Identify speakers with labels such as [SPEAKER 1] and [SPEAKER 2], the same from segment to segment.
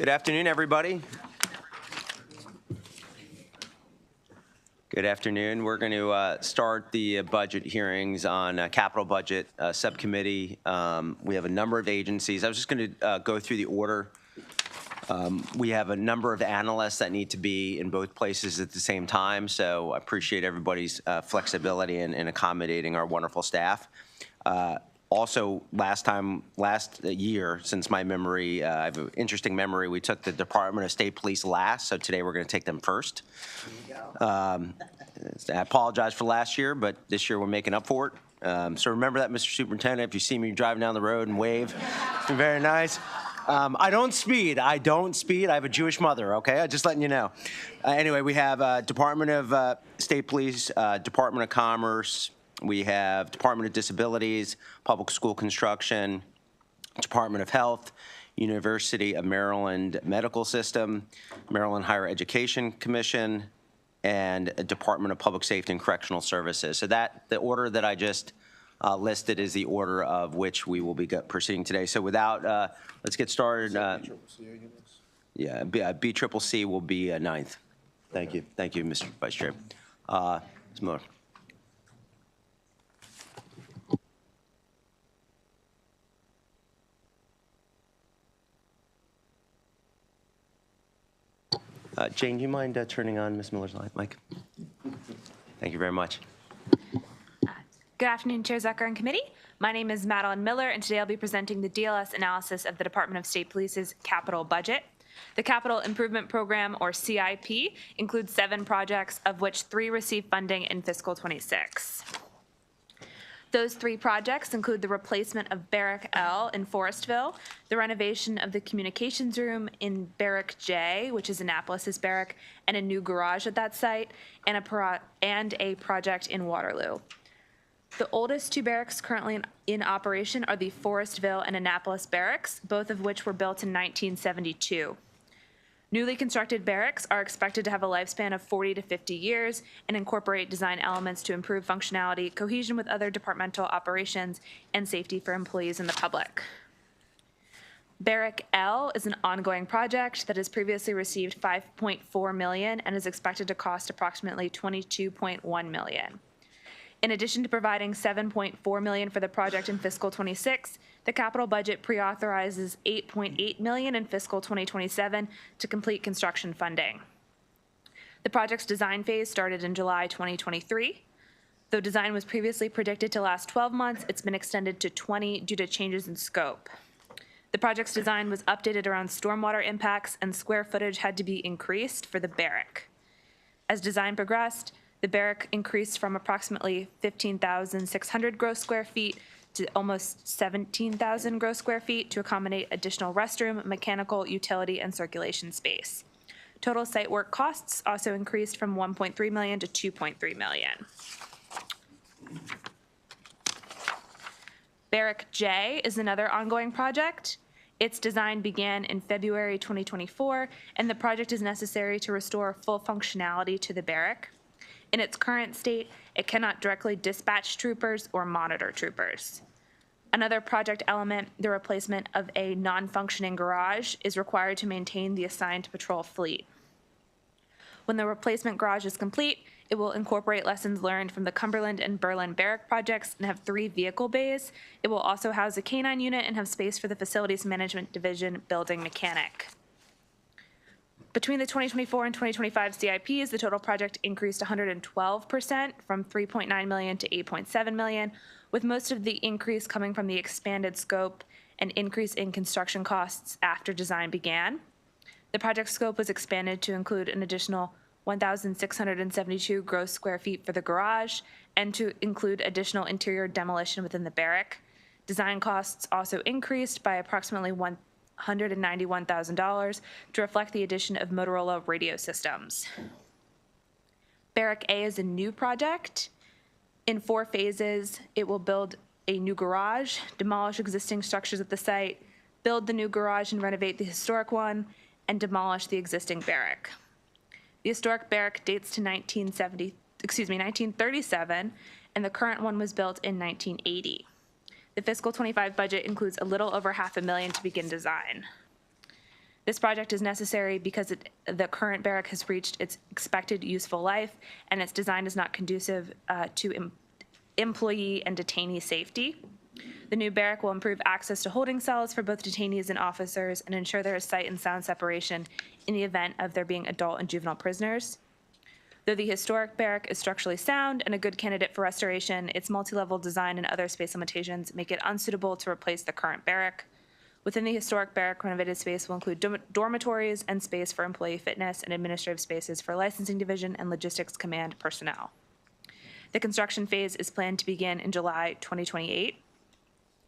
[SPEAKER 1] Good afternoon, everybody. Good afternoon. We're going to start the budget hearings on capital budget subcommittee. We have a number of agencies. I was just going to go through the order. We have a number of analysts that need to be in both places at the same time, so I appreciate everybody's flexibility in accommodating our wonderful staff. Also, last year, since my memory, I have an interesting memory, we took the Department of State Police last, so today we're going to take them first. I apologize for last year, but this year we're making up for it. So remember that, Mr. Superintendent, if you see me driving down the road and wave, it's been very nice. I don't speed. I have a Jewish mother, okay? I'm just letting you know. Anyway, we have Department of State Police, Department of Commerce, we have Department of Disabilities, Public School Construction, Department of Health, University of Maryland Medical System, Maryland Higher Education Commission, and Department of Public Safety and Correctional Services. So the order that I just listed is the order of which we will be proceeding today. So without, let's get started. Yeah, BCCC will be 9th. Thank you. Thank you, Mr. Vice Chair. Ms. Miller. Jane, do you mind turning on Ms. Miller's mic? Thank you very much.
[SPEAKER 2] Good afternoon, Chair Zucker and committee. My name is Madeline Miller, and today I'll be presenting the DLS analysis of the Department of State Police's capital budget. The Capital Improvement Program, or CIP, includes 7 projects, of which 3 receive funding in fiscal '26. Those 3 projects include the replacement of Barrack L in Forestville, the renovation of the communications room in Barrack J, which is Annapolis's barrack, and a new garage at that site, and a project in Waterloo. The oldest 2 barracks currently in operation are the Forestville and Annapolis barracks, both of which were built in 1972. Newly constructed barracks are expected to have a lifespan of 40 to 50 years and incorporate design elements to improve functionality, cohesion with other departmental operations, and safety for employees and the public. Barrack L is an ongoing project that has previously received $5.4 million and is expected to cost approximately $22.1 million. In addition to providing $7.4 million for the project in fiscal '26, the capital budget pre-authorizes $8.8 million in fiscal 2027 to complete construction funding. The project's design phase started in July 2023. Though design was previously predicted to last 12 months, it's been extended to 20 due to changes in scope. The project's design was updated around stormwater impacts, and square footage had to be increased for the barrack. As design progressed, the barrack increased from approximately 15,600 gross square feet to almost 17,000 gross square feet to accommodate additional restroom, mechanical, utility, and circulation space. Total site work costs also increased from $1.3 million to $2.3 million. Barrack J is another ongoing project. Its design began in February 2024, and the project is necessary to restore full functionality to the barrack. In its current state, it cannot directly dispatch troopers or monitor troopers. Another project element, the replacement of a non-functioning garage, is required to maintain the assigned patrol fleet. When the replacement garage is complete, it will incorporate lessons learned from the Cumberland and Berlin barrack projects and have 3 vehicle bays. It will also house a K-9 unit and have space for the Facilities Management Division building mechanic. Between the 2024 and 2025 CIPs, the total project increased 112% from $3.9 million to $8.7 million, with most of the increase coming from the expanded scope and increase in construction costs after design began. The project scope was expanded to include an additional 1,672 gross square feet for the garage and to include additional interior demolition within the barrack. Design costs also increased by approximately $191,000 to reflect the addition of Motorola radio systems. Barrack A is a new project. In 4 phases, it will build a new garage, demolish existing structures at the site, build the new garage and renovate the historic one, and demolish the existing barrack. The historic barrack dates to 1937, and the current one was built in 1980. The fiscal '25 budget includes a little over $500,000 to begin design. This project is necessary because the current barrack has reached its expected useful life, and its design is not conducive to employee and detainee safety. The new barrack will improve access to holding cells for both detainees and officers and ensure there is sight and sound separation in the event of there being adult and juvenile prisoners. Though the historic barrack is structurally sound and a good candidate for restoration, its multi-level design and other space limitations make it unsuitable to replace the current barrack. Within the historic barrack, renovated space will include dormitories and space for employee fitness and administrative spaces for licensing division and logistics command personnel. The construction phase is planned to begin in July 2028.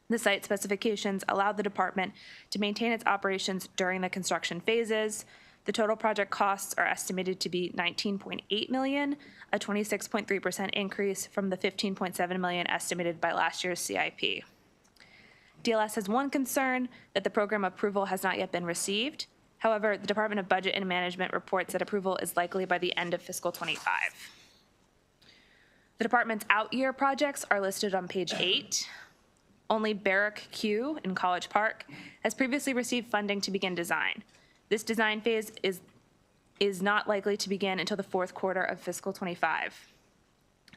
[SPEAKER 2] The site specifications allow the department to maintain its operations during the construction phases. The total project costs are estimated to be $19.8 million, a 26.3% increase from the $15.7 million estimated by last year's CIP. DLS has one concern, that the program approval has not yet been received. However, the Department of Budget and Management reports that approval is likely by the end of fiscal 25. The department's out-year projects are listed on page 8. Only Barrack Q in College Park has previously received funding to begin design. This design phase is not likely to begin until the fourth quarter of fiscal 25.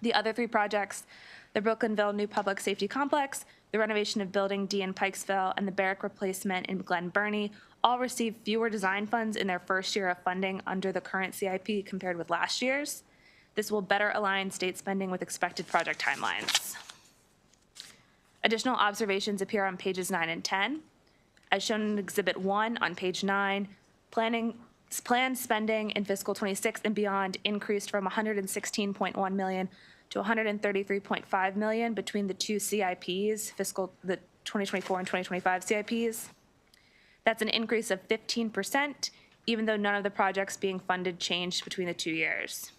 [SPEAKER 2] The other 3 projects, the Brooklynville New Public Safety Complex, the renovation of Building D in Pikesville, and the barrack replacement in Glen Burnie, all received fewer design funds in their first year of funding under the current CIP compared with last year's. This will better align state spending with expected project timelines. Additional observations appear on pages 9 and 10. As shown in Exhibit 1 on page 9, planned spending in fiscal 26 and beyond increased from $116.1 million to $133.5 million between the 2 CIPs, the 2024 and 2025 CIPs. That's an increase of 15%, even though none of the projects being funded changed between the 2 years.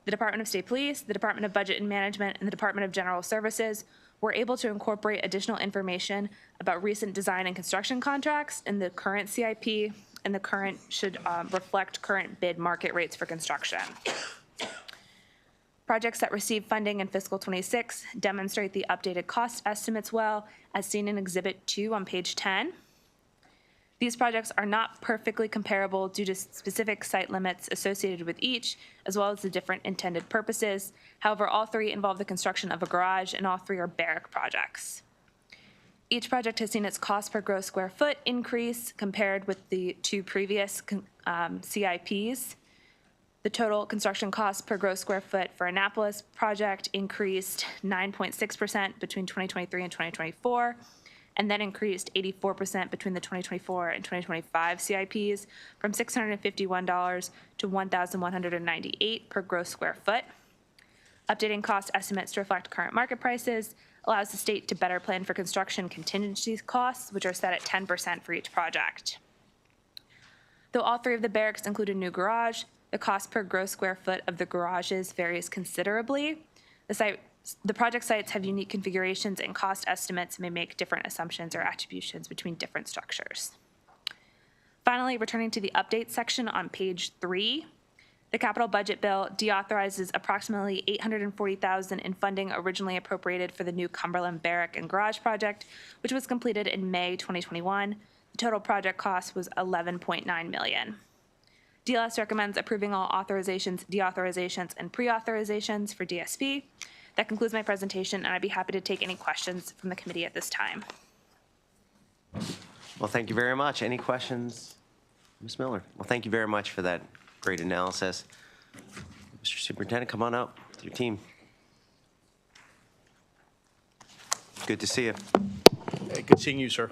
[SPEAKER 2] The Department of State Police, the Department of Budget and Management, and the Department of General Services were able to incorporate additional information about recent design and construction contracts in the current CIP, and the current should reflect current bid market rates for construction. Projects that receive funding in fiscal 26 demonstrate the updated cost estimates well, as seen in Exhibit 2 on page 10. These projects are not perfectly comparable due to specific site limits associated with each, as well as the different intended purposes. However, all 3 involve the construction of a garage, and all 3 are barrack projects. Each project has seen its cost per gross square foot increase compared with the 2 previous CIPs. The total construction cost per gross square foot for Annapolis project increased 9.6% between 2023 and 2024, and then increased 84% between the 2024 and 2025 CIPs from $651 to $1,198 per gross square foot. Updating cost estimates to reflect current market prices allows the state to better plan for construction contingency costs, which are set at 10% for each project. Though all 3 of the barracks include a new garage, the cost per gross square foot of the garages varies considerably. The project sites have unique configurations, and cost estimates may make different assumptions or attributions between different structures. Finally, returning to the update section on page 3, the capital budget bill deauthorizes approximately $840,000 in funding originally appropriated for the new Cumberland Barrack and Garage project, which was completed in May 2021. The total project cost was $11.9 million. DLS recommends approving all authorizations, deauthorizations, and pre-authorizations for DSP. That concludes my presentation, and I'd be happy to take any questions from the committee at this time.
[SPEAKER 1] Well, thank you very much. Any questions? Ms. Miller? Well, thank you very much for that great analysis. Mr. Superintendent, come on up with your team. Good to see you.
[SPEAKER 3] Hey, good seeing you, sir.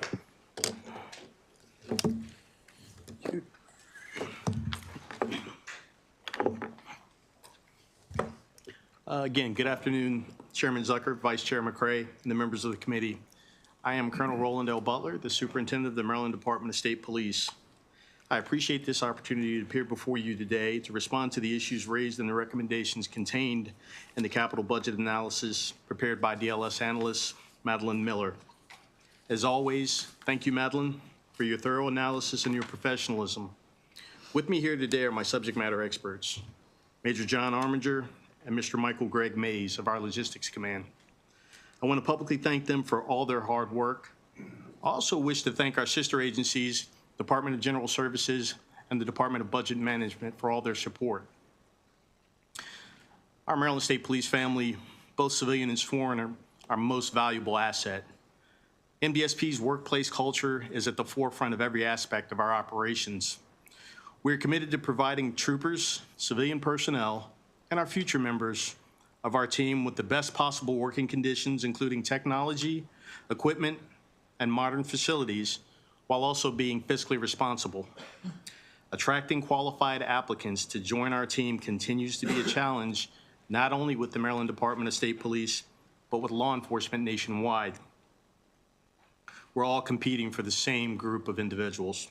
[SPEAKER 3] Again, good afternoon, Chairman Zucker, Vice Chair McCray, and the members of the committee. I am Colonel Roland L. Butler, the Superintendent of the Maryland Department of State Police. I appreciate this opportunity to appear before you today to respond to the issues raised and the recommendations contained in the capital budget analysis prepared by DLS analyst Madeline Miller. As always, thank you, Madeline, for your thorough analysis and your professionalism. With me here today are my subject matter experts, Major John Arminger and Mr. Michael Greg Mays of our Logistics Command. I want to publicly thank them for all their hard work. I also wish to thank our sister agencies, Department of General Services, and the Department of Budget Management for all their support. Our Maryland State Police family, both civilian and sworn, are our most valuable asset. MDSP's workplace culture is at the forefront of every aspect of our operations. We are committed to providing troopers, civilian personnel, and our future members of our team with the best possible working conditions, including technology, equipment, and modern facilities, while also being fiscally responsible. Attracting qualified applicants to join our team continues to be a challenge, not only with the Maryland Department of State Police, but with law enforcement nationwide. We're all competing for the same group of individuals.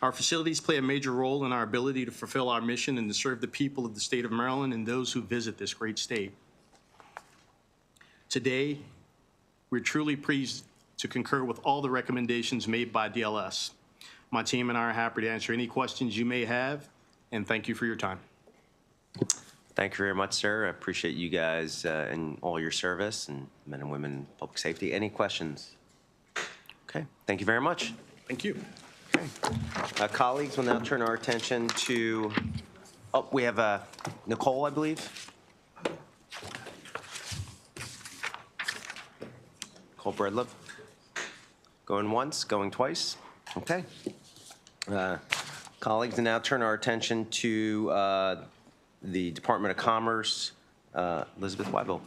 [SPEAKER 3] Our facilities play a major role in our ability to fulfill our mission and to serve the people of the state of Maryland and those who visit this great state. Today, we're truly pleased to concur with all the recommendations made by DLS. My team and I are happy to answer any questions you may have, and thank you for your time.
[SPEAKER 1] Thank you very much, sir. I appreciate you guys and all your service and men and women in public safety. Any questions? Okay, thank you very much.
[SPEAKER 3] Thank you.
[SPEAKER 1] Okay. Colleagues, we'll now turn our attention to, we have Nicole, I believe. Nicole Breadlove. Going once, going twice. Okay. Colleagues, we'll now turn our attention to the Department of Commerce, Elizabeth Weibel.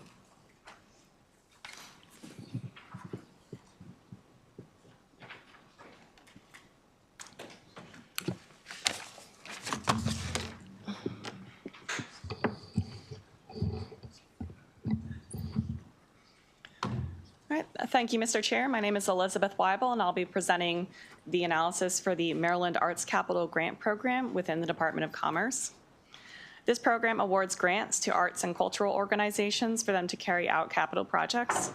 [SPEAKER 4] All right. Thank you, Mr. Chair. My name is Elizabeth Weibel, and I'll be presenting the analysis for the Maryland Arts Capital Grant Program within the Department of Commerce. This program awards grants to arts and cultural organizations for them to carry out capital projects.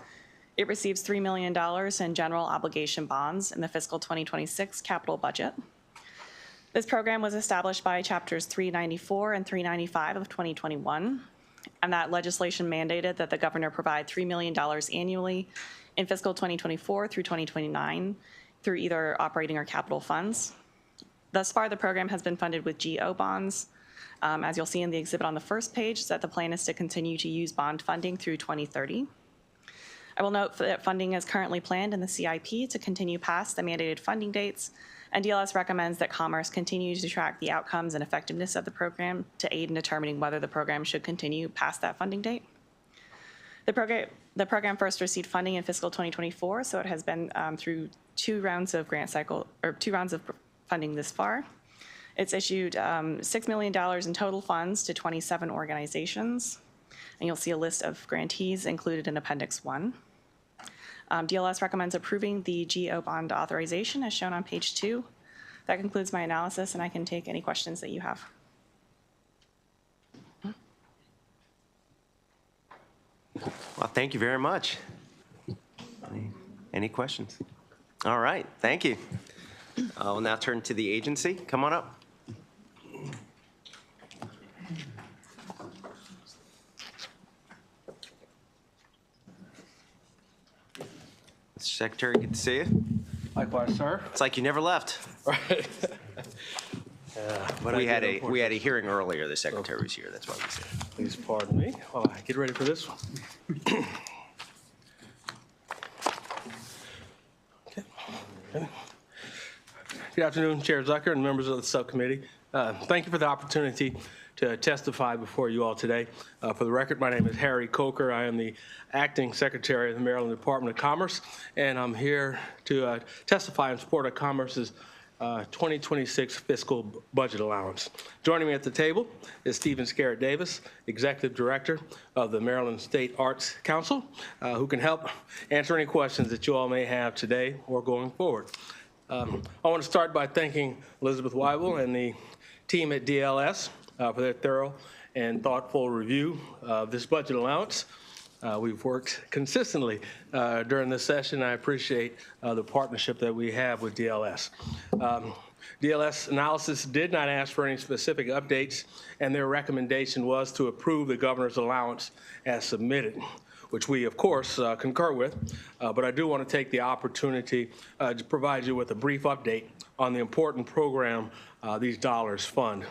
[SPEAKER 4] It receives $3 million in general obligation bonds in the fiscal 2026 capital budget. This program was established by Chapters 394 and 395 of 2021, and that legislation mandated that the governor provide $3 million annually in fiscal 2024 through 2029 through either operating or capital funds. Thus far, the program has been funded with GO bonds. As you'll see in the exhibit on the first page, that the plan is to continue to use bond funding through 2030. I will note that funding is currently planned in the CIP to continue past the mandated funding dates, and DLS recommends that Commerce continue to track the outcomes and effectiveness of the program to aid in determining whether the program should continue past that funding date. The program first received funding in fiscal 2024, so it has been through two rounds of funding this far. It's issued $6 million in total funds to 27 organizations, and you'll see a list of grantees included in Appendix 1. DLS recommends approving the GO bond authorization as shown on page 2. That concludes my analysis, and I can take any questions that you have.
[SPEAKER 1] Well, thank you very much. Any questions? All right, thank you. We'll now turn to the agency. Come on up. Mr. Secretary, good to see you.
[SPEAKER 5] Likewise, sir.
[SPEAKER 1] It's like you never left.
[SPEAKER 5] Right.
[SPEAKER 1] We had a hearing earlier. The secretary was here. That's why we said.
[SPEAKER 5] Please pardon me while I get ready for this one. Okay. Good afternoon, Chair Zucker and members of the subcommittee. Thank you for the opportunity to testify before you all today. For the record, my name is Harry Coker. I am the Acting Secretary of the Maryland Department of Commerce, and I'm here to testify in support of Commerce's 2026 fiscal budget allowance. Joining me at the table is Stephen Scarrett Davis, Executive Director of the Maryland State Arts Council, who can help answer any questions that you all may have today or going forward. I want to start by thanking Elizabeth Weibel and the team at DLS for their thorough and thoughtful review of this budget allowance. We've worked consistently during this session. I appreciate the partnership that we have with DLS. DLS analysis did not ask for any specific updates, and their recommendation was to approve the governor's allowance as submitted. which we, of course, concur with. But I do want to take the opportunity to provide you with a brief update on the important program these dollars fund.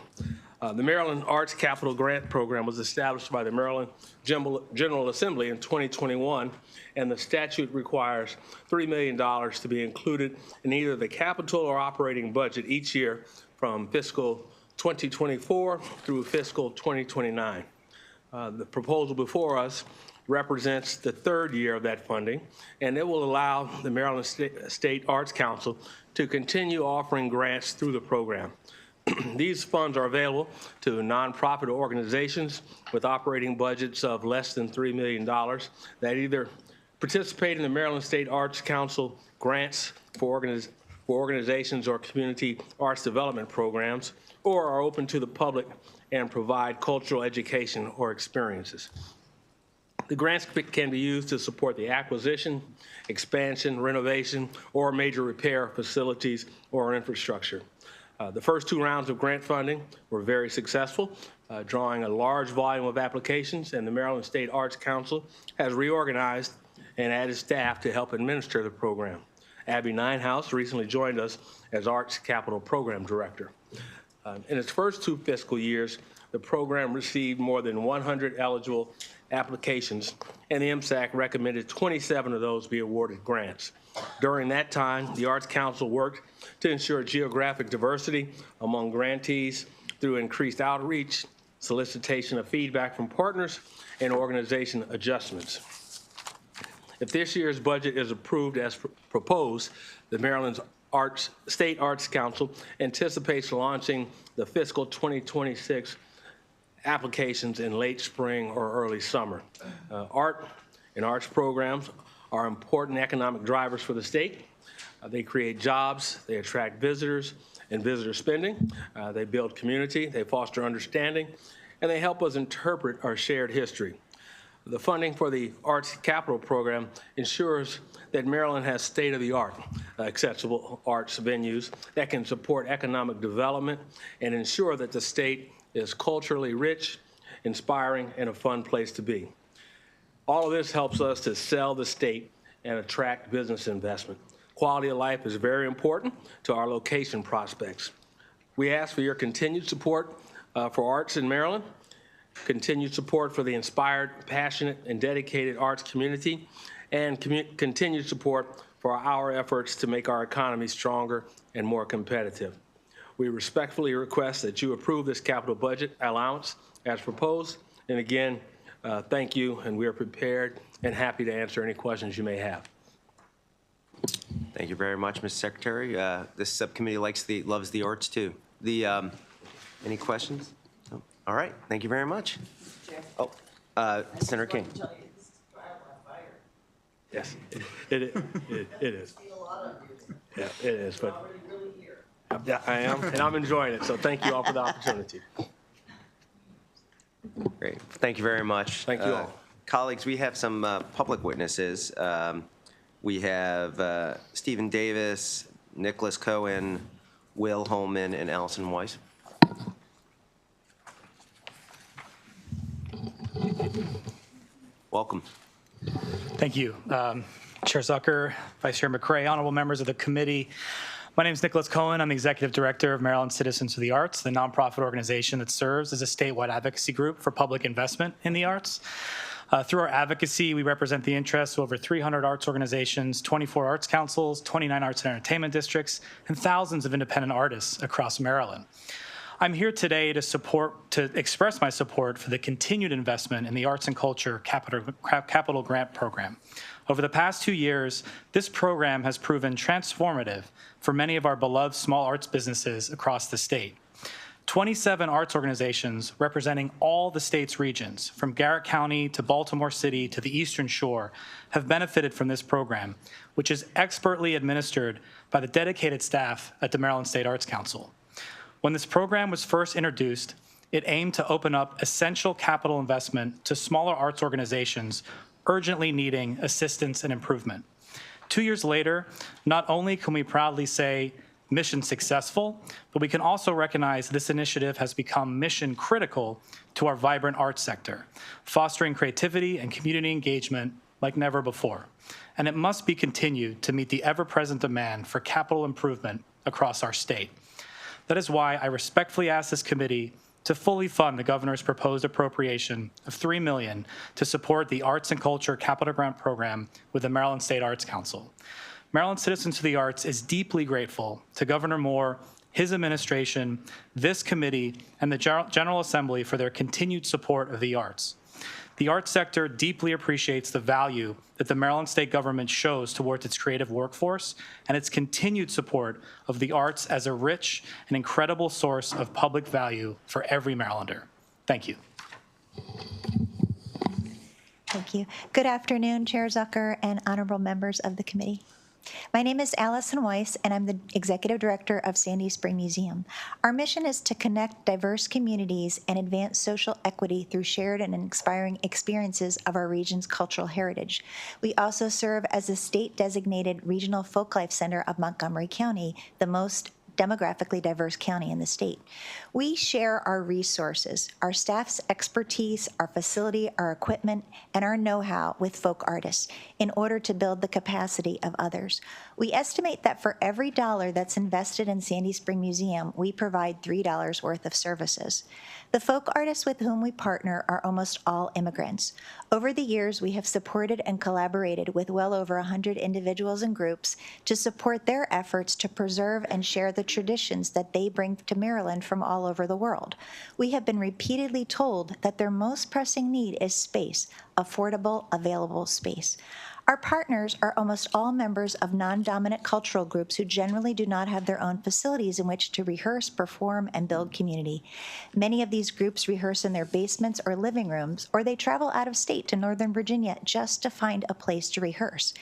[SPEAKER 5] The Maryland Arts Capital Grant Program was established by the Maryland General Assembly in 2021, and the statute requires $3 million to be included in either the capital or operating budget each year from fiscal 2024 through fiscal 2029. The proposal before us represents the third year of that funding, and it will allow the Maryland State Arts Council to continue offering grants through the program. These funds are available to nonprofit organizations with operating budgets of less than $3 million that either participate in the Maryland State Arts Council grants for organizations or community arts development programs, or are open to the public and provide cultural education or experiences. The grants can be used to support the acquisition, expansion, renovation, or major repair of facilities or infrastructure. The first two rounds of grant funding were very successful, drawing a large volume of applications, and the Maryland State Arts Council has reorganized and added staff to help administer the program. Abby Ninehouse recently joined us as Arts Capital Program Director. In its first two fiscal years, the program received more than 100 eligible applications, and the MSAC recommended 27 of those be awarded grants. During that time, the Arts Council worked to ensure geographic diversity among grantees through increased outreach, solicitation of feedback from partners, and organization adjustments. If this year's budget is approved as proposed, the Maryland State Arts Council anticipates launching the fiscal 2026 applications in late spring or early summer. Art and arts programs are important economic drivers for the state. They create jobs, they attract visitors and visitor spending, they build community, they foster understanding, and they help us interpret our shared history. The funding for the Arts Capital Program ensures that Maryland has state-of-the-art accessible arts venues that can support economic development and ensure that the state is culturally rich, inspiring, and a fun place to be. All of this helps us to sell the state and attract business investment. Quality of life is very important to our location prospects. We ask for your continued support for arts in Maryland, continued support for the inspired, passionate, and dedicated arts community, and continued support for our efforts to make our economy stronger and more competitive. We respectfully request that you approve this capital budget allowance as proposed. And again, thank you, and we are prepared and happy to answer any questions you may have.
[SPEAKER 1] Thank you very much, Mr. Secretary. This subcommittee loves the arts too. Any questions? No? All right, thank you very much. Oh, Senator King.
[SPEAKER 5] Yes, it is. Yeah, it is, but yeah, I am, and I'm enjoying it, so thank you all for the opportunity.
[SPEAKER 1] Great, thank you very much.
[SPEAKER 5] Thank you all.
[SPEAKER 1] Colleagues, we have some public witnesses. We have Stephen Davis, Nicholas Cohen, Will Holman, and Allison Weiss. Welcome.
[SPEAKER 6] Thank you. Chair Zucker, Vice Chair McCray, honorable members of the committee. My name is Nicholas Cohen. I'm the Executive Director of Maryland Citizens for the Arts, the nonprofit organization that serves as a statewide advocacy group for public investment in the arts. Through our advocacy, we represent the interests of over 300 arts organizations, 24 arts councils, 29 arts and entertainment districts, and thousands of independent artists across Maryland. I'm here today to express my support for the continued investment in the Arts and Culture Capital Grant Program. Over the past 2 years, this program has proven transformative for many of our beloved small arts businesses across the state. 27 arts organizations representing all the state's regions, from Garrett County to Baltimore City to the Eastern Shore, have benefited from this program, which is expertly administered by the dedicated staff at the Maryland State Arts Council. When this program was first introduced, it aimed to open up essential capital investment to smaller arts organizations urgently needing assistance and improvement. 2 years later, not only can we proudly say mission successful, but we can also recognize this initiative has become mission critical to our vibrant arts sector, fostering creativity and community engagement like never before. And it must be continued to meet the ever-present demand for capital improvement across our state. That is why I respectfully ask this committee to fully fund the governor's proposed appropriation of $3 million to support the Arts and Culture Capital Grant Program with the Maryland State Arts Council. Maryland Citizens for the Arts is deeply grateful to Governor Moore, his administration, this committee, and the General Assembly for their continued support of the arts. The arts sector deeply appreciates the value that the Maryland state government shows towards its creative workforce and its continued support of the arts as a rich and incredible source of public value for every Marylander. Thank you.
[SPEAKER 7] Thank you. Good afternoon, Chair Zucker and honorable members of the committee. My name is Allison Weiss, and I'm the Executive Director of Sandy Spring Museum. Our mission is to connect diverse communities and advance social equity through shared and inspiring experiences of our region's cultural heritage. We also serve as a state-designated regional folklife center of Montgomery County, the most demographically diverse county in the state. We share our resources, our staff's expertise, our facility, our equipment, and our know-how with folk artists in order to build the capacity of others. We estimate that for every dollar that's invested in Sandy Spring Museum, we provide $3 worth of services. The folk artists with whom we partner are almost all immigrants. Over the years, we have supported and collaborated with well over 100 individuals and groups to support their efforts to preserve and share the traditions that they bring to Maryland from all over the world. We have been repeatedly told that their most pressing need is space, affordable, available space. Our partners are almost all members of non-dominant cultural groups who generally do not have their own facilities in which to rehearse, perform, and build community. Many of these groups rehearse in their basements or living rooms, or they travel out of state to Northern Virginia just to find a place to rehearse.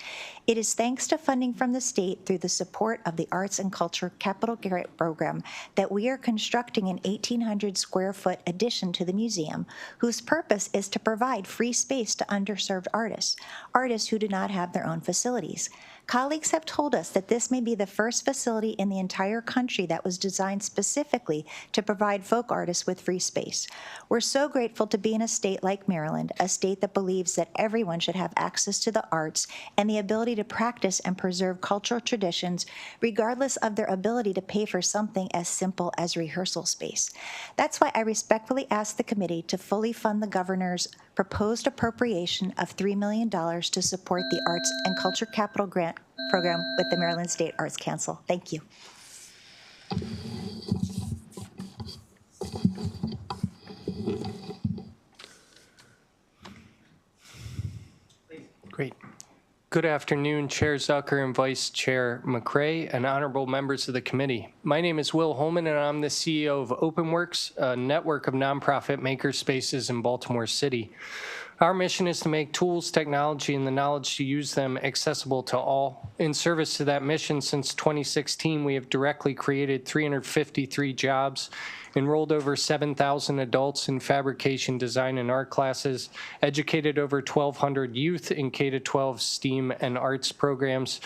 [SPEAKER 7] It is thanks to funding from the state through the support of the Arts and Culture Capital Grant Program that we are constructing an 1,800 square foot addition to the museum, whose purpose is to provide free space to underserved artists who do not have their own facilities. Colleagues have told us that this may be the first facility in the entire country that was designed specifically to provide folk artists with free space. We're so grateful to be in a state like Maryland, a state that believes that everyone should have access to the arts and the ability to practice and preserve cultural traditions, regardless of their ability to pay for something as simple as rehearsal space. That's why I respectfully ask the committee to fully fund the governor's proposed appropriation of $3 million to support the Arts and Culture Capital Grant Program with the Maryland State Arts Council. Thank you.
[SPEAKER 8] Great. Good afternoon, Chair Zucker and Vice Chair McCray, and honorable members of the committee. My name is Will Holman, and I'm the CEO of OpenWorks, a network of nonprofit makerspaces in Baltimore City. Our mission is to make tools, technology, and the knowledge to use them accessible to all. In service to that mission, since 2016, we have directly created 353 jobs, enrolled over 7,000 adults in fabrication, design, and art classes, educated over 1,200 youth in K-12 STEAM and arts programs,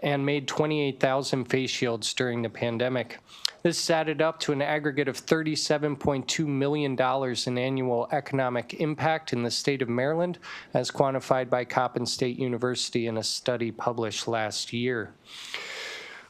[SPEAKER 8] and made 28,000 face shields during the pandemic. This added up to an aggregate of $37.2 million in annual economic impact in the state of Maryland, as quantified by Coppin State University in a study published last year.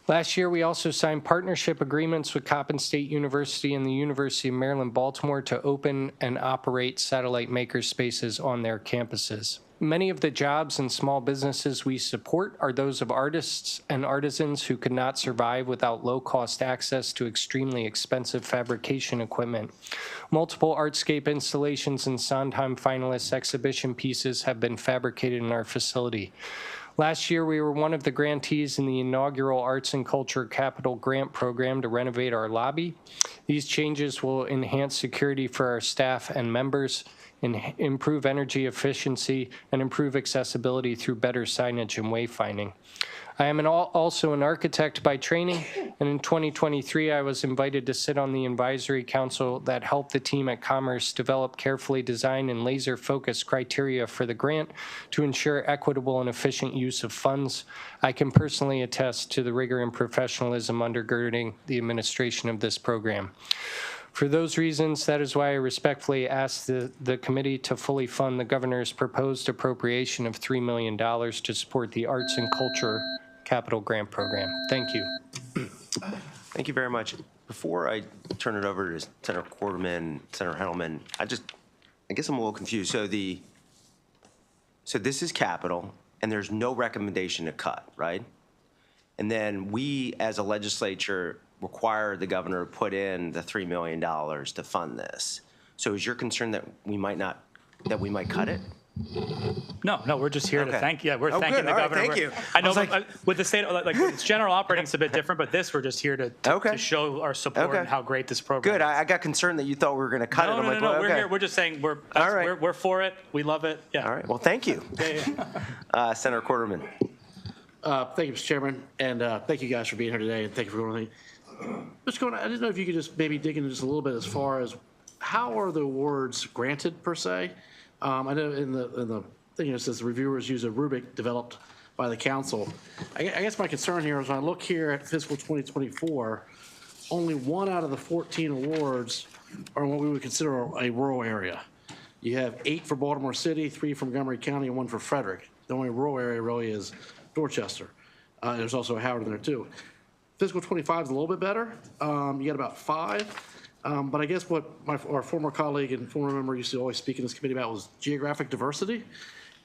[SPEAKER 8] Last year, we also signed partnership agreements with Coppin State University and the University of Maryland, Baltimore to open and operate satellite makerspaces on their campuses. Many of the jobs and small businesses we support are those of artists and artisans who could not survive without low-cost access to extremely expensive fabrication equipment. Multiple artscape installations and Sondheim finalist exhibition pieces have been fabricated in our facility. Last year, we were one of the grantees in the inaugural Arts and Culture Capital Grant Program to renovate our lobby. These changes will enhance security for our staff and members, improve energy efficiency, and improve accessibility through better signage and wayfinding. I am also an architect by training, and in 2023, I was invited to sit on the advisory council that helped the team at Commerce develop carefully designed and laser-focused criteria for the grant to ensure equitable and efficient use of funds. I can personally attest to the rigor and professionalism undergirding the administration of this program. For those reasons, that is why I respectfully ask the committee to fully fund the governor's proposed appropriation of $3 million to support the Arts and Culture Capital Grant Program. Thank you.
[SPEAKER 1] Thank you very much. Before I turn it over to Senator Quarterman, Senator Hendelman, I guess I'm a little confused. So this is capital, and there's no recommendation to cut, right? And then we, as a legislature, require the governor to put in the $3 million to fund this. So is your concern that we might cut it?
[SPEAKER 6] No, we're just here to
[SPEAKER 1] Okay.
[SPEAKER 6] thank, yeah, we're
[SPEAKER 1] Oh,
[SPEAKER 6] thanking
[SPEAKER 1] good.
[SPEAKER 6] the
[SPEAKER 1] All right,
[SPEAKER 6] governor.
[SPEAKER 1] thank you.
[SPEAKER 6] I know,
[SPEAKER 1] I was
[SPEAKER 6] but, with the state, like, it's general operating's a bit different, but this, we're just here to
[SPEAKER 1] Okay.
[SPEAKER 6] show our support
[SPEAKER 1] Okay.
[SPEAKER 6] and how great this program
[SPEAKER 1] Good.
[SPEAKER 6] is.
[SPEAKER 1] I got concerned that you thought we were going to cut it.
[SPEAKER 6] No,
[SPEAKER 1] I'm
[SPEAKER 6] no,
[SPEAKER 1] like,
[SPEAKER 6] no,
[SPEAKER 1] well,
[SPEAKER 6] we're
[SPEAKER 1] okay.
[SPEAKER 6] here, we're just saying, we're
[SPEAKER 1] right.
[SPEAKER 6] we're for it, we love it, yeah.
[SPEAKER 1] All right. Well, thank you. Senator Quarterman.
[SPEAKER 9] Thank you, Mr. Chairman, and thank you guys for being here today, and thank you for going. Mr. Cohen, I didn't know if you could just maybe dig into just a little bit as far as how are the awards granted per se? I know in the thing it says the reviewers use a rubric developed by the council. I guess my concern here is when I look here at fiscal 2024, only 1 out of the 14 awards are in what we would consider a rural area. You have 8 for Baltimore City, 3 from Montgomery County, and 1 for Frederick. The only rural area really is Dorchester. There's also Howard in there too. Fiscal 25 is a little bit better. You got about 5. But I guess what our former colleague and former member used to always speak in this committee about was geographic diversity.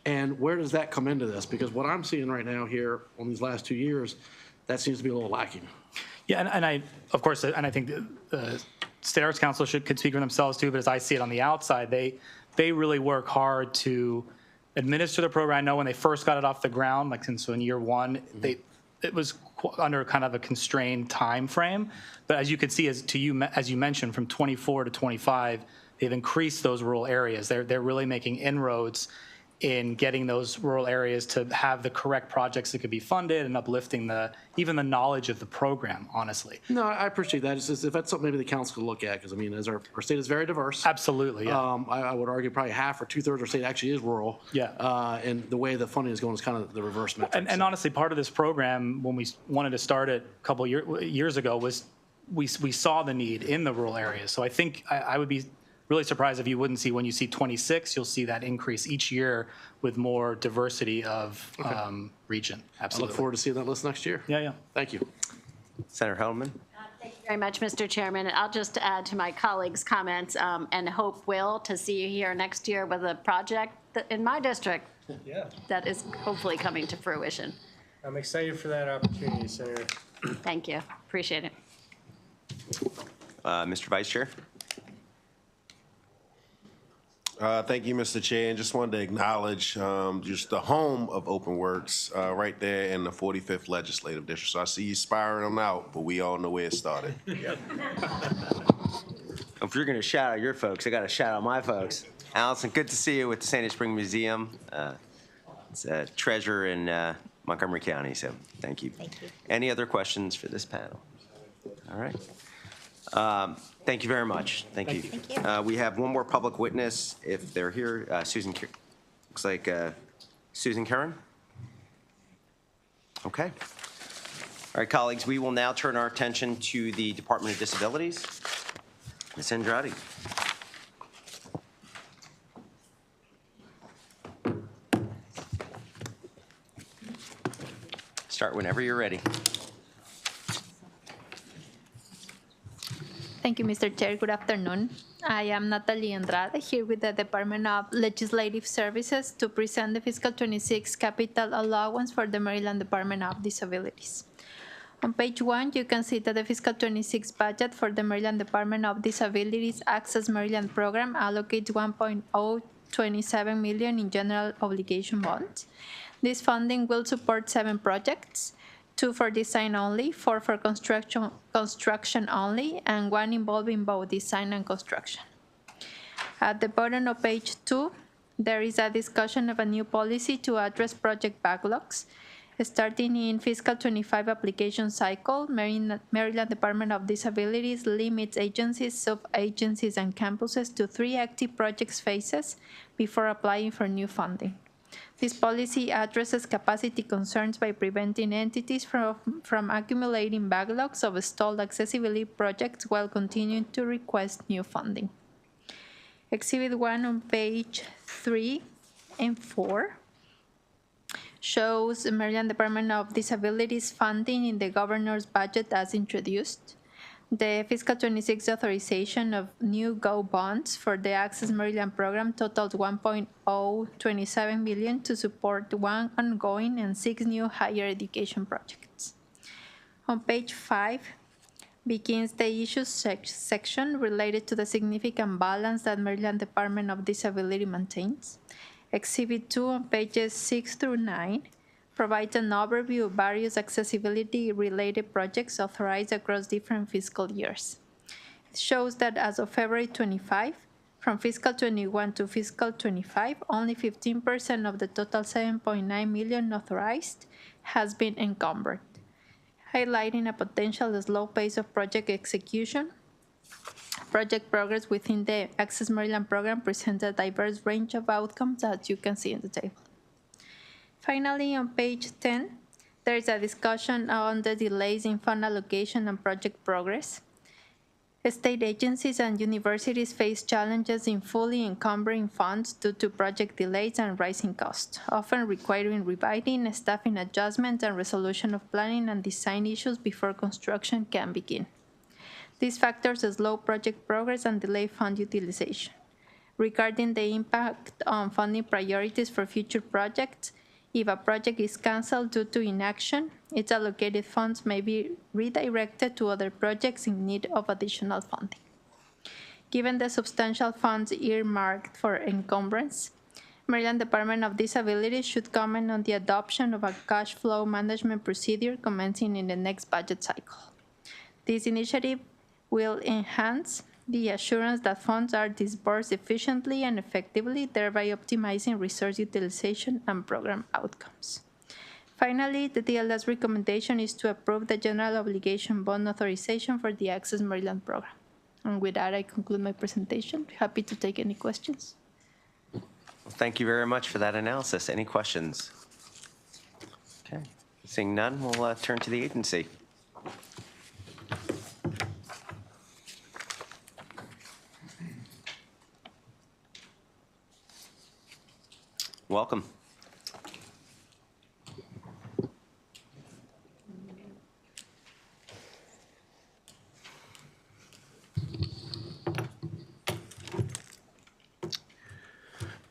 [SPEAKER 9] And where does that come into this? Because what I'm seeing right now here on these last 2 years, that seems to be a little lacking.
[SPEAKER 6] Yeah, and I, of course, and I think the State Arts Council could speak for themselves too, but as I see it on the outside, they really work hard to administer the program. I know when they first got it off the ground, like so in year 1, it was under kind of a constrained time frame. But as you could see, as you mentioned, from 24 to 25, they've increased those rural areas. They're really making inroads in getting those rural areas to have the correct projects that could be funded and uplifting even the knowledge of the program, honestly.
[SPEAKER 9] No, I appreciate that. It's just, if that's something maybe the council could look at, because I mean, as our state is very diverse.
[SPEAKER 6] Absolutely, yeah.
[SPEAKER 9] I would argue probably half or 2/3 of our state actually is rural.
[SPEAKER 6] Yeah.
[SPEAKER 9] And the way the funding is going is kind of the reverse metrics.
[SPEAKER 6] And honestly, part of this program, when we wanted to start it a couple years ago, was we saw the need in the rural areas. So I think I would be really surprised if you wouldn't see, when you see 26, you'll see that increase each year with more diversity of region.
[SPEAKER 9] I
[SPEAKER 6] Absolutely.
[SPEAKER 9] look forward to seeing that list next year.
[SPEAKER 6] Yeah.
[SPEAKER 9] Thank you.
[SPEAKER 1] Senator Hendelman.
[SPEAKER 10] Thank you very much, Mr. Chairman. I'll just add to my colleagues' comments and hope, Will, to see you here next year with a project in my district that is hopefully coming to fruition.
[SPEAKER 8] I'm excited for that opportunity, Senator.
[SPEAKER 10] Thank you. Appreciate it.
[SPEAKER 1] Mr. Vice Chair.
[SPEAKER 11] Thank you, Mr. Chair, and just wanted to acknowledge just the home of Open Works right there in the 45th Legislative District. So I see you spiraling out, but we all know where it started.
[SPEAKER 1] If you're going to shout out your folks, I got to shout out my folks. Allison, good to see you with the Sandy Spring Museum. It's a treasure in Montgomery County, so thank you.
[SPEAKER 7] Thank you.
[SPEAKER 1] Any other questions for this panel? All right. Thank you very much. Thank you.
[SPEAKER 7] Thank you.
[SPEAKER 1] We have one more public witness, if they're here. Susan, looks like Susan Curran. Okay. All right, colleagues, we will now turn our attention to the Department of Disabilities. Ms. Andrade. Start whenever you're ready.
[SPEAKER 12] Thank you, Mr. Chair. Good afternoon. I am Natalie Andrade, here with the Department of Legislative Services to present the fiscal 26 capital allowance for the Maryland Department of Disabilities. On page 1, you can see that the fiscal 26 budget for the Maryland Department of Disabilities Access Maryland program allocates $1.027 million in general obligation bonds. This funding will support 7 projects, 2 for design only, 4 for construction only, and 1 involving both design and construction. At the bottom of page 2, there is a discussion of a new policy to address project backlogs. Starting in fiscal 25 application cycle, Maryland Department of Disabilities limits agencies, sub-agencies, and campuses to 3 active projects phases before applying for new funding. This policy addresses capacity concerns by preventing entities from accumulating backlogs of stalled accessibility projects while continuing to request new funding. Exhibit 1 on page 3 and 4 shows the Maryland Department of Disabilities funding in the governor's budget as introduced. The fiscal 26 authorization of new GO bonds for the Access Maryland program totaled $1.027 million to support 1 ongoing and 6 new higher education projects. On page 5 begins the issues section related to the significant balance that Maryland Department of Disability maintains. Exhibit 2 on pages 6 through 9 provides an overview of various accessibility-related projects authorized across different fiscal years. It shows that as of February 25, from fiscal 21 to fiscal 25, only 15% of the total $7.9 million authorized has been encumbered, highlighting a potential slow pace of project execution. Project progress within the Access Maryland program presents a diverse range of outcomes, as you can see in the table. Finally, on page 10, there is a discussion on the delays in fund allocation and project progress. State agencies and universities face challenges in fully encumbering funds due to project delays and rising costs, often requiring rebidding, staffing adjustments, and resolution of planning and design issues before construction can begin. These factors slow project progress and delay fund utilization. Regarding the impact on funding priorities for future projects, if a project is canceled due to inaction, its allocated funds may be redirected to other projects in need of additional funding. Given the substantial funds earmarked for encumbrance, Maryland Department of Disability should comment on the adoption of a cash flow management procedure commencing in the next budget cycle. This initiative will enhance the assurance that funds are disbursed efficiently and effectively, thereby optimizing resource utilization and program outcomes. Finally, the DLS recommendation is to approve the general obligation bond authorization for the Access Maryland program. And with that, I conclude my presentation. Happy to take any questions.
[SPEAKER 1] Well, thank you very much for that analysis. Any questions? Okay. Seeing none, we'll turn to the agency. Welcome.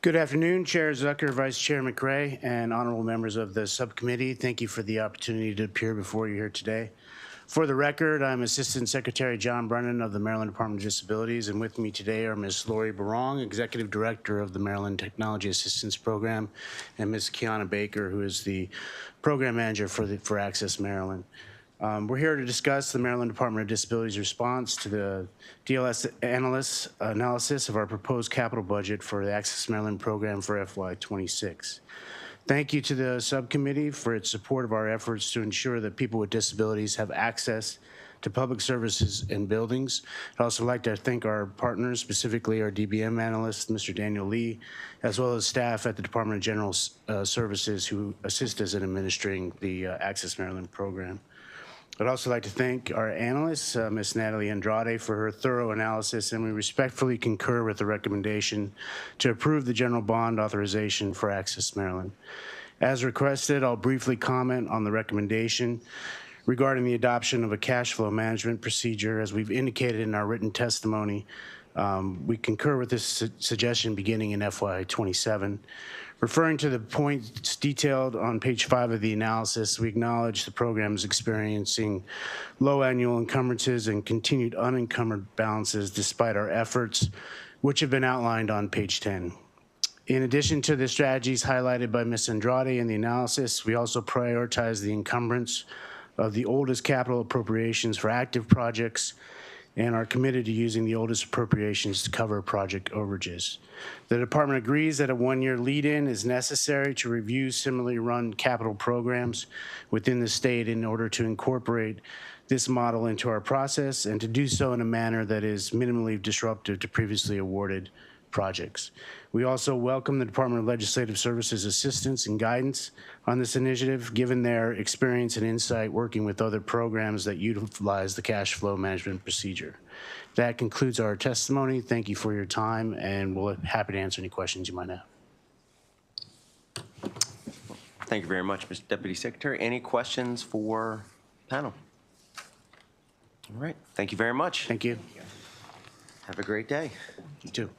[SPEAKER 13] Good afternoon, Chair Zucker, Vice Chair McRae, and honorable members of the subcommittee. Thank you for the opportunity to appear before you here today. For the record, I'm Assistant Secretary John Brennan of the Maryland Department of Disabilities, and with me today are Ms. Lori Barong, Executive Director of the Maryland Technology Assistance Program, and Ms. Kiana Baker, who is the Program Manager for Access Maryland. We're here to discuss the Maryland Department of Disabilities' response to the DLS analysis of our proposed capital budget for the Access Maryland program for FY26. Thank you to the subcommittee for its support of our efforts to ensure that people with disabilities have access to public services and buildings. I'd also like to thank our partners, specifically our DBM analyst, Mr. Daniel Lee, as well as staff at the Department of General Services who assist us in administering the Access Maryland program. I'd also like to thank our analyst, Ms. Natalie Andrade, for her thorough analysis, and we respectfully concur with the recommendation to approve the general bond authorization for Access Maryland. As requested, I'll briefly comment on the recommendation regarding the adoption of a cash flow management procedure. As we've indicated in our written testimony, we concur with this suggestion beginning in FY27. Referring to the points detailed on page 5 of the analysis, we acknowledge the program is experiencing low annual encumbrances and continued unencumbered balances despite our efforts, which have been outlined on page 10. In addition to the strategies highlighted by Ms. Andrade in the analysis, we also prioritize the encumbrance of the oldest capital appropriations for active projects and are committed to using the oldest appropriations to cover project overages. The department agrees that a one-year lead-in is necessary to review similarly run capital programs within the state in order to incorporate this model into our process and to do so in a manner that is minimally disruptive to previously awarded projects. We also welcome the Department of Legislative Services assistance and guidance on this initiative, given their experience and insight working with other programs that utilize the cash flow management procedure. That concludes our testimony. Thank you for your time, and we're happy to answer any questions you might have.
[SPEAKER 1] Thank you very much, Mr. Deputy Secretary. Any questions for panel? All right, thank you very much.
[SPEAKER 13] Thank you.
[SPEAKER 1] Have a great day.
[SPEAKER 13] You too.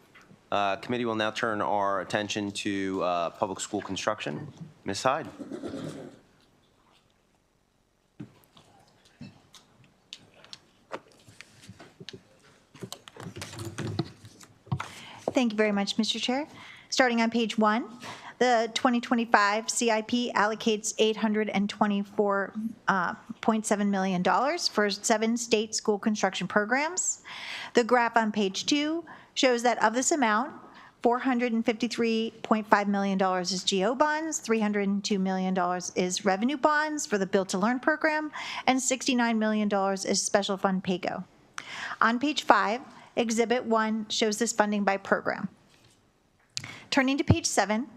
[SPEAKER 1] Committee will now turn our attention to public school construction. Ms. Hyde.
[SPEAKER 7] Thank you very much, Mr. Chair. Starting on page 1, the 2025 CIP allocates $824.7 million for 7 state school construction programs. The graph on page 2 shows that of this amount, $453.5 million is GO bonds, $302 million is revenue bonds for the Build to Learn program, and $69 million is special fund PAYGO. On page 5, Exhibit 1 shows this funding by program. Turning to page 7,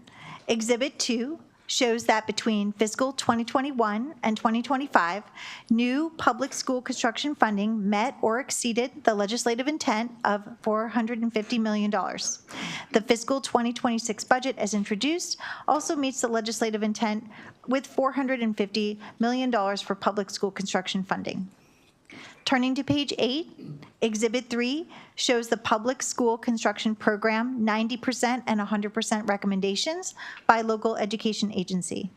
[SPEAKER 7] Exhibit 2 shows that between fiscal 2021 and 2025, new public school construction funding met or exceeded the legislative intent of $450 million. The fiscal 2026 budget, as introduced, also meets the legislative intent with $450 million for public school construction funding. Turning to page 8, Exhibit 3 shows the public school construction program 90% and 100% recommendations by local education agency.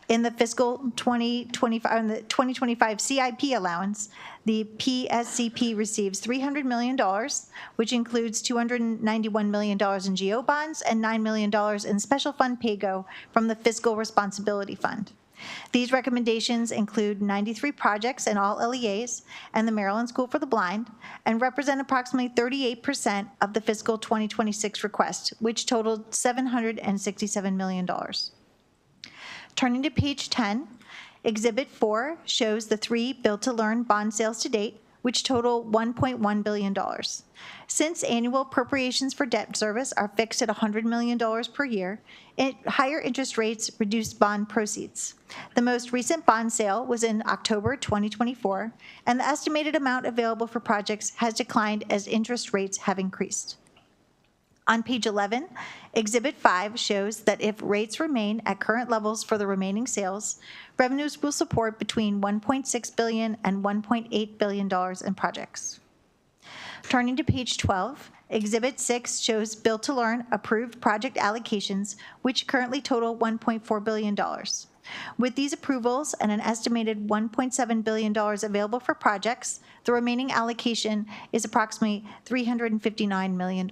[SPEAKER 7] In the fiscal 2025 CIP allowance, the PSCP receives $300 million, which includes $291 million in GO bonds and $9 million in special fund PAYGO from the Fiscal Responsibility Fund. These recommendations include 93 projects in all LEAs and the Maryland School for the Blind, and represent approximately 38% of the fiscal 2026 request, which totaled $767 million. Turning to page 10, Exhibit 4 shows the 3 Build to Learn bond sales to date, which total $1.1 billion. Since annual appropriations for debt service are fixed at $100 million per year, higher interest rates reduced bond proceeds. The most recent bond sale was in October 2024, and the estimated amount available for projects has declined as interest rates have increased. On page 11, Exhibit 5 shows that if rates remain at current levels for the remaining sales, revenues will support between $1.6 billion and $1.8 billion in projects. Turning to page 12, Exhibit 6 shows Build to Learn approved project allocations, which currently total $1.4 billion. With these approvals and an estimated $1.7 billion available for projects, the remaining allocation is approximately $359 million.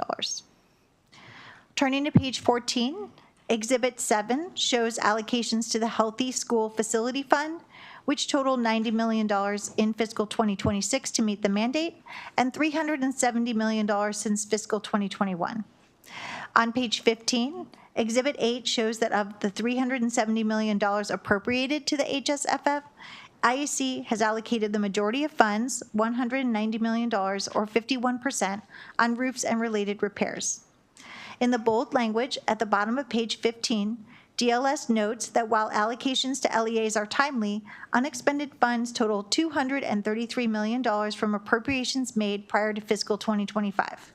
[SPEAKER 7] Turning to page 14, Exhibit 7 shows allocations to the Healthy School Facility Fund, which total $90 million in fiscal 2026 to meet the mandate, and $370 million since fiscal 2021. On page 15, Exhibit 8 shows that of the $370 million appropriated to the HSFF, IAC has allocated the majority of funds, $190 million, or 51%, on roofs and related repairs. In the bold language at the bottom of page 15, DLS notes that while allocations to LEAs are timely, unexpended funds total $233 million from appropriations made prior to fiscal 2025.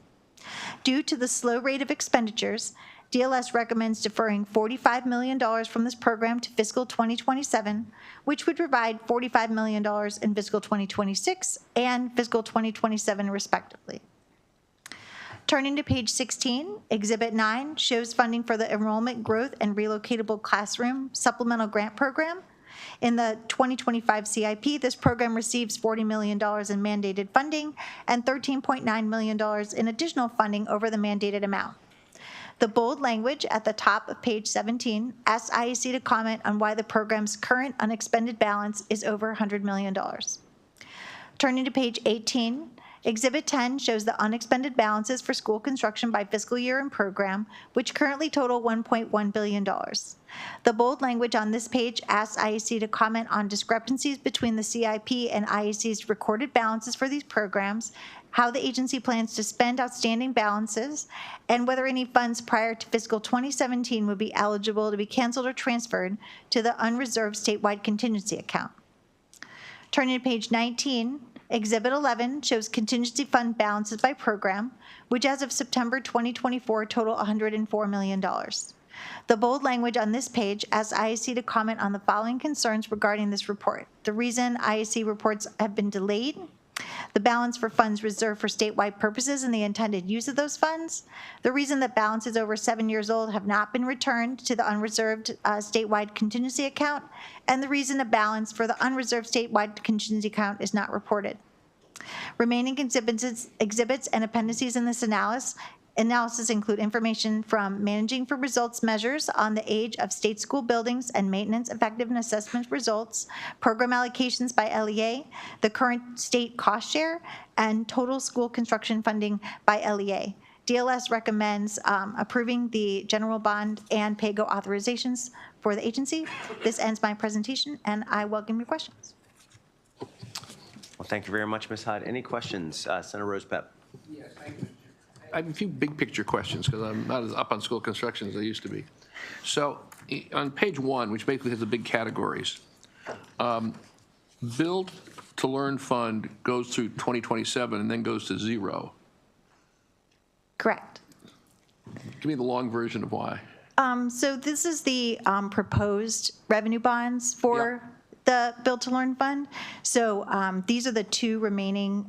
[SPEAKER 7] Due to the slow rate of expenditures, DLS recommends deferring $45 million from this program to fiscal 2027, which would provide $45 million in fiscal 2026 and fiscal 2027 respectively. Turning to page 16, Exhibit 9 shows funding for the Enrollment Growth and Relocatable Classroom Supplemental Grant Program. In the 2025 CIP, this program receives $40 million in mandated funding and $13.9 million in additional funding over the mandated amount. The bold language at the top of page 17 asks IAC to comment on why the program's current unexpended balance is over $100 million. Turning to page 18, Exhibit 10 shows the unexpended balances for school construction by fiscal year and program, which currently total $1.1 billion. The bold language on this page asks IAC to comment on discrepancies between the CIP and IAC's recorded balances for these programs, how the agency plans to spend outstanding balances, and whether any funds prior to fiscal 2017 would be eligible to be canceled or transferred to the unreserved statewide contingency account. Turning to page 19, Exhibit 11 shows contingency fund balances by program, which as of September 2024 total $104 million. The bold language on this page asks IAC to comment on the following concerns regarding this report. The reason IAC reports have been delayed, the balance for funds reserved for statewide purposes and the intended use of those funds, the reason that balances over 7 years old have not been returned to the unreserved statewide contingency account, and the reason a balance for the unreserved statewide contingency account is not reported. Remaining exhibits and appendices in this analysis include information from managing for results measures on the age of state school buildings and maintenance effectiveness assessment results, program allocations by LEA, the current state cost share, and total school construction funding by LEA. DLS recommends approving the general bond and PAYGO authorizations for the agency. This ends my presentation, and I welcome your questions.
[SPEAKER 1] Well, thank you very much, Ms. Hyde. Any questions? Senator Rosepep.
[SPEAKER 14] Yes, thank you. I have a few big picture questions because I'm not as up on school construction as I used to be. So on page 1, which basically has the big categories, Build to Learn Fund goes through 2027 and then goes to 0.
[SPEAKER 7] Correct.
[SPEAKER 14] Give me the long version of why.
[SPEAKER 7] So this is the proposed revenue bonds for the Build to Learn Fund. So these are the two remaining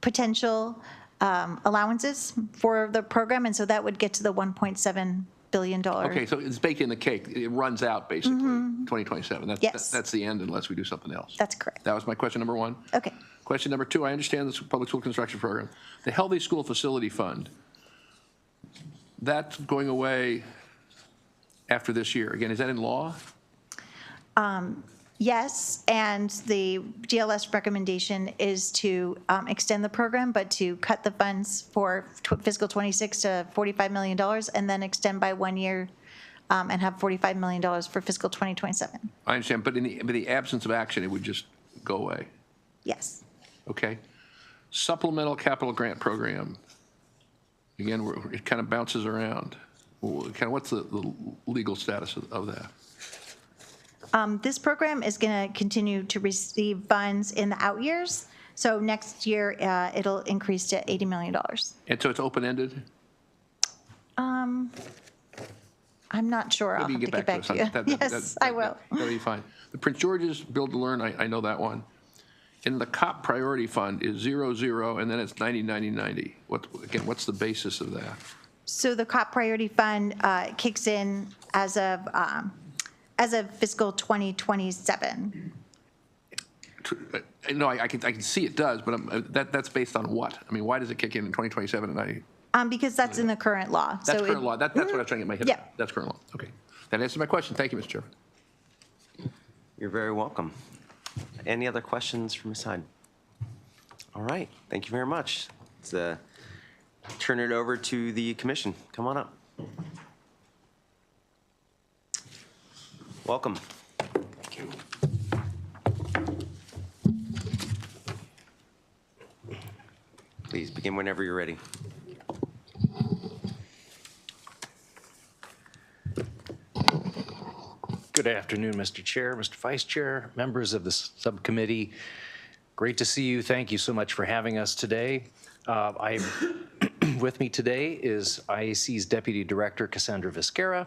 [SPEAKER 7] potential allowances for the program, and so that would get to the $1.7 billion.
[SPEAKER 14] Okay, so it's baked in the cake. It runs out basically 2027.
[SPEAKER 7] Yes.
[SPEAKER 14] That's the end unless we do something else.
[SPEAKER 7] That's correct.
[SPEAKER 14] That was my question number 1.
[SPEAKER 7] Okay.
[SPEAKER 14] Question number 2, I understand this public school construction program. The Healthy School Facility Fund, that's going away after this year. Again, is that in law?
[SPEAKER 7] Yes, and the DLS recommendation is to extend the program, but to cut the funds for fiscal 26 to $45 million, and then extend by 1 year and have $45 million for fiscal 2027.
[SPEAKER 14] I understand, but in the absence of action, it would just go away.
[SPEAKER 7] Yes.
[SPEAKER 14] Okay. Supplemental Capital Grant Program. Again, it kind of bounces around. Kind of what's the legal status of that?
[SPEAKER 7] This program is going to continue to receive funds in the out years. So next year, it'll increase to $80 million.
[SPEAKER 14] And so it's open-ended?
[SPEAKER 7] I'm not sure. I'll have to get back to you. Yes, I will.
[SPEAKER 14] That'll be fine. The Prince George's Build to Learn, I know that one. And the COP Priority Fund is 0, 0, and then it's 90, 90, 90. Again, what's the basis of that?
[SPEAKER 7] So the COP Priority Fund kicks in as of fiscal 2027.
[SPEAKER 14] No, I can see it does, but that's based on what? I mean, why does it kick in 2027 and 90?
[SPEAKER 7] Because that's in the current law.
[SPEAKER 14] That's current law. That's what I was trying to get my head
[SPEAKER 7] Yeah.
[SPEAKER 14] around. That's current law. Okay. That answers my question. Thank you, Mr. Chairman.
[SPEAKER 1] You're very welcome. Any other questions from Ms. Hyde? All right. Thank you very much. Let's turn it over to the commission. Come on up. Welcome. Thank you. Please begin whenever you're ready.
[SPEAKER 15] Good afternoon, Mr. Chair, Mr. Vice Chair, members of the subcommittee. Great to see you. Thank you so much for having us today. With me today is IAC's Deputy Director, Cassandra Viscara,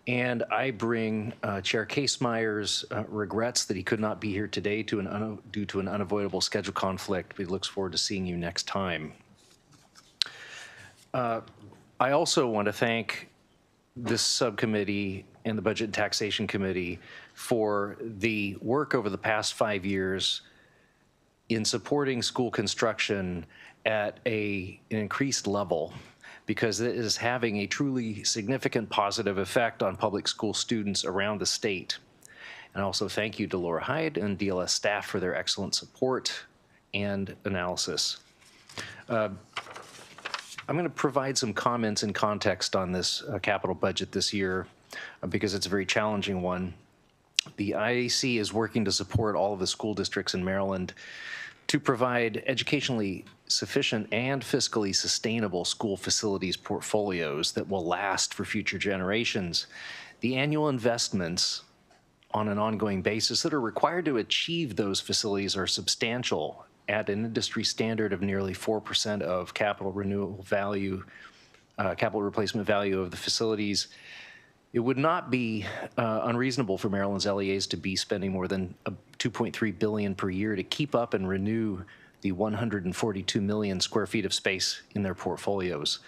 [SPEAKER 15] and I bring Chair Casemeyer's regrets that he could not be here today due to an unavoidable schedule conflict. We look forward to seeing you next time. I also want to thank this subcommittee and the Budget and Taxation Committee for the work over the past 5 years in supporting school construction at an increased level, because it is having a truly significant positive effect on public school students around the state. And also thank you to Laura Hyde and DLS staff for their excellent support and analysis. I'm going to provide some comments and context on this capital budget this year because it's a very challenging one. The IAC is working to support all of the school districts in Maryland to provide educationally sufficient and fiscally sustainable school facilities portfolios that will last for future generations. The annual investments on an ongoing basis that are required to achieve those facilities are substantial at an industry standard of nearly 4% of capital renewal value, capital replacement value of the facilities. It would not be unreasonable for Maryland's LEAs to be spending more than $2.3 billion per year to keep up and renew the 142 million square feet of space in their portfolios.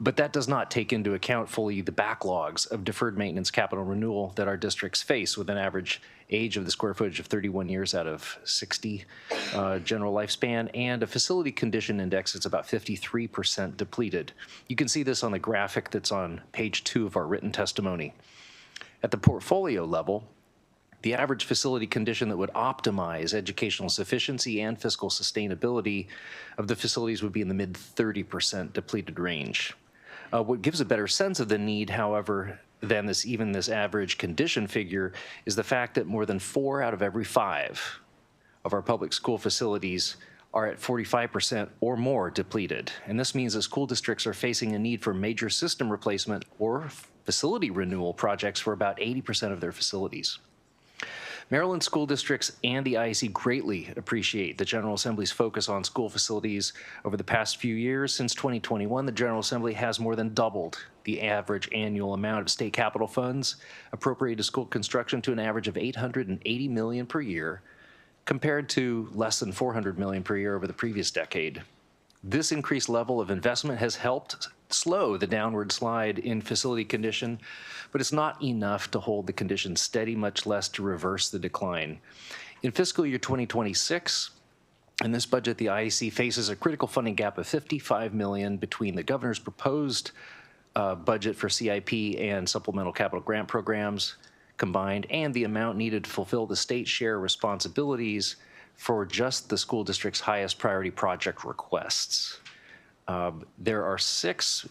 [SPEAKER 15] But that does not take into account fully the backlogs of deferred maintenance capital renewal that our districts face, with an average age of the square footage of 31 years out of 60 general lifespan, and a facility condition index that's about 53% depleted. You can see this on the graphic that's on page 2 of our written testimony. At the portfolio level, the average facility condition that would optimize educational sufficiency and fiscal sustainability of the facilities would be in the mid 30% depleted range. What gives a better sense of the need, however, than this average condition figure is the fact that more than 4 out of every 5 of our public school facilities are at 45% or more depleted. And this means that school districts are facing a need for major system replacement or facility renewal projects for about 80% of their facilities. Maryland school districts and the IAC greatly appreciate the General Assembly's focus on school facilities over the past few years. Since 2021, the General Assembly has more than doubled the average annual amount of state capital funds appropriated to school construction to an average of $880 million per year, compared to less than $400 million per year over the previous decade. This increased level of investment has helped slow the downward slide in facility condition, but it's not enough to hold the condition steady, much less to reverse the decline. In fiscal year 2026, in this budget, the IAC faces a critical funding gap of $55 million between the governor's proposed budget for CIP and supplemental capital grant programs combined, and the amount needed to fulfill the state share responsibilities for just the school district's highest priority project requests. There are 6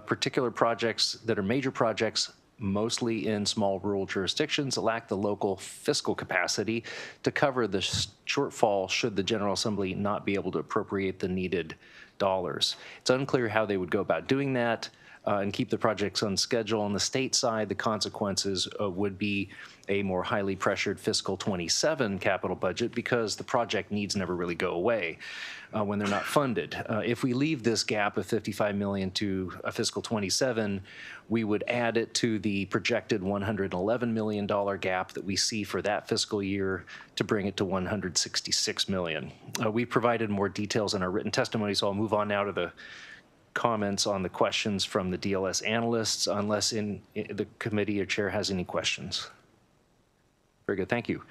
[SPEAKER 15] particular projects that are major projects, mostly in small rural jurisdictions, that lack the local fiscal capacity to cover the shortfall should the General Assembly not be able to appropriate the needed dollars. It's unclear how they would go about doing that and keep the projects on schedule. On the state side, the consequences would be a more highly pressured fiscal 27 capital budget because the project needs never really go away when they're not funded. If we leave this gap of $55 million to a fiscal 27, we would add it to the projected $111 million gap that we see for that fiscal year to bring it to $166 million. We provided more details in our written testimony, so I'll move on now to the comments on the questions from the DLS analysts, unless the committee or chair has any questions. Very good, thank you.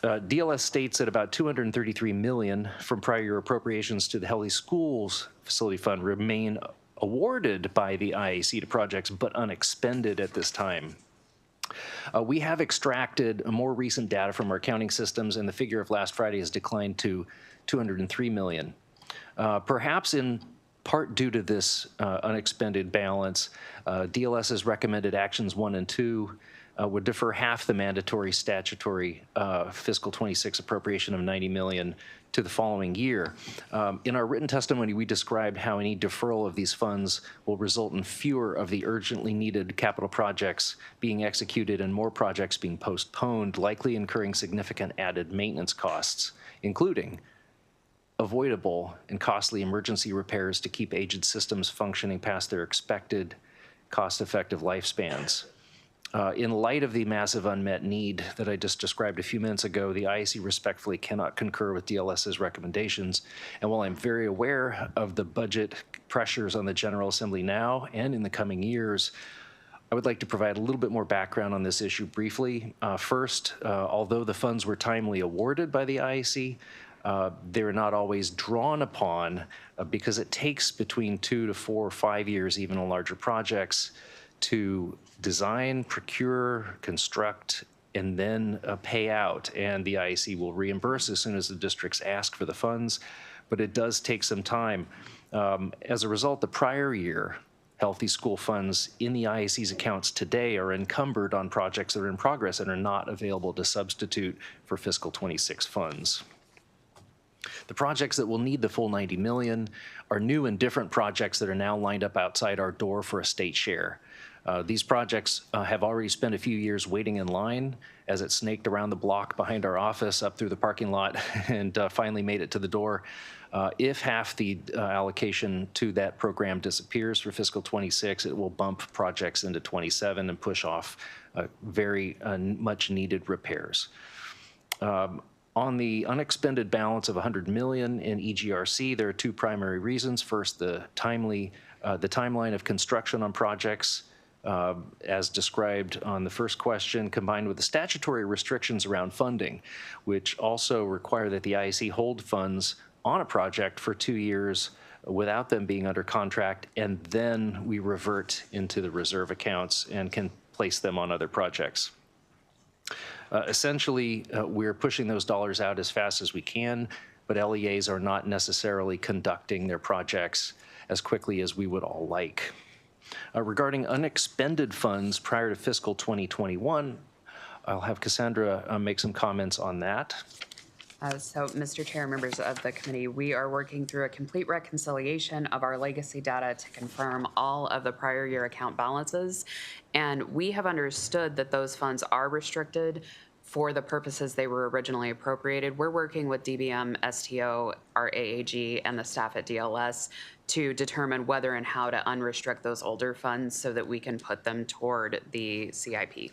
[SPEAKER 15] DLS states that about $233 million from prior year appropriations to the Healthy Schools Facility Fund remain awarded by the IAC to projects but unexpended at this time. We have extracted more recent data from our accounting systems, and the figure of last Friday has declined to $203 million. Perhaps in part due to this unexpended balance, DLS's recommended actions 1 and 2 would defer half the mandatory statutory fiscal 26 appropriation of $90 million to the following year. In our written testimony, we described how any deferral of these funds will result in fewer of the urgently needed capital projects being executed and more projects being postponed, likely incurring significant added maintenance costs, including avoidable and costly emergency repairs to keep aged systems functioning past their expected cost-effective lifespans. In light of the massive unmet need that I just described a few minutes ago, the IAC respectfully cannot concur with DLS's recommendations. And while I'm very aware of the budget pressures on the General Assembly now and in the coming years, I would like to provide a little bit more background on this issue briefly. First, although the funds were timely awarded by the IAC, they're not always drawn upon because it takes between 2 to 4 or 5 years, even on larger projects, to design, procure, construct, and then pay out, and the IEC will reimburse as soon as the districts ask for the funds, but it does take some time. As a result, the prior year Healthy School funds in the IEC's accounts today are encumbered on projects that are in progress and are not available to substitute for fiscal 26 funds. The projects that will need the full 90 million are new and different projects that are now lined up outside our door for a state share. These projects have already spent a few years waiting in line as it snaked around the block behind our office, up through the parking lot, and finally made it to the door. If half the allocation to that program disappears for fiscal 26, it will bump projects into 27 and push off very much needed repairs. On the unexpended balance of 100 million in EGRC, there are two primary reasons. First, the timeline of construction on projects, as described on the first question, combined with the statutory restrictions around funding, which also require that the IEC hold funds on a project for 2 years without them being under contract, and then we revert into the reserve accounts and can place them on other projects. Essentially, we're pushing those dollars out as fast as we can, but LEAs are not necessarily conducting their projects as quickly as we would all like. Regarding unexpended funds prior to fiscal 2021, I'll have Cassandra make some comments on that.
[SPEAKER 16] So, Mr. Chair, members of the committee, we are working through a complete reconciliation of our legacy data to confirm all of the prior year account balances. And we have understood that those funds are restricted for the purposes they were originally appropriated. We're working with DBM, STO, our AAG, and the staff at DLS to determine whether and how to unrestrict those older funds so that we can put them toward the CIP.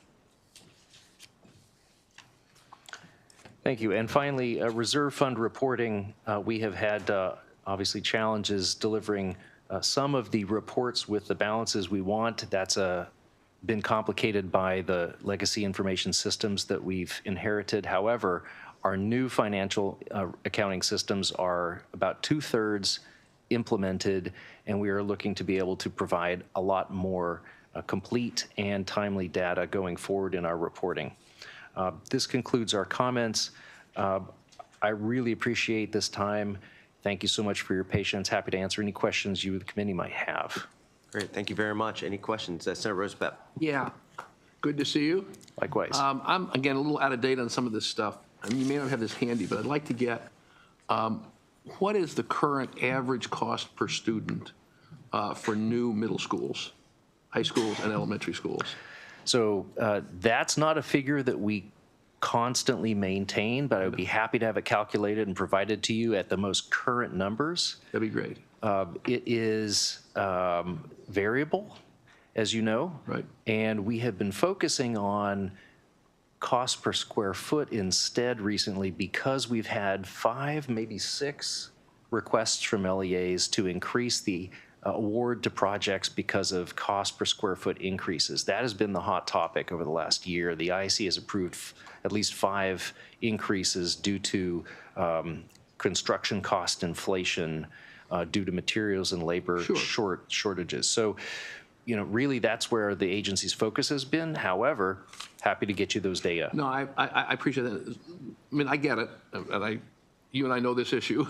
[SPEAKER 15] Thank you. And finally, reserve fund reporting. We have had obviously challenges delivering some of the reports with the balances we want. That's been complicated by the legacy information systems that we've inherited. However, our new financial accounting systems are about 2/3 implemented, and we are looking to be able to provide a lot more complete and timely data going forward in our reporting. This concludes our comments. I really appreciate this time. Thank you so much for your patience. Happy to answer any questions you, the committee, might have.
[SPEAKER 1] Great, thank you very much. Any questions? Senator Rosebeth.
[SPEAKER 14] Yeah, good to see you.
[SPEAKER 15] Likewise.
[SPEAKER 14] I'm, again, a little out of date on some of this stuff. I mean, you may not have this handy, but I'd like to get, what is the current average cost per student for new middle schools, high schools, and elementary schools?
[SPEAKER 15] So that's not a figure that we constantly maintain, but I would be happy to have it calculated and provided to you at the most current numbers.
[SPEAKER 14] That'd be great.
[SPEAKER 15] It is variable, as you know.
[SPEAKER 14] Right.
[SPEAKER 15] And we have been focusing on cost per square foot instead recently because we've had 5, maybe 6 requests from LEAs to increase the award to projects because of cost per square foot increases. That has been the hot topic over the last year. The IEC has approved at least 5 increases due to construction cost inflation, due to materials and labor shortages. So, you know, really that's where the agency's focus has been. However, happy to get you those data.
[SPEAKER 14] No, I appreciate that. I mean, I get it, and you and I know this issue.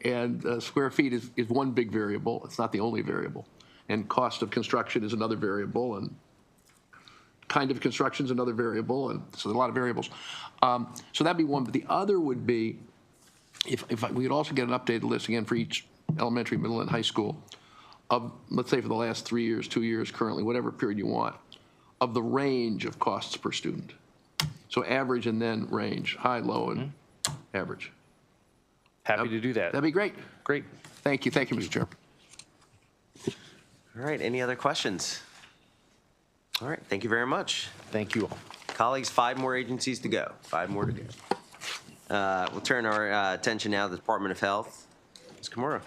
[SPEAKER 14] And square feet is one big variable. It's not the only variable. And cost of construction is another variable, and kind of construction is another variable, and so there's a lot of variables. So that'd be one, but the other would be, if we could also get an updated list again for each elementary, middle, and high school of, let's say for the last 3 years, 2 years, currently, whatever period you want, of the range of costs per student. So average and then range, high, low, and average.
[SPEAKER 15] Happy to do that.
[SPEAKER 14] That'd be great.
[SPEAKER 15] Great.
[SPEAKER 14] Thank you, Mr. Chair.
[SPEAKER 1] All right, any other questions? All right, thank you very much.
[SPEAKER 15] Thank you all.
[SPEAKER 1] Colleagues, 5 more agencies to go. 5 more to go. We'll turn our attention now to the Department of Health. Ms. Kimura.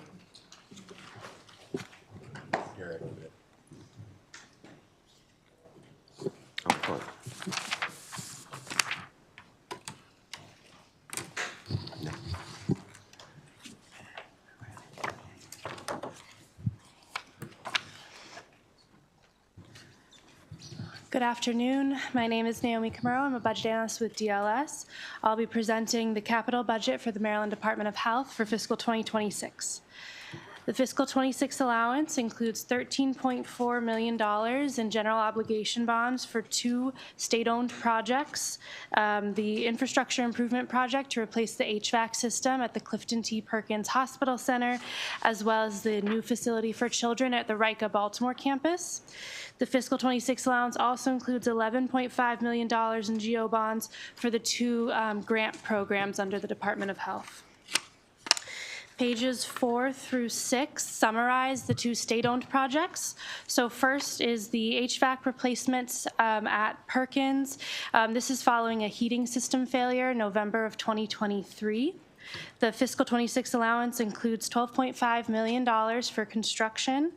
[SPEAKER 17] Good afternoon. My name is Naomi Camaro. I'm a budget analyst with DLS. I'll be presenting the capital budget for the Maryland Department of Health for fiscal 2026. The fiscal 26 allowance includes $13.4 million in general obligation bonds for 2 state-owned projects. The infrastructure improvement project to replace the HVAC system at the Clifton T. Perkins Hospital Center, as well as the new facility for children at the Rica Baltimore campus. The fiscal 26 allowance also includes $11.5 million in GO bonds for the 2 grant programs under the Department of Health. Pages 4 through 6 summarize the 2 state-owned projects. So first is the HVAC replacements at Perkins. This is following a heating system failure in November of 2023. The fiscal 26 allowance includes $12.5 million for construction,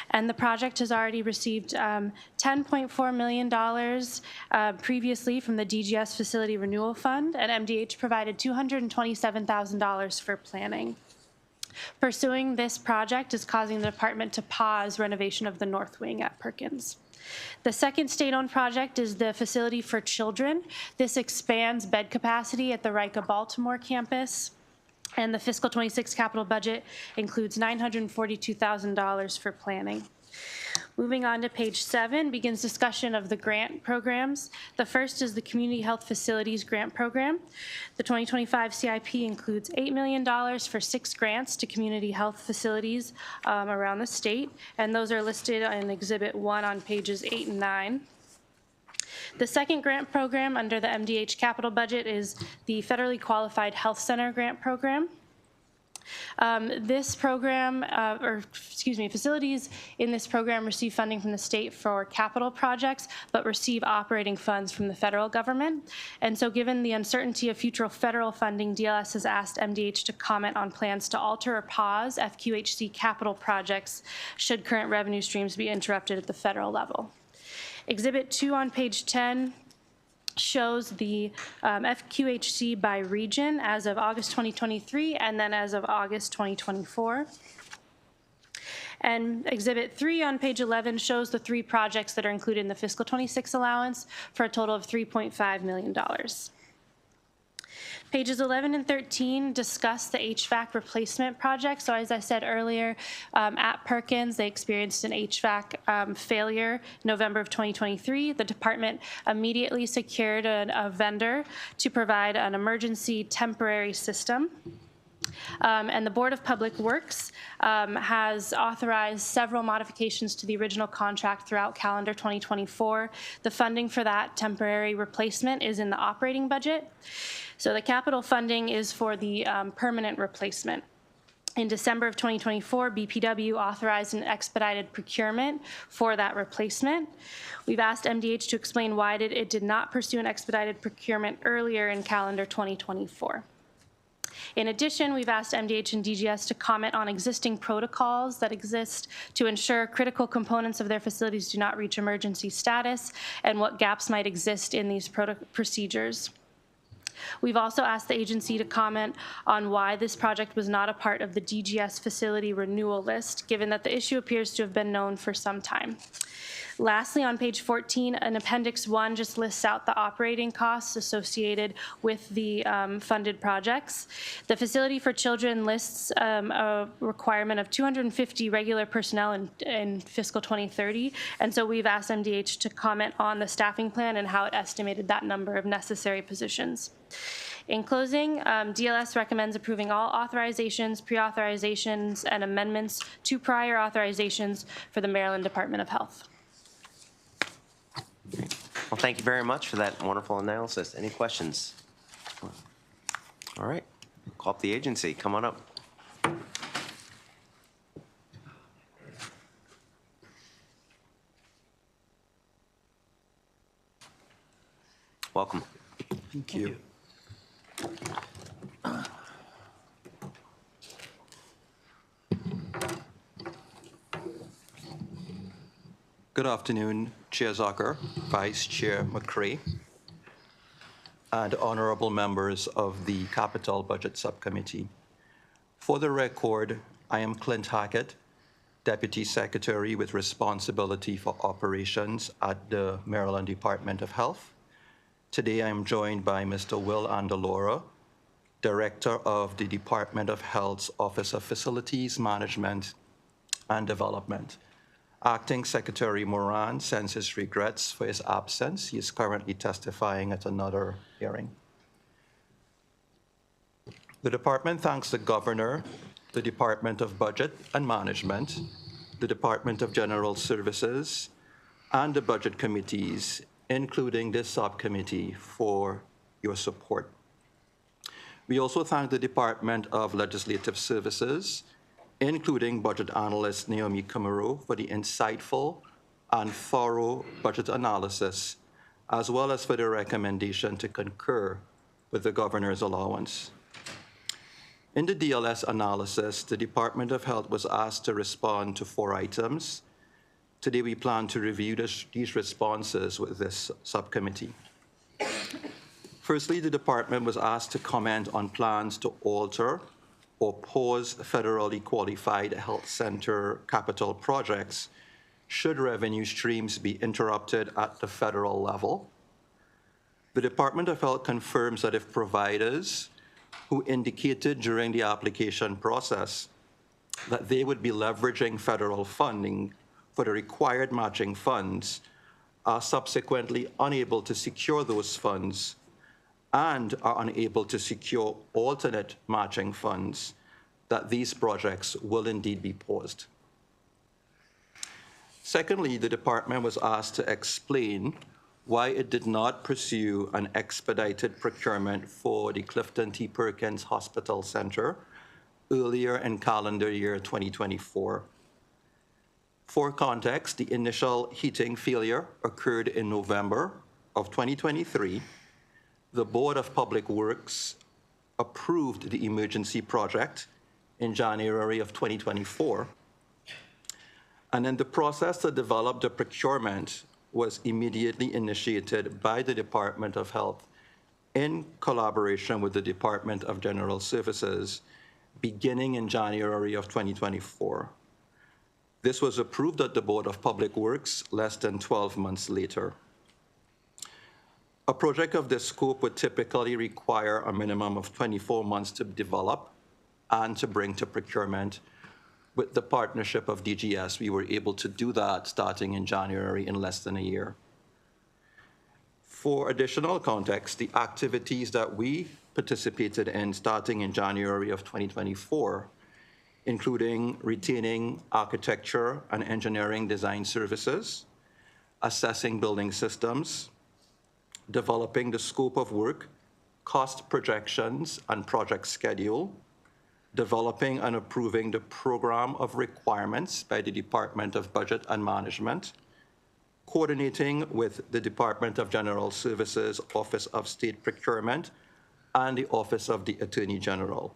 [SPEAKER 17] and the project has already received $10.4 million previously from the DGS Facility Renewal Fund, and MDH provided $227,000 for planning. Pursuing this project is causing the department to pause renovation of the north wing at Perkins. The second state-owned project is the facility for children. This expands bed capacity at the Rica Baltimore campus, and the fiscal 26 capital budget includes $942,000 for planning. Moving on to page 7 begins discussion of the grant programs. The first is the Community Health Facilities Grant Program. The 2025 CIP includes $8 million for 6 grants to community health facilities around the state, and those are listed in Exhibit 1 on pages 8 and 9. The second grant program under the MDH capital budget is the Federally Qualified Health Center Grant Program. This program, facilities in this program receive funding from the state for capital projects, but receive operating funds from the federal government. And so given the uncertainty of future federal funding, DLS has asked MDH to comment on plans to alter or pause FQHC capital projects should current revenue streams be interrupted at the federal level. Exhibit 2 on page 10 shows the FQHC by region as of August 2023 and then as of August 2024. And Exhibit 3 on page 11 shows the 3 projects that are included in the fiscal 26 allowance for a total of $3.5 million. Pages 11 and 13 discuss the HVAC replacement project. So as I said earlier, at Perkins, they experienced an HVAC failure in November of 2023. The department immediately secured a vendor to provide an emergency temporary system. And the Board of Public Works has authorized several modifications to the original contract throughout calendar 2024. The funding for that temporary replacement is in the operating budget. So the capital funding is for the permanent replacement. In December of 2024, BPW authorized an expedited procurement for that replacement. We've asked MDH to explain why it did not pursue an expedited procurement earlier in calendar 2024. In addition, we've asked MDH and DGS to comment on existing protocols that exist to ensure critical components of their facilities do not reach emergency status and what gaps might exist in these procedures. We've also asked the agency to comment on why this project was not a part of the DGS facility renewal list, given that the issue appears to have been known for some time. Lastly, on page 14, an Appendix 1 just lists out the operating costs associated with the funded projects. The facility for children lists a requirement of 250 regular personnel in fiscal 2030, and so we've asked MDH to comment on the staffing plan and how it estimated that number of necessary positions. In closing, DLS recommends approving all authorizations, pre-authorizations, and amendments to prior authorizations for the Maryland Department of Health.
[SPEAKER 1] Well, thank you very much for that wonderful analysis. Any questions? All right, call up the agency. Come on up. Welcome.
[SPEAKER 18] Thank you. Good afternoon, Chair Zucker, Vice Chair McCray, and honorable members of the Capital Budget Subcommittee. For the record, I am Clint Hackett, Deputy Secretary with responsibility for operations at the Maryland Department of Health. Today I'm joined by Mr. Will Andalora, Director of the Department of Health's Office of Facilities Management and Development. Acting Secretary Moran sends his regrets for his absence. He is currently testifying at another hearing. The department thanks the Governor, the Department of Budget and Management, the Department of General Services, and the budget committees, including this subcommittee, for your support. We also thank the Department of Legislative Services, including budget analyst Naomi Camaro, for the insightful and thorough budget analysis, as well as for the recommendation to concur with the Governor's allowance. In the DLS analysis, the Department of Health was asked to respond to 4 items. Today, we plan to review these responses with this subcommittee. Firstly, the department was asked to comment on plans to alter or pause federally qualified health center capital projects should revenue streams be interrupted at the federal level. The Department of Health confirms that if providers who indicated during the application process that they would be leveraging federal funding for the required matching funds are subsequently unable to secure those funds and are unable to secure alternate matching funds, that these projects will indeed be paused. Secondly, the department was asked to explain why it did not pursue an expedited procurement for the Clifton T. Perkins Hospital Center earlier in calendar year 2024. For context, the initial heating failure occurred in November of 2023. The Board of Public Works approved the emergency project in January of 2024. And then the process to develop the procurement was immediately initiated by the Department of Health in collaboration with the Department of General Services beginning in January of 2024. This was approved at the Board of Public Works less than 12 months later. A project of this scope would typically require a minimum of 24 months to develop and to bring to procurement. With the partnership of DGS, we were able to do that starting in January in less than a year. For additional context, the activities that we participated in starting in January of 2024, including retaining architecture and engineering design services, assessing building systems, developing the scope of work, cost projections, and project schedule, developing and approving the program of requirements by the Department of Budget and Management, coordinating with the Department of General Services, Office of State Procurement, and the Office of the Attorney General.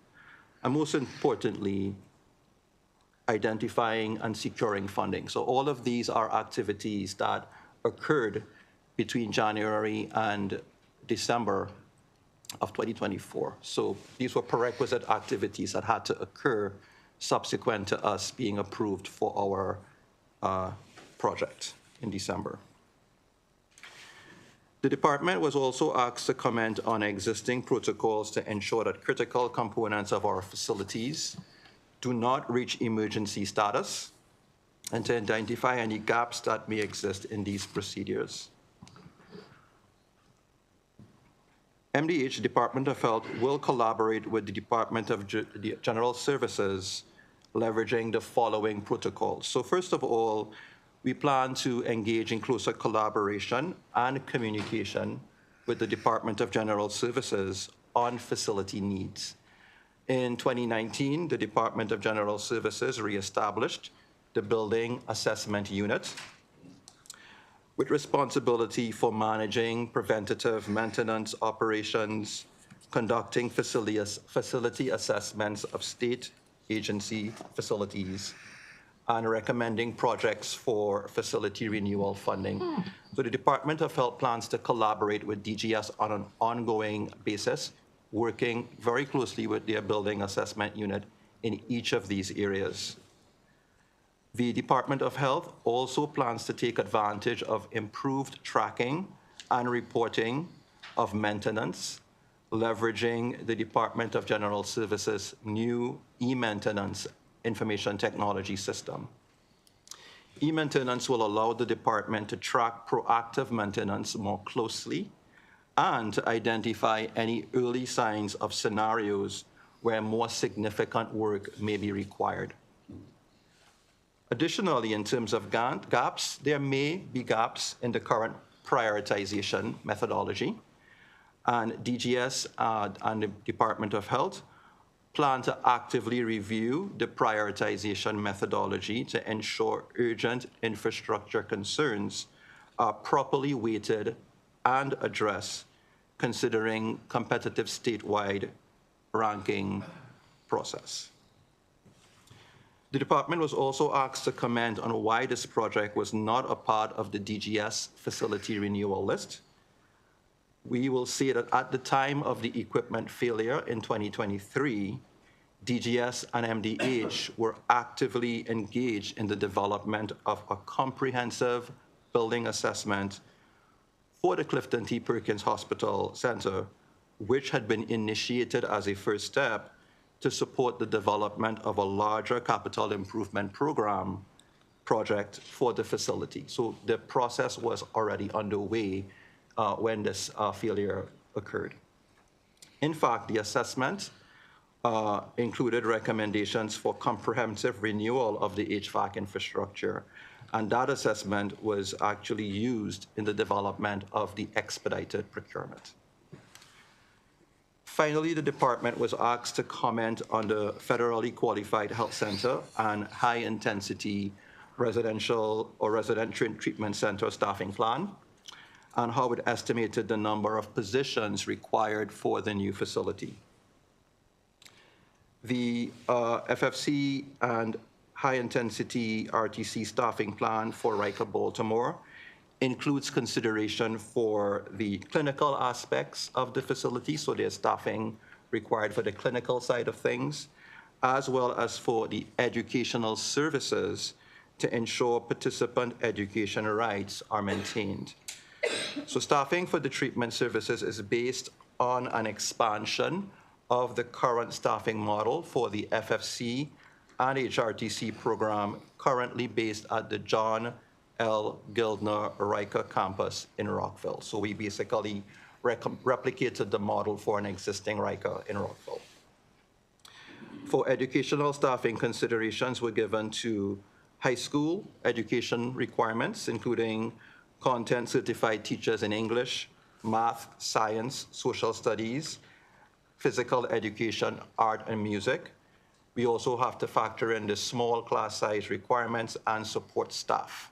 [SPEAKER 18] And most importantly, identifying and securing funding. So all of these are activities that occurred between January and December of 2024. So these were prerequisite activities that had to occur subsequent to us being approved for our project in December. The department was also asked to comment on existing protocols to ensure that critical components of our facilities do not reach emergency status and to identify any gaps that may exist in these procedures. MDH, Department of Health, will collaborate with the Department of General Services, leveraging the following protocols. So first of all, we plan to engage in closer collaboration and communication with the Department of General Services on facility needs. In 2019, the Department of General Services reestablished the Building Assessment Unit with responsibility for managing preventative maintenance operations, conducting facility assessments of state agency facilities, and recommending projects for facility renewal funding. So the Department of Health plans to collaborate with DGS on an ongoing basis, working very closely with their Building Assessment Unit in each of these areas. The Department of Health also plans to take advantage of improved tracking and reporting of maintenance, leveraging the Department of General Services' new e-maintenance information technology system. E-maintenance will allow the department to track proactive maintenance more closely and to identify any early signs of scenarios where more significant work may be required. Additionally, in terms of gaps, there may be gaps in the current prioritization methodology, and DGS and the Department of Health plan to actively review the prioritization methodology to ensure urgent infrastructure concerns are properly weighted and addressed, considering competitive statewide ranking process. The department was also asked to comment on why this project was not a part of the DGS facility renewal list. We will see that at the time of the equipment failure in 2023, DGS and MDH were actively engaged in the development of a comprehensive building assessment for the Clifton T. Perkins Hospital Center, which had been initiated as a first step to support the development of a larger capital improvement project for the facility. So the process was already underway when this failure occurred. In fact, the assessment included recommendations for comprehensive renewal of the HVAC infrastructure, and that assessment was actually used in the development of the expedited procurement. Finally, the department was asked to comment on the federally qualified health center and high-intensity residential or resident treatment center staffing plan, and how it estimated the number of positions required for the new facility. The FFC and high-intensity RTC staffing plan for Riker Baltimore includes consideration for the clinical aspects of the facility, so there's staffing required for the clinical side of things, as well as for the educational services to ensure participant education rights are maintained. So staffing for the treatment services is based on an expansion of the current staffing model for the FFC and HRTC program currently based at the John L. Gildner Riker campus in Rockville. So we basically replicated the model for an existing Riker in Rockville. For educational staffing, considerations were given to high school education requirements, including content certified teachers in English, math, science, social studies, physical education, art, and music. We also have to factor in the small class size requirements and support staff,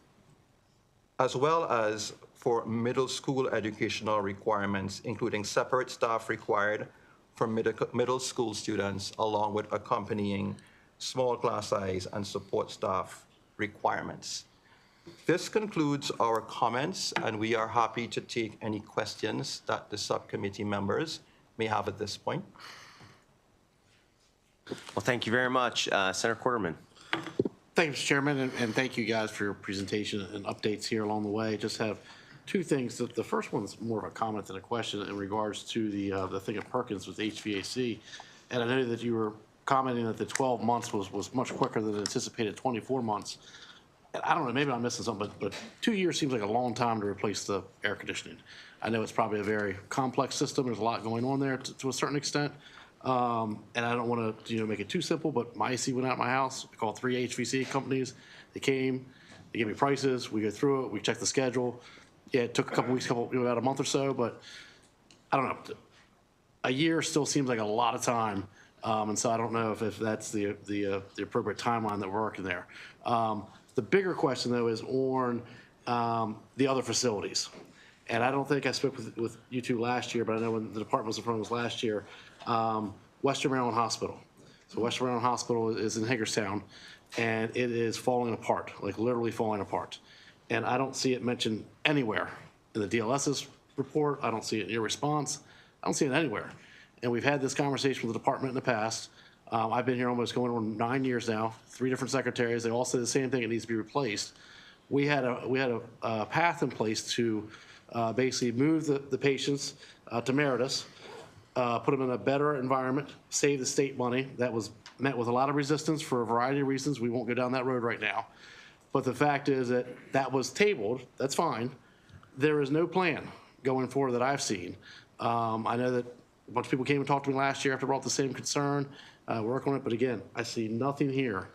[SPEAKER 18] as well as for middle school educational requirements, including separate staff required for middle school students, along with accompanying small class size and support staff requirements. This concludes our comments, and we are happy to take any questions that the subcommittee members may have at this point.
[SPEAKER 1] Well, thank you very much. Senator Quarterman.
[SPEAKER 9] Thank you, Mr. Chairman, and thank you guys for your presentation and updates here along the way. Just have two things. The first one's more of a comment than a question in regards to the thing at Perkins with HVAC. And I know that you were commenting that the 12 months was much quicker than anticipated 24 months. And I don't know, maybe I'm missing something, but 2 years seems like a long time to replace the air conditioning. I know it's probably a very complex system. There's a lot going on there to a certain extent. And I don't want to make it too simple, but my AC went out of my house. I called 3 HVAC companies. They came, they gave me prices. We go through it. We check the schedule. Yeah, it took a couple weeks, about a month or so, but I don't know. A year still seems like a lot of time. And so I don't know if that's the appropriate timeline that we're working there. The bigger question, though, is on the other facilities. And I don't think I spoke with you two last year, but I know when the department was in front of us last year, Western Maryland Hospital. So Western Maryland Hospital is in Hagerstown, and it is falling apart, like literally falling apart. And I don't see it mentioned anywhere in the DLS's report. I don't see it in your response. I don't see it anywhere. And we've had this conversation with the department in the past. I've been here almost going on 9 years now, 3 different secretaries. They all say the same thing, it needs to be replaced. We had a path in place to basically move the patients to Meritus, put them in a better environment, save the state money. That was met with a lot of resistance for a variety of reasons. We won't go down that road right now. But the fact is that that was tabled. That's fine. There is no plan going forward that I've seen. I know that a bunch of people came and talked to me last year after I brought the same concern. Work on it. But again, I see nothing here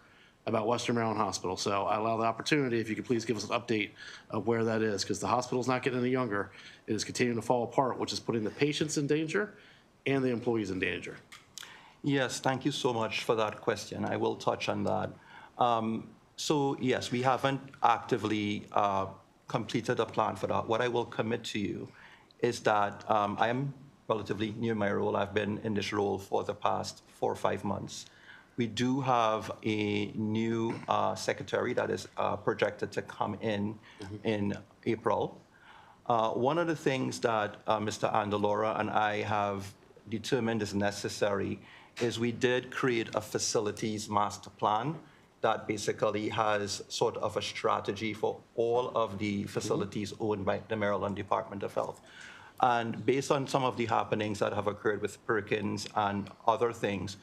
[SPEAKER 9] about Western Maryland Hospital. So I allow the opportunity, if you could please give us an update of where that is, because the hospital's not getting any younger. It is continuing to fall apart, which is putting the patients in danger and the employees in danger.
[SPEAKER 18] Yes, thank you so much for that question. I will touch on that. So yes, we haven't actively completed a plan for that. What I will commit to you is that I am relatively new in my role. I've been in this role for the past 4 or 5 months. We do have a new secretary that is projected to come in April. One of the things that Mr. Andalora and I have determined is necessary is we did create a facilities master plan that basically has sort of a strategy for all of the facilities owned by the Maryland Department of Health. And based on some of the happenings that have occurred with Perkins and other things,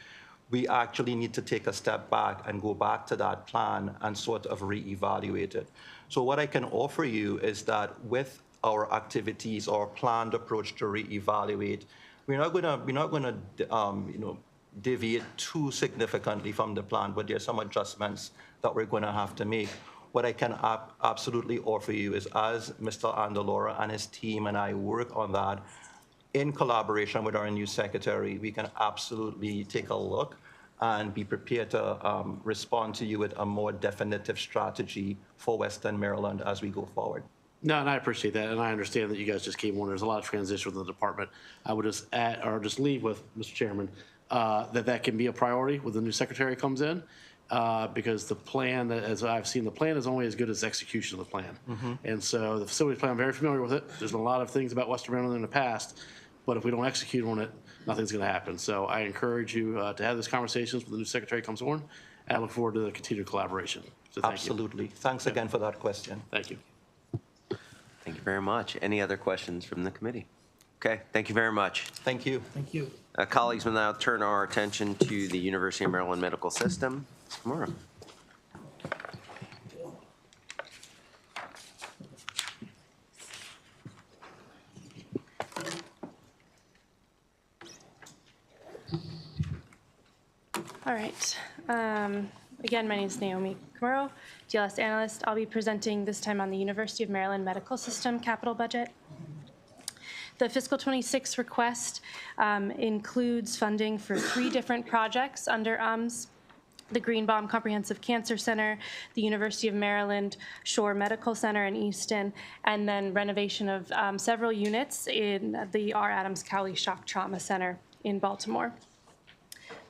[SPEAKER 18] we actually need to take a step back and go back to that plan and sort of reevaluate it. So what I can offer you is that with our activities, our planned approach to reevaluate, we're not going to deviate too significantly from the plan, but there's some adjustments that we're going to have to make. What I can absolutely offer you is, as Mr. Andalora and his team and I work on that, in collaboration with our new secretary, we can absolutely take a look and be prepared to respond to you with a more definitive strategy for Western Maryland as we go forward.
[SPEAKER 9] No, and I appreciate that, and I understand that you guys just came on. There's a lot of transition within the department. I would just add, or just leave with, Mr. Chairman, that can be a priority when the new secretary comes in, because the plan, as I've seen, the plan is only as good as execution of the plan. And so the facilities plan, I'm very familiar with it. There's a lot of things about Western Maryland in the past, but if we don't execute on it, nothing's going to happen. So I encourage you to have those conversations when the new secretary comes on, and I look forward to the continued collaboration. So thank
[SPEAKER 18] Absolutely. Thanks again for that question.
[SPEAKER 9] Thank you.
[SPEAKER 1] Thank you very much. Any other questions from the committee? Okay, thank you very much.
[SPEAKER 18] Thank you.
[SPEAKER 6] Thank you.
[SPEAKER 1] Colleagues, we'll now turn our attention to the University of Maryland Medical System. Ms. Kimura.
[SPEAKER 17] All right. Again, my name is Naomi Camaro, DLS analyst. I'll be presenting this time on the University of Maryland Medical System capital budget. The fiscal 26 request includes funding for 3 different projects under the Greenbaum Comprehensive Cancer Center, the University of Maryland Shore Medical Center in Easton, and then renovation of several units in the R. Adams Cowley Shock Trauma Center in Baltimore.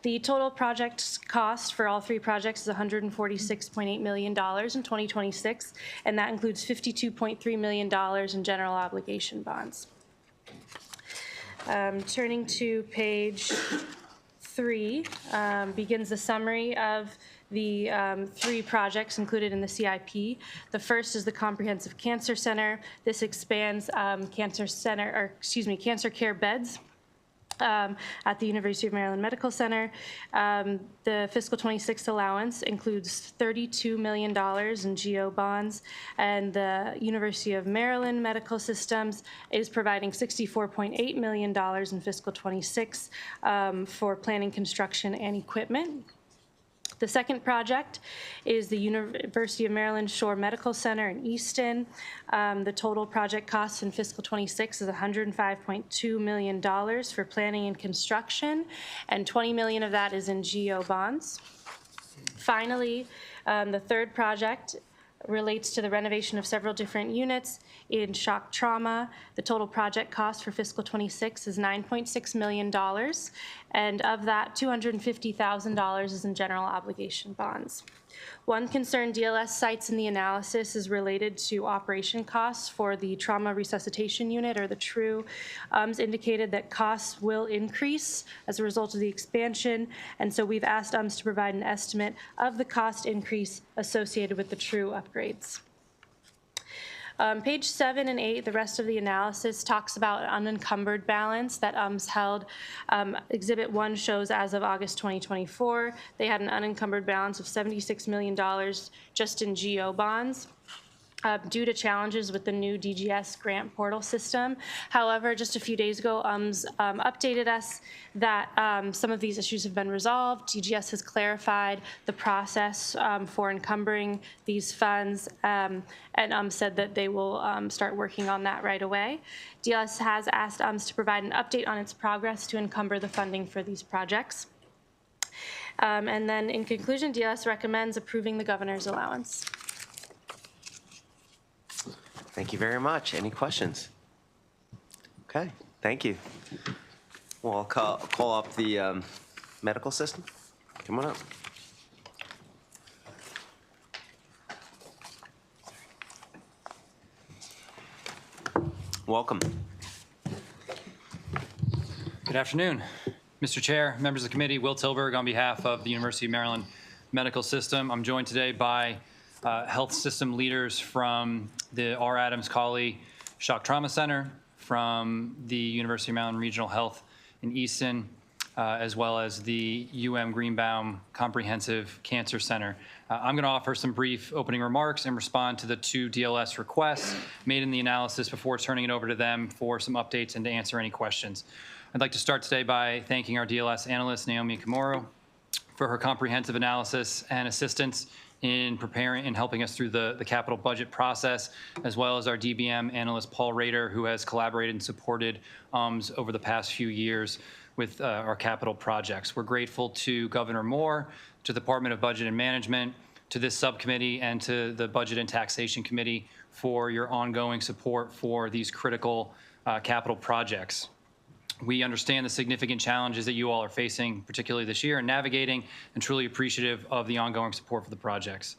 [SPEAKER 17] The total project cost for all 3 projects is $146.8 million in 2026, and that includes $52.3 million in general obligation bonds. Turning to page 3, begins the summary of the 3 projects included in the CIP. The first is the Comprehensive Cancer Center. This expands cancer care beds at the University of Maryland Medical Center. The fiscal 26 allowance includes $32 million in GO bonds, and the University of Maryland Medical Systems is providing $64.8 million in fiscal 26 for planning, construction, and equipment. The second project is the University of Maryland Shore Medical Center in Easton. The total project cost in fiscal 26 is $105.2 million for planning and construction, and $20 million of that is in GO bonds. Finally, the third project relates to the renovation of several different units in shock trauma. The total project cost for fiscal 26 is $9.6 million, and of that, $250,000 is in general obligation bonds. One concern DLS cites in the analysis is related to operation costs for the Trauma Resuscitation Unit, or the TRU. Indicated that costs will increase as a result of the expansion, and so we've asked UMS to provide an estimate of the cost increase associated with the TRU upgrades. Page 7 and 8, the rest of the analysis talks about unencumbered balance that UMS held. Exhibit 1 shows as of August 2024, they had an unencumbered balance of $76 million just in GO bonds. Due to challenges with the new DGS grant portal system. However, just a few days ago, UMS updated us that some of these issues have been resolved. DGS has clarified the process for encumbering these funds, and UMS said that they will start working on that right away. DLS has asked UMS to provide an update on its progress to encumber the funding for these projects. And then in conclusion, DLS recommends approving the governor's allowance.
[SPEAKER 1] Thank you very much. Any questions? Okay, thank you. Well, I'll call up the medical system. Come on up. Welcome.
[SPEAKER 19] Good afternoon, Mr. Chair, members of the committee. Will Tilburg on behalf of the University of Maryland Medical System. I'm joined today by health system leaders from the R. Adams Cawley Shock Trauma Center, from the University of Maryland Regional Health in Easton, as well as the Greenbaum Comprehensive Cancer Center. I'm going to offer some brief opening remarks and respond to the 2 DLS requests made in the analysis before turning it over to them for some updates and to answer any questions. I'd like to start today by thanking our DLS analyst, Naomi Kimura, for her comprehensive analysis and assistance in preparing and helping us through the capital budget process, as well as our DBM analyst, Paul Rader, who has collaborated and supported UMS over the past few years with our capital projects. We're grateful to Governor Moore, to the Department of Budget and Management, to this subcommittee, and to the Budget and Taxation Committee for your ongoing support for these critical capital projects. We understand the significant challenges that you all are facing, particularly this year, in navigating, and truly appreciative of the ongoing support for the projects.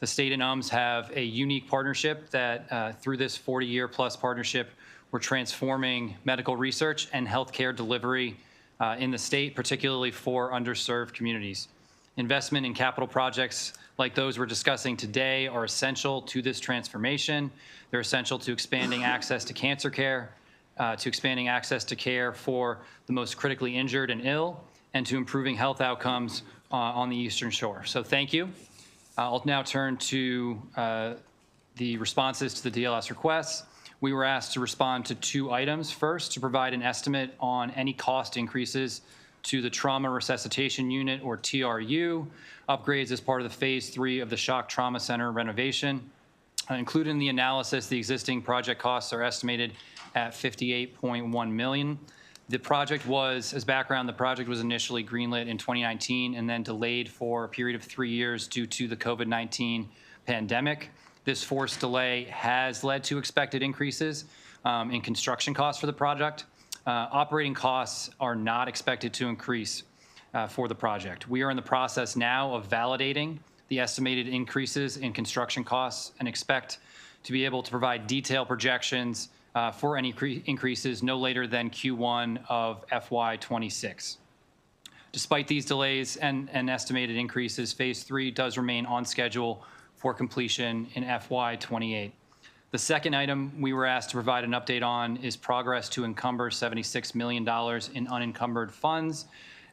[SPEAKER 19] The state and UMS have a unique partnership that through this 40-year-plus partnership, we're transforming medical research and healthcare delivery in the state, particularly for underserved communities. Investment in capital projects like those we're discussing today are essential to this transformation. They're essential to expanding access to cancer care, to expanding access to care for the most critically injured and ill, and to improving health outcomes on the Eastern Shore. So thank you. I'll now turn to the responses to the DLS requests. We were asked to respond to 2 items. First, to provide an estimate on any cost increases to the Trauma Resuscitation Unit, or TRU, upgrades as part of the Phase 3 of the Shock Trauma Center renovation. Included in the analysis, the existing project costs are estimated at $58.1 million. The project was, as background, the project was initially greenlit in 2019 and then delayed for a period of 3 years due to the COVID-19 pandemic. This forced delay has led to expected increases in construction costs for the project. Operating costs are not expected to increase for the project. We are in the process now of validating the estimated increases in construction costs and expect to be able to provide detailed projections for any increases no later than Q1 of FY26. Despite these delays and estimated increases, Phase 3 does remain on schedule for completion in FY28. The second item we were asked to provide an update on is progress to encumber $76 million in unencumbered funds.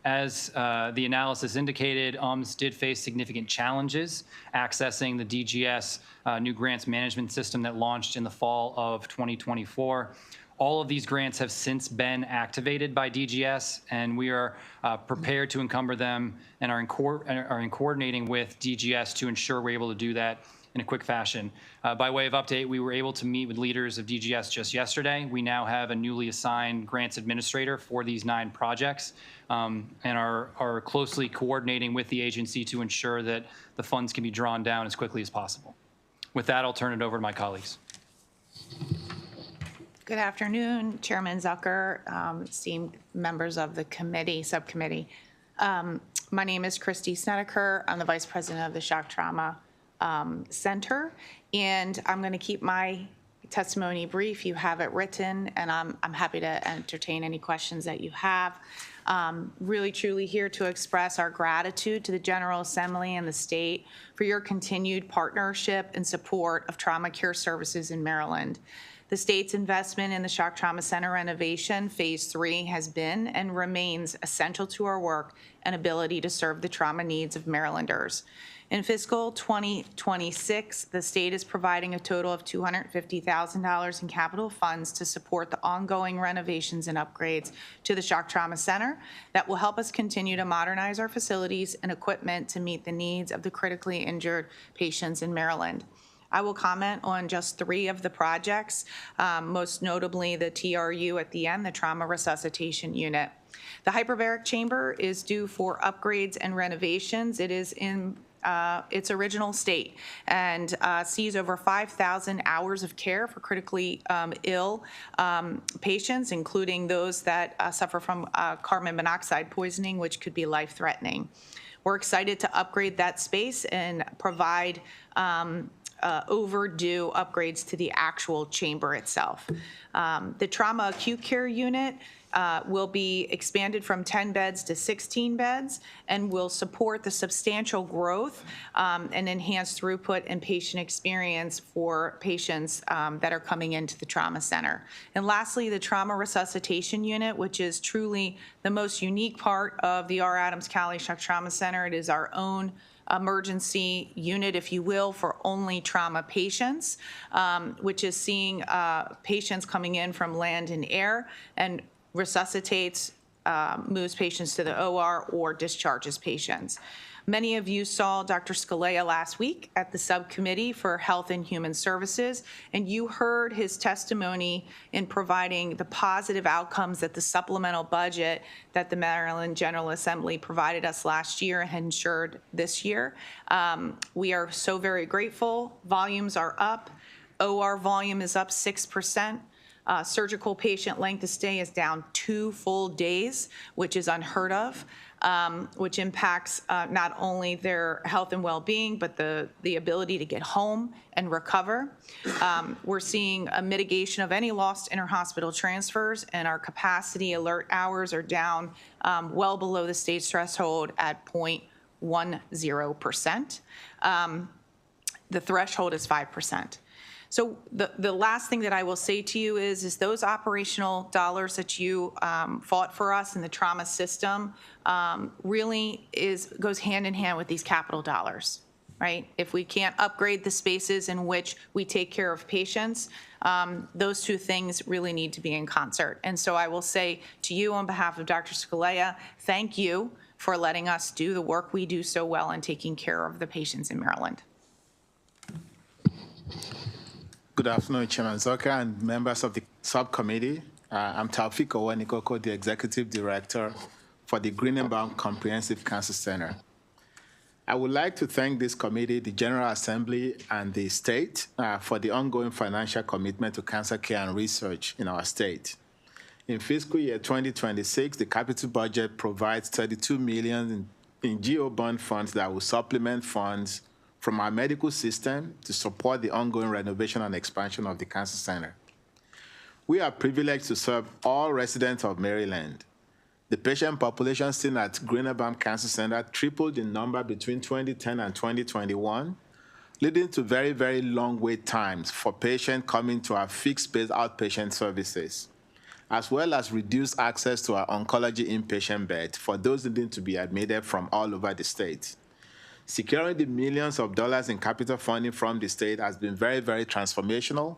[SPEAKER 19] As the analysis indicated, UMS did face significant challenges accessing the DGS new grants management system that launched in the fall of 2024. All of these grants have since been activated by DGS, and we are prepared to encumber them and are in coordinating with DGS to ensure we're able to do that in a quick fashion. By way of update, we were able to meet with leaders of DGS just yesterday. We now have a newly assigned grants administrator for these 9 projects and are closely coordinating with the agency to ensure that the funds can be drawn down as quickly as possible. With that, I'll turn it over to my colleagues.
[SPEAKER 20] Good afternoon, Chairman Zucker, esteemed members of the subcommittee. My My name is Christy Snedeker. I'm the Vice President of the Shock Trauma Center, and I'm going to keep my testimony brief. You have it written, and I'm happy to entertain any questions that you have. Really, truly here to express our gratitude to the General Assembly and the state for your continued partnership and support of trauma care services in Maryland. The state's investment in the Shock Trauma Center renovation, Phase 3, has been and remains essential to our work and ability to serve the trauma needs of Marylanders. In fiscal 2026, the state is providing a total of $250,000 in capital funds to support the ongoing renovations and upgrades to the Shock Trauma Center that will help us continue to modernize our facilities and equipment to meet the needs of the critically injured patients in Maryland. I will comment on just 3 of the projects, most notably the TRU at the end, the Trauma Resuscitation Unit. The hyperbaric chamber is due for upgrades and renovations. It is in its original state and sees over 5,000 hours of care for critically ill patients, including those that suffer from carbon monoxide poisoning, which could be life-threatening. We're excited to upgrade that space and provide overdue upgrades to the actual chamber itself. The trauma acute care unit will be expanded from 10 beds to 16 beds and will support the substantial growth and enhanced throughput and patient experience for patients that are coming into the trauma center. And lastly, the trauma resuscitation unit, which is truly the most unique part of the R. Adams Cowley Shock Trauma Center. It is our own emergency unit, if you will, for only trauma patients, which is seeing patients coming in from land and air and resuscitates, moves patients to the OR or discharges patients. Many of you saw Dr. Scalea last week at the Subcommittee for Health and Human Services, and you heard his testimony in providing the positive outcomes that the supplemental budget that the Maryland General Assembly provided us last year and ensured this year. We are so very grateful. Volumes are up. OR volume is up 6%. Surgical patient length of stay is down 2 full days, which is unheard of, which impacts not only their health and well-being, but the ability to get home and recover. We're seeing a mitigation of any lost interhospital transfers, and our capacity alert hours are down well below the state's threshold at 0.10%. The threshold is 5%. So the last thing that I will say to you is those operational dollars that you fought for us in the trauma system really goes hand in hand with these capital dollars, right? If we can't upgrade the spaces in which we take care of patients, those 2 things really need to be in concert. And so I will say to you on behalf of Dr. Scalea, thank you for letting us do the work we do so well in taking care of the patients in Maryland.
[SPEAKER 21] Good afternoon, Chairman Zucker and members of the subcommittee. I'm Taufik Owanikoko, the Executive Director for the Greenbaum Comprehensive Cancer Center. I would like to thank this committee, the General Assembly, and the state for the ongoing financial commitment to cancer care and research in our state. In fiscal year 2026, the capital budget provides $32 million in GO bond funds that will supplement funds from our medical system to support the ongoing renovation and expansion of the cancer center. We are privileged to serve all residents of Maryland. The patient population seen at Greenbaum Cancer Center tripled in number between 2010 and 2021, leading to very, very long wait times for patients coming to our fixed-based outpatient services, as well as reduced access to our oncology inpatient bed for those needing to be admitted from all over the state. Securing the millions of dollars in capital funding from the state has been very, very transformational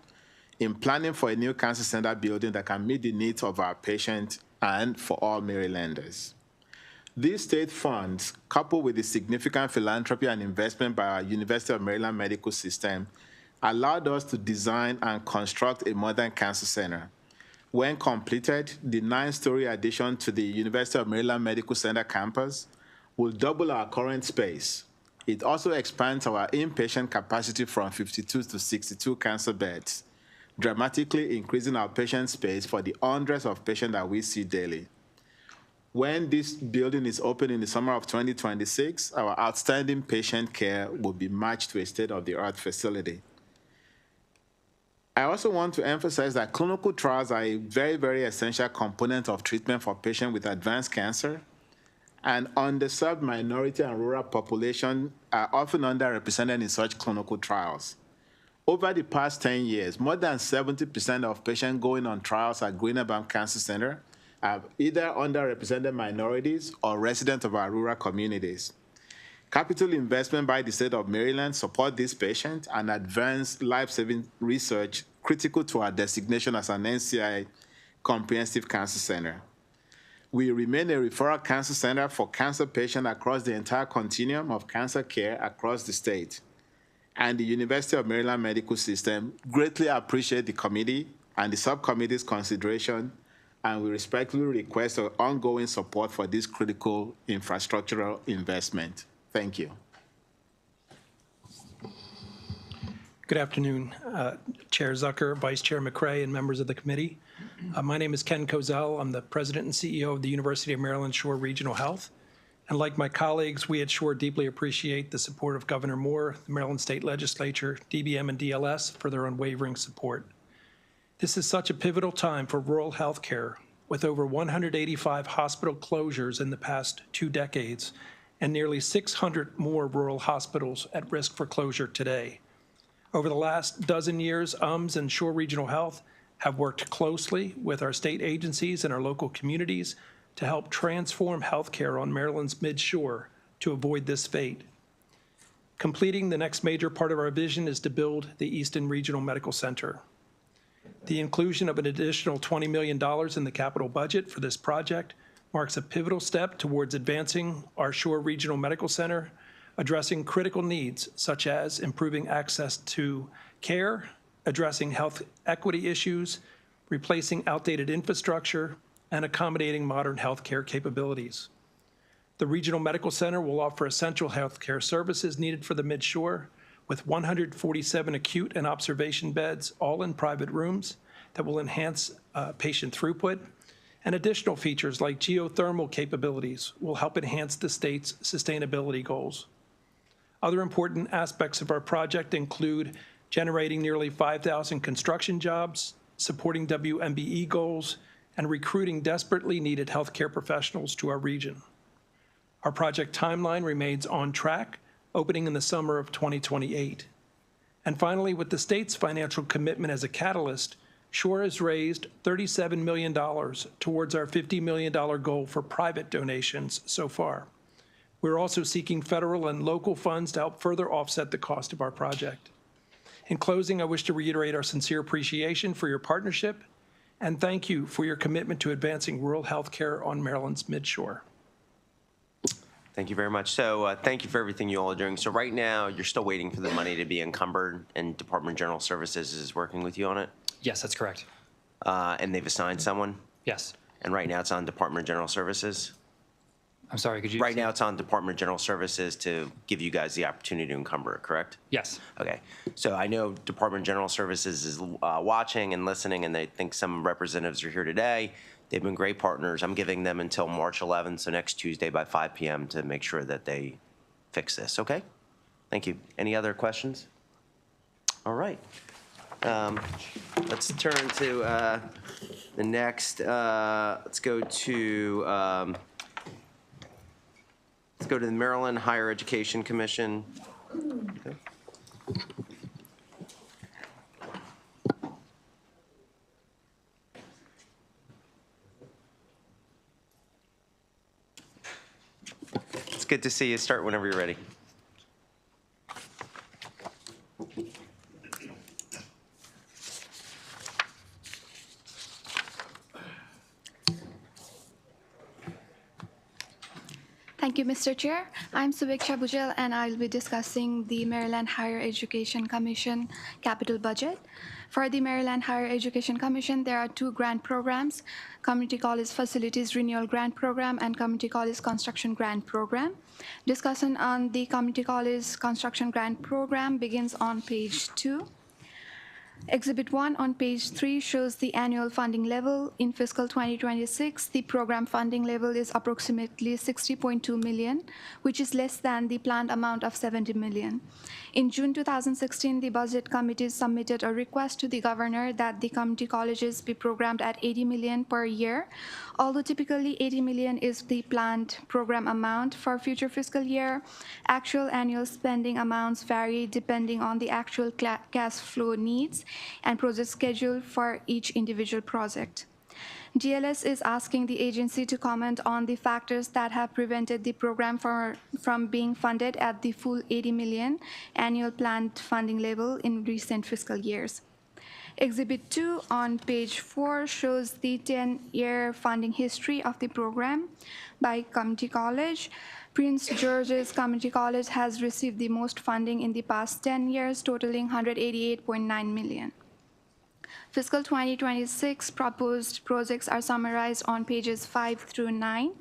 [SPEAKER 21] in planning for a new cancer center building that can meet the needs of our patients and for all Marylanders. These state funds, coupled with the significant philanthropy and investment by our University of Maryland Medical System, allowed us to design and construct a modern cancer center. When completed, the 9-story addition to the University of Maryland Medical Center campus will double our current space. It also expands our inpatient capacity from 52 to 62 cancer beds, dramatically increasing our patient space for the hundreds of patients that we see daily. When this building is open in the summer of 2026, our outstanding patient care will be matched to a state-of-the-art facility. I also want to emphasize that clinical trials are a very, very essential component of treatment for patients with advanced cancer, and underserved minority and rural population are often underrepresented in such clinical trials. Over the past 10 years, more than 70% of patients going on trials at Greenbaum Cancer Center are either underrepresented minorities or residents of our rural communities. Capital investment by the state of Maryland support these patients and advance life-saving research critical to our designation as an NCI comprehensive cancer center. We remain a referral cancer center for cancer patients across the entire continuum of cancer care across the state. And the University of Maryland Medical System greatly appreciate the committee and the subcommittee's consideration, and we respectfully request ongoing support for this critical infrastructural investment. Thank you.
[SPEAKER 2] Good afternoon, Chair Zucker, Vice Chair McCray, and members of the committee. My name is Ken Kozel. I'm the President and CEO of the University of Maryland Shore Regional Health. And like my colleagues, we at Shore deeply appreciate the support of Governor Moore, the Maryland State Legislature, DBM, and DLS for their unwavering support. This is such a pivotal time for rural health care, with over 185 hospital closures in the past 2 decades and nearly 600 more rural hospitals at risk for closure today. Over the last dozen years, UMS and Shore Regional Health have worked closely with our state agencies and our local communities to help transform healthcare on Maryland's mid-shore to avoid this fate. Completing the next major part of our vision is to build the Easton Regional Medical Center. The inclusion of an additional $20 million in the capital budget for this project marks a pivotal step towards advancing our Shore Regional Medical Center, addressing critical needs such as improving access to care, addressing health equity issues, replacing outdated infrastructure, and accommodating modern healthcare capabilities. The Regional Medical Center will offer essential healthcare services needed for the Mid-Shore, with 147 acute and observation beds, all in private rooms, that will enhance patient throughput, and additional features like geothermal capabilities will help enhance the state's sustainability goals. Other important aspects of our project include generating nearly 5,000 construction jobs, supporting WMBE goals, and recruiting desperately needed healthcare professionals to our region. Our project timeline remains on track, opening in the summer of 2028. And finally, with the state's financial commitment as a catalyst, Shore has raised $37 million towards our $50 million goal for private donations so far. We're also seeking federal and local funds to help further offset the cost of our project. In closing, I wish to reiterate our sincere appreciation for your partnership and thank you for your commitment to advancing rural health care on Maryland's Mid-Shore.
[SPEAKER 1] Thank you very much. So thank you for everything you all are doing. So right now, you're still waiting for the money to be encumbered, and Department of General Services is working with you on it?
[SPEAKER 19] Yes, that's correct.
[SPEAKER 1] And they've assigned someone?
[SPEAKER 19] Yes.
[SPEAKER 1] And right now, it's on Department of General Services?
[SPEAKER 19] I'm sorry, could you?
[SPEAKER 1] Right now, it's on Department of General Services to give you guys the opportunity to encumber it, correct?
[SPEAKER 19] Yes.
[SPEAKER 1] Okay. So I know Department of General Services is watching and listening, and they think some representatives are here today. They've been great partners. I'm giving them until March 11th, so next Tuesday by 5 p.m. to make sure that they fix this, okay? Thank you. Any other questions? All right. Let's turn to the next. Let's go to the Maryland Higher Education Commission. Okay. It's good to see you. Start whenever you're ready.
[SPEAKER 22] Thank you, Mr. Chair. I'm Subiksha Bujal, and I'll be discussing the Maryland Higher Education Commission capital budget. For the Maryland Higher Education Commission, there are 2 grant programs, Community College Facilities Renewal Grant Program and Community College Construction Grant Program. Discussion on the Community College Construction Grant Program begins on page 2. Exhibit 1 on page 3 shows the annual funding level. In fiscal 2026, the program funding level is approximately $60.2 million, which is less than the planned amount of $70 million. In June 2016, the Budget Committee submitted a request to the governor that the community colleges be programmed at $80 million per year. Although typically $80 million is the planned program amount for future fiscal year, actual annual spending amounts vary depending on the actual cash flow needs and project schedule for each individual project. GLS is asking the agency to comment on the factors that have prevented the program from being funded at the full $80 million annual planned funding level in recent fiscal years. Exhibit 2 on page 4 shows the 10-year funding history of the program by community college. Prince George's Community College has received the most funding in the past 10 years, totaling $188.9 million. Fiscal 2026 proposed projects are summarized on pages 5 through 9.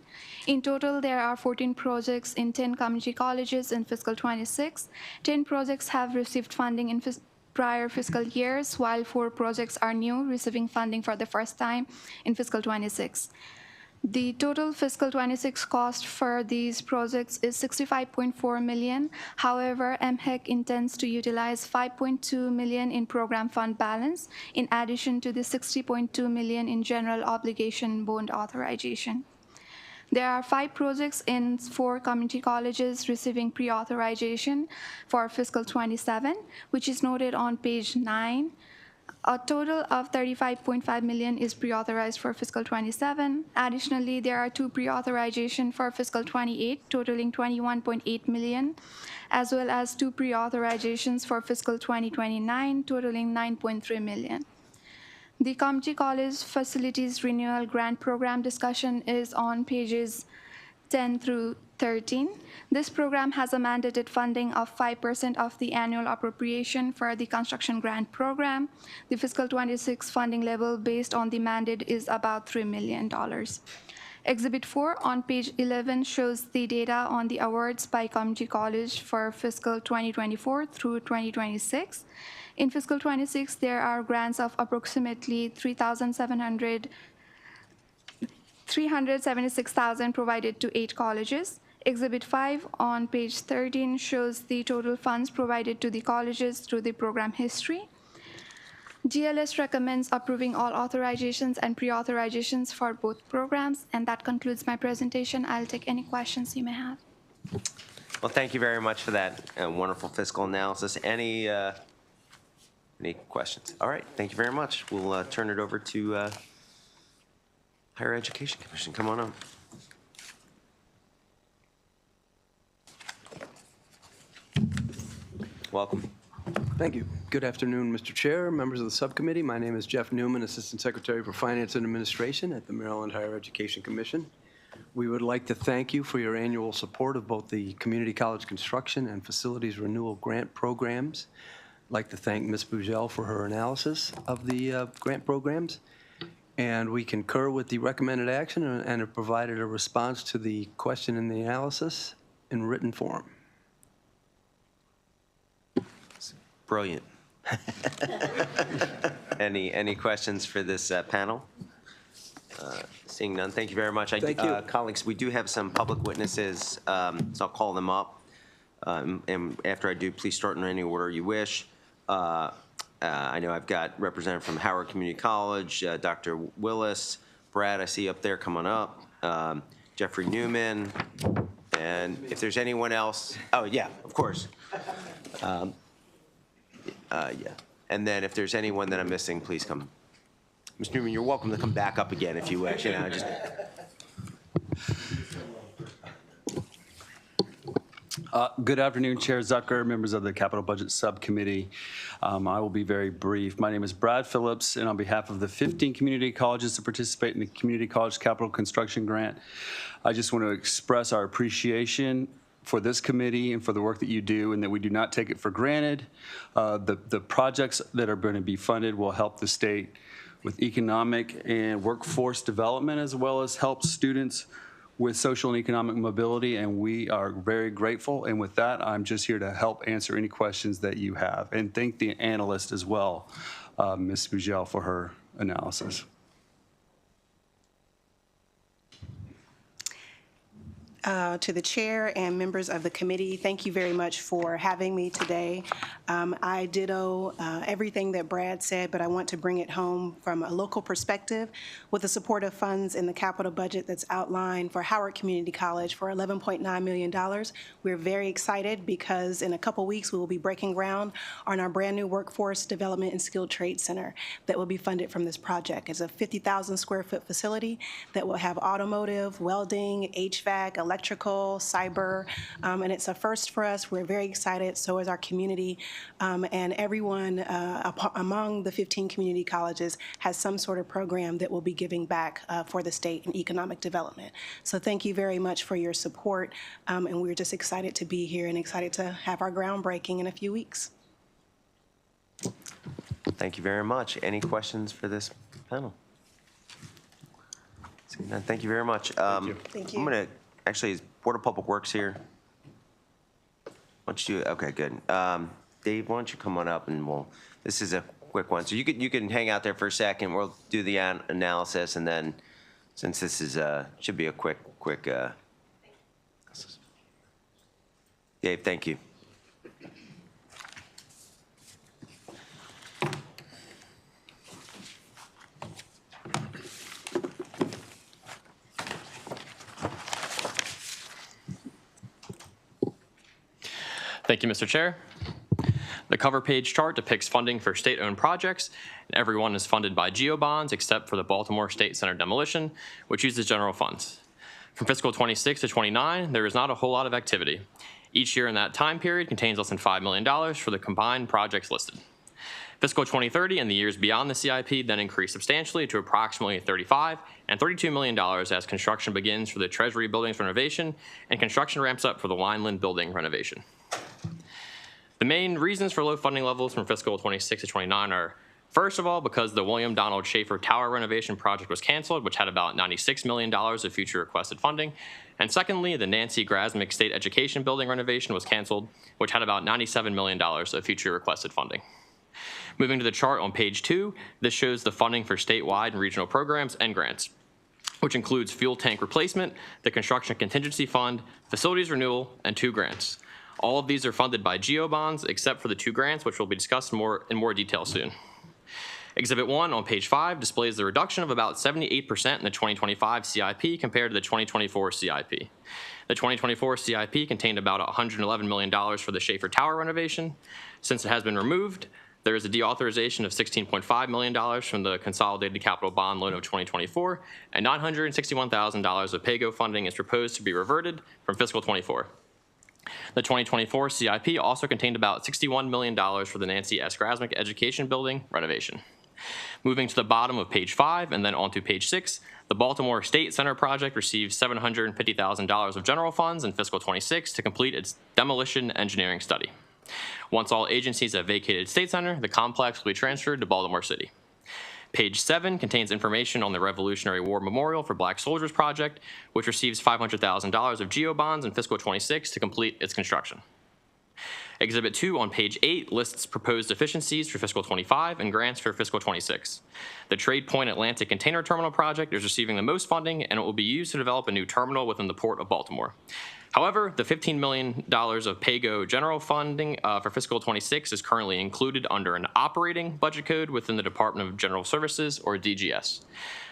[SPEAKER 22] In total, there are 14 projects in 10 community colleges in fiscal 26. 10 projects have received funding in prior fiscal years, while 4 projects are new, receiving funding for the first time in fiscal 26. The total fiscal 26 cost for these projects is $65.4 million. However, MHEC intends to utilize $5.2 million in program fund balance, in addition to the $60.2 million in general obligation bond authorization. There are 5 projects in 4 community colleges receiving pre-authorization for fiscal 27, which is noted on page 9. A total of $35.5 million is pre-authorized for fiscal 27. Additionally, there are 2 pre-authorization for fiscal 28, totaling $21.8 million, as well as 2 pre-authorizations for fiscal 2029, totaling $9.3 million. The Community College Facilities Renewal Grant Program discussion is on pages 10 through 13. This program has a mandated funding of 5% of the annual appropriation for the construction grant program. The fiscal 26 funding level based on the mandate is about $3 million. Exhibit 4 on page 11 shows the data on the awards by community college for fiscal 2024 through 2026. In fiscal 26, there are grants of approximately $376,000 provided to 8 colleges. Exhibit 5 on page 13 shows the total funds provided to the colleges through the program history. GLS recommends approving all authorizations and pre-authorizations for both programs, and that concludes my presentation. I'll take any questions you may have.
[SPEAKER 1] Well, thank you very much for that wonderful fiscal analysis. Any questions? All right, thank you very much. We'll turn it over to Higher Education Commission. Come on up. Welcome.
[SPEAKER 3] Thank you. Good afternoon, Mr. Chair, members of the subcommittee. My name is Jeff Newman, Assistant Secretary for Finance and Administration at the Maryland Higher Education Commission. We would like to thank you for your annual support of both the Community College Construction and Facilities Renewal Grant Programs. I'd like to thank Ms. Bugel for her analysis of the grant programs. And we concur with the recommended action and have provided a response to the question in the analysis in written form.
[SPEAKER 1] Brilliant. Any questions for this panel? Seeing none, thank you very much.
[SPEAKER 3] Thank you.
[SPEAKER 1] Colleagues, we do have some public witnesses, so I'll call them up. And after I do, please start in any order you wish. I know I've got representative from Howard Community College, Dr. Willis. Brad, I see up there, come on up. Jeffrey Newman. And if there's anyone else, oh, yeah, of course. Yeah. And then if there's anyone that I'm missing, please come. Mr. Newman, you're welcome to come back up again if you wish. You know, just.
[SPEAKER 4] Good afternoon, Chair Zucker, members of the Capital Budget Subcommittee. I will be very brief. My name is Brad Phillips, and on behalf of the 15 community colleges that participate in the Community College Capital Construction Grant, I just want to express our appreciation for this committee and for the work that you do, and that we do not take it for granted. The projects that are going to be funded will help the state with economic and workforce development, as well as help students with social and economic mobility, and we are very grateful. And with that, I'm just here to help answer any questions that you have, and thank the analyst as well Ms. Bugel for her analysis.
[SPEAKER 5] To the chair and members of the committee, thank you very much for having me today. I ditto everything that Brad said, but I want to bring it home from a local perspective with the support of funds in the capital budget that's outlined for Howard Community College for $11.9 million. We're very excited because in a couple weeks we will be breaking ground on our brand new Workforce Development and Skilled Trade Center that will be funded from this project. It's a 50,000 square foot facility that will have automotive, welding, HVAC, electrical, cyber, and it's a first for us. We're very excited, so is our community, and everyone among the 15 community colleges has some sort of program that will be giving back for the state in economic development. So thank you very much for your support, and we're just excited to be here and excited to have our groundbreaking in a few weeks.
[SPEAKER 1] Thank you very much. Any questions for this panel? Thank you very much.
[SPEAKER 5] Thank you.
[SPEAKER 1] I'm going to, actually, is Board of Public Works here? Why don't you, okay, good. Dave, why don't you come on up and this is a quick one. So you can hang out there for a second. We'll do the analysis, and then since this is, should be a quick, Dave, thank you.
[SPEAKER 8] Thank you, Mr. Chair. The cover page chart depicts funding for state-owned projects. Everyone is funded by GEO bonds except for the Baltimore State Center demolition, which uses general funds. From fiscal 26 to 29, there is not a whole lot of activity. Each year in that time period contains less than $5 million for the combined projects listed. Fiscal 2030 and the years beyond the CIP then increase substantially to approximately $35 and $32 million as construction begins for the Treasury Buildings renovation and construction ramps up for the Wineland Building renovation. The main reasons for low funding levels from fiscal 26 to 29 are, first of all, because the William Donald Schaefer Tower renovation project was canceled, which had about $96 million of future requested funding. And secondly, the Nancy Grasmick State Education Building renovation was canceled, which had about $97 million of future requested funding. Moving to the chart on page 2, this shows the funding for statewide and regional programs and grants, which includes fuel tank replacement, the construction contingency fund, facilities renewal, and 2 grants. All of these are funded by GEO bonds, except for the 2 grants, which will be discussed in more detail soon. Exhibit 1 on page 5 displays the reduction of about 78% in the 2025 CIP compared to the 2024 CIP. The 2024 CIP contained about $111 million for the Schaefer Tower renovation. Since it has been removed, there is a deauthorization of $16.5 million from the Consolidated Capital Bond Loan of 2024, and $961,000 of PAYGO funding is proposed to be reverted from fiscal 24. The 2024 CIP also contained about $61 million for the Nancy S. Grasmick Education Building renovation. Moving to the bottom of page 5 and then onto page 6, the Baltimore State Center project received $750,000 of general funds in fiscal 26 to complete its demolition engineering study. Once all agencies have vacated State Center, the complex will be transferred to Baltimore City. Page 7 contains information on the Revolutionary War Memorial for Black Soldiers project, which receives $500,000 of GEO bonds in fiscal 26 to complete its construction. Exhibit 2 on page 8 lists proposed efficiencies for fiscal 25 and grants for fiscal 26. The Trade Point Atlantic Container Terminal project is receiving the most funding, and it will be used to develop a new terminal within the Port of Baltimore. However, the $15 million of PAYGO general funding for fiscal 26 is currently included under an operating budget code within the Department of General Services, or DGS.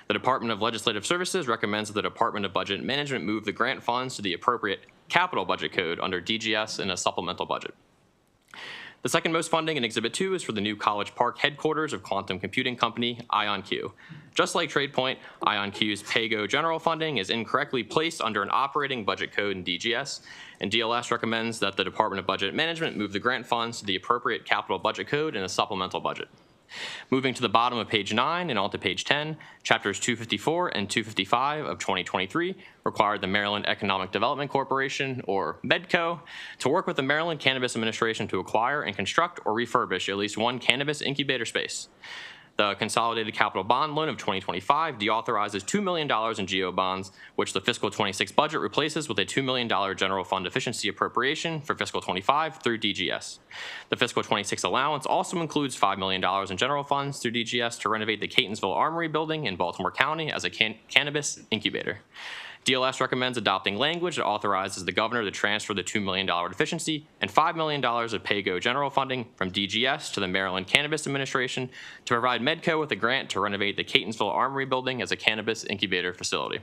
[SPEAKER 8] The Department of Legislative Services recommends that the Department of Budget Management move the grant funds to the appropriate capital budget code under DGS in a supplemental budget. The second most funding in Exhibit 2 is for the new College Park headquarters of quantum computing company IonQ. Just like TradePoint, IonQ's PAYGO general funding is incorrectly placed under an operating budget code in DGS, and DLS recommends that the Department of Budget Management move the grant funds to the appropriate capital budget code in a supplemental budget. Moving to the bottom of page 9 and onto page 10, chapters 254 and 255 of 2023 required the Maryland Economic Development Corporation, or MEDCO, to work with the Maryland Cannabis Administration to acquire and construct or refurbish at least 1 cannabis incubator space. The consolidated capital bond loan of 2025 deauthorizes $2 million in GO bonds, which the fiscal 26 budget replaces with a $2 million general fund efficiency appropriation for fiscal 25 through DGS. The fiscal 26 allowance also includes $5 million in general funds through DGS to renovate the Catonsville Armory building in Baltimore County as a cannabis incubator. DLS recommends adopting language that authorizes the governor to transfer the $2 million deficiency and $5 million of pay-go general funding from DGS to the Maryland Cannabis Administration to provide Medco with a grant to renovate the Catonsville Armory building as a cannabis incubator facility.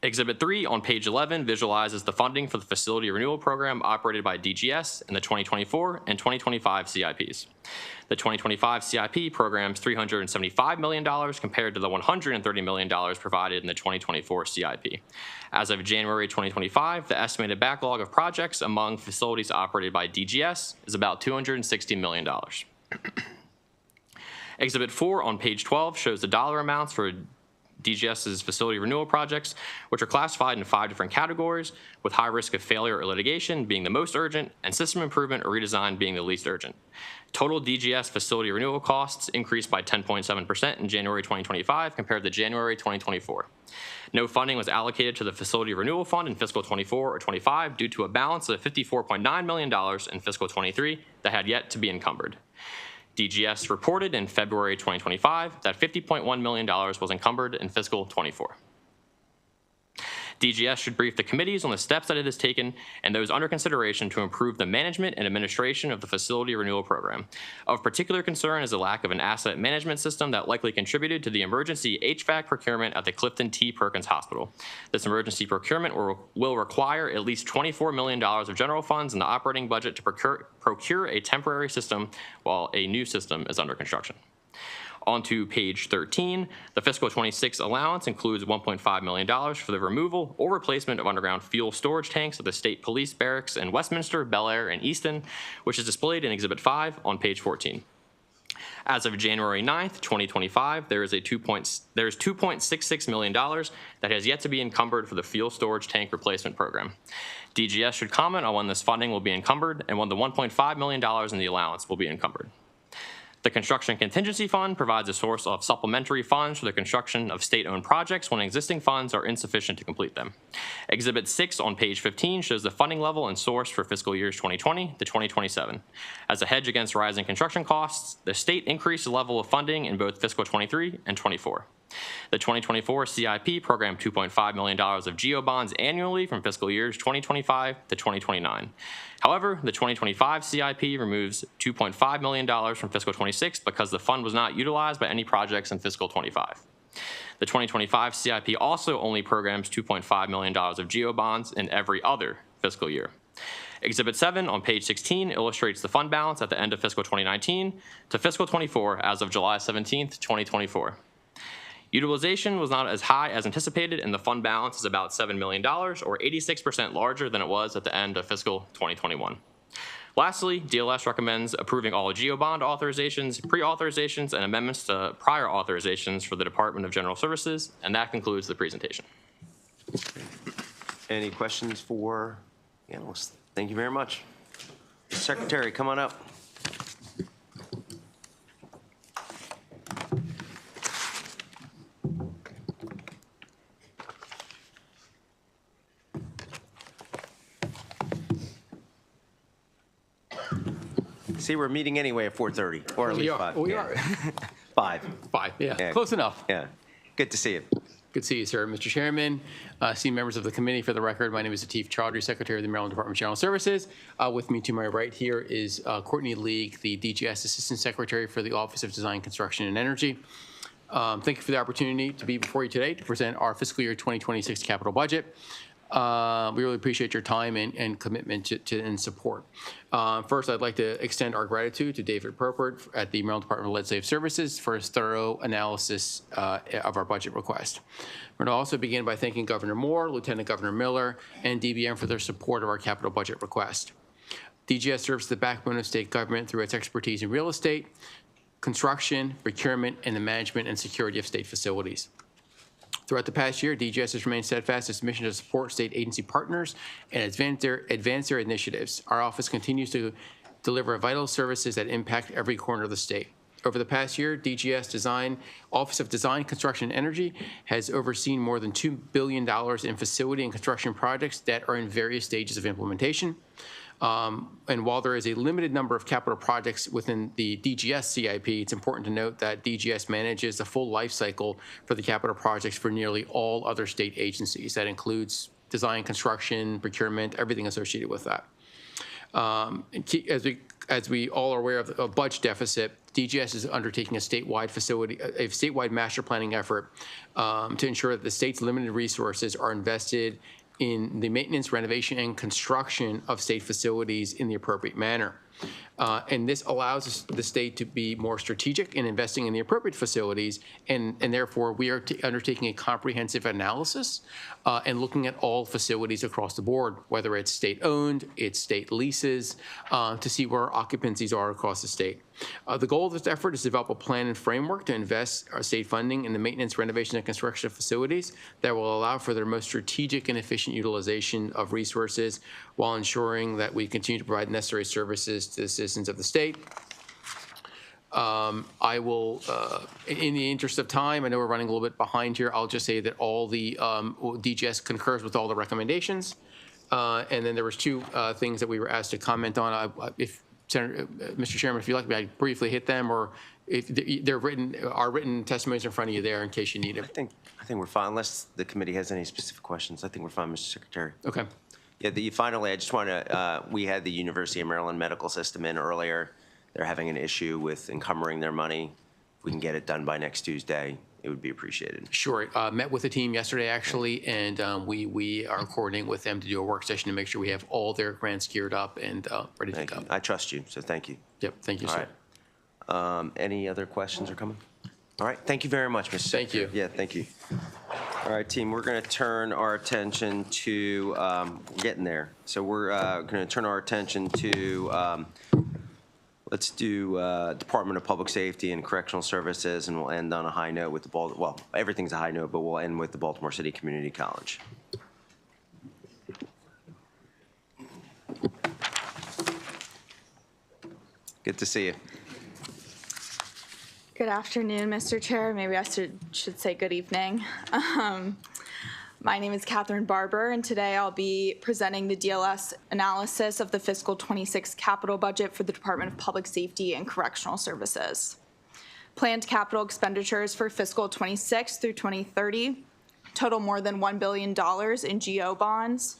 [SPEAKER 8] Exhibit 3 on page 11 visualizes the funding for the facility renewal program operated by DGS in the 2024 and 2025 CIPs. The 2025 CIP programs $375 million compared to the $130 million provided in the 2024 CIP. As of January 2025, the estimated backlog of projects among facilities operated by DGS is about $260 million. Exhibit 4 on page 12 shows the dollar amounts for DGS's facility renewal projects, which are classified in 5 different categories, with high risk of failure or litigation being the most urgent, and system improvement or redesign being the least urgent. Total DGS facility renewal costs increased by 10.7% in January 2025 compared to January 2024. No funding was allocated to the facility renewal fund in fiscal 24 or 25 due to a balance of $54.9 million in fiscal 23 that had yet to be encumbered. DGS reported in February 2025 that $50.1 million was encumbered in fiscal 24. DGS should brief the committees on the steps that it has taken and those under consideration to improve the management and administration of the facility renewal program. Of particular concern is the lack of an asset management system that likely contributed to the emergency HVAC procurement at the Clifton T. Perkins Hospital. This emergency procurement will require at least $24 million of general funds in the operating budget to procure a temporary system while a new system is under construction. On to page 13, the fiscal 26 allowance includes $1.5 million for the removal or replacement of underground fuel storage tanks at the State Police Barracks in Westminster, Bel Air, and Easton, which is displayed in Exhibit 5 on page 14. As of January 9th, 2025, there is $2.66 million that has yet to be encumbered for the fuel storage tank replacement program. DGS should comment on when this funding will be encumbered and when the $1.5 million in the allowance will be encumbered. The Construction Contingency Fund provides a source of supplementary funds for the construction of state-owned projects when existing funds are insufficient to complete them. Exhibit 6 on page 15 shows the funding level and source for fiscal years 2020 to 2027. As a hedge against rising construction costs, the state increased the level of funding in both fiscal 23 and 24. The 2024 CIP programmed $2.5 million of GO bonds annually from fiscal years 2025 to 2029. However, the 2025 CIP removes $2.5 million from fiscal 26 because the fund was not utilized by any projects in fiscal 25. The 2025 CIP also only programs $2.5 million of GO bonds in every other fiscal year. Exhibit 7 on page 16 illustrates the fund balance at the end of fiscal 2019 to fiscal 24 as of July 17th, 2024. Utilization was not as high as anticipated, and the fund balance is about $7 million, or 86% larger than it was at the end of fiscal 2021. Lastly, DLS recommends approving all GO bond authorizations, pre-authorizations, and amendments to prior authorizations for the Department of General Services, and that concludes the presentation.
[SPEAKER 1] Any questions for the analysts? Thank you very much. Secretary, come on up. See, we're meeting anyway at 4:30, or at least 5.
[SPEAKER 10] We are.
[SPEAKER 1] 5.
[SPEAKER 10] 5, yeah. Close enough.
[SPEAKER 1] Yeah. Good to see you.
[SPEAKER 10] Good to see you, sir. Mr. Chairman, esteemed members of the committee, for the record, my name is Atif Chaudhry, Secretary of the Maryland Department of General Services. With me to my right here is Courtney League, the DGS Assistant Secretary for the Office of Design, Construction, and Energy. Thank you for the opportunity to be before you today to present our fiscal year 2026 capital budget. We really appreciate your time and commitment and support. First, I'd like to extend our gratitude to David Purport at the Maryland Department of Legislative Services for his thorough analysis of our budget request. We're going to also begin by thanking Governor Moore, Lieutenant Governor Miller, and DBM for their support of our capital budget request. DGS serves the backbone of state government through its expertise in real estate, construction, procurement, and the management and security of state facilities. Throughout the past year, DGS has remained steadfast in its mission to support state agency partners and advance their initiatives. Our office continues to deliver vital services that impact every corner of the state. Over the past year, DGS Office of Design, Construction, and Energy has overseen more than $2 billion in facility and construction projects that are in various stages of implementation. And while there is a limited number of capital projects within the DGS CIP, it's important to note that DGS manages the full life cycle for the capital projects for nearly all other state agencies. That includes design, construction, procurement, everything associated with that. As we all are aware of a budget deficit, DGS is undertaking a statewide master planning effort to ensure that the state's limited resources are invested in the maintenance, renovation, and construction of state facilities in the appropriate manner. And this allows the state to be more strategic in investing in the appropriate facilities, and therefore we are undertaking a comprehensive analysis and looking at all facilities across the board, whether it's state-owned, it's state leases, to see where occupancies are across the state. The goal of this effort is to develop a plan and framework to invest our state funding in the maintenance, renovation, and construction of facilities that will allow for their most strategic and efficient utilization of resources while ensuring that we continue to provide necessary services to the citizens of the state. I will, in the interest of time, I know we're running a little bit behind here, I'll just say that all the DGS concurs with all the recommendations. And then there was two things that we were asked to comment on. Mr. Chairman, if you'd like me, I'd briefly hit them, or if they're written testimonies in front of you there in case you need it.
[SPEAKER 1] I think we're fine, unless the committee has any specific questions. I think we're fine, Mr. Secretary.
[SPEAKER 10] Okay.
[SPEAKER 1] Yeah, finally, I just want to, we had the University of Maryland Medical System in earlier. They're having an issue with encumbering their money. If we can get it done by next Tuesday, it would be appreciated.
[SPEAKER 10] Sure. Met with the team yesterday, actually, and we are coordinating with them to do a work session to make sure we have all their grants geared up and ready to go.
[SPEAKER 1] I trust you, so thank you.
[SPEAKER 10] Yep, thank you, sir.
[SPEAKER 1] All right. Any other questions are coming? All right, thank you very much, Mr.
[SPEAKER 10] Thank you.
[SPEAKER 1] Yeah, thank you. All right, team, we're going to turn our attention to, we're getting there. So we're going to turn our attention to, let's do Department of Public Safety and Correctional Services, and we'll end on a high note with well, everything's a high note, but we'll end with the Baltimore City Community College. Good to see you.
[SPEAKER 11] Good afternoon, Mr. Chair. Maybe I should say good evening. My name is Catherine Barber, and today I'll be presenting the DLS analysis of the fiscal 26 capital budget for the Department of Public Safety and Correctional Services. Planned capital expenditures for fiscal 26 through 2030 total more than $1 billion in GO bonds.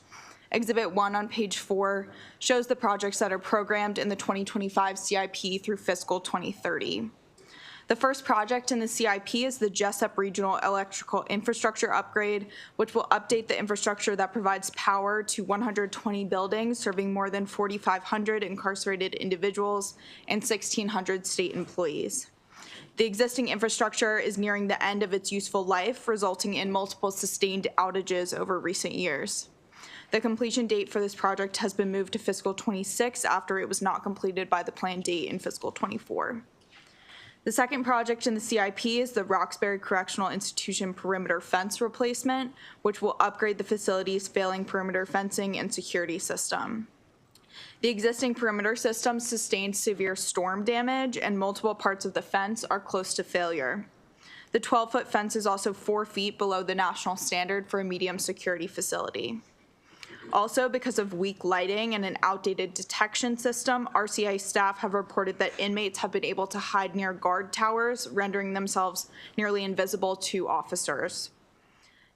[SPEAKER 11] Exhibit 1 on page 4 shows the projects that are programmed in the 2025 CIP through fiscal 2030. The first project in the CIP is the Jessup Regional Electrical Infrastructure Upgrade, which will update the infrastructure that provides power to 120 buildings, serving more than 4,500 incarcerated individuals and 1,600 state employees. The existing infrastructure is nearing the end of its useful life, resulting in multiple sustained outages over recent years. The completion date for this project has been moved to fiscal 26 after it was not completed by the planned date in fiscal 24. The second project in the CIP is the Roxbury Correctional Institution perimeter fence replacement, which will upgrade the facility's failing perimeter fencing and security system. The existing perimeter system sustained severe storm damage, and multiple parts of the fence are close to failure. The 12-foot fence is also 4 feet below the national standard for a medium security facility. Also, because of weak lighting and an outdated detection system, RCI staff have reported that inmates have been able to hide near guard towers, rendering themselves nearly invisible to officers.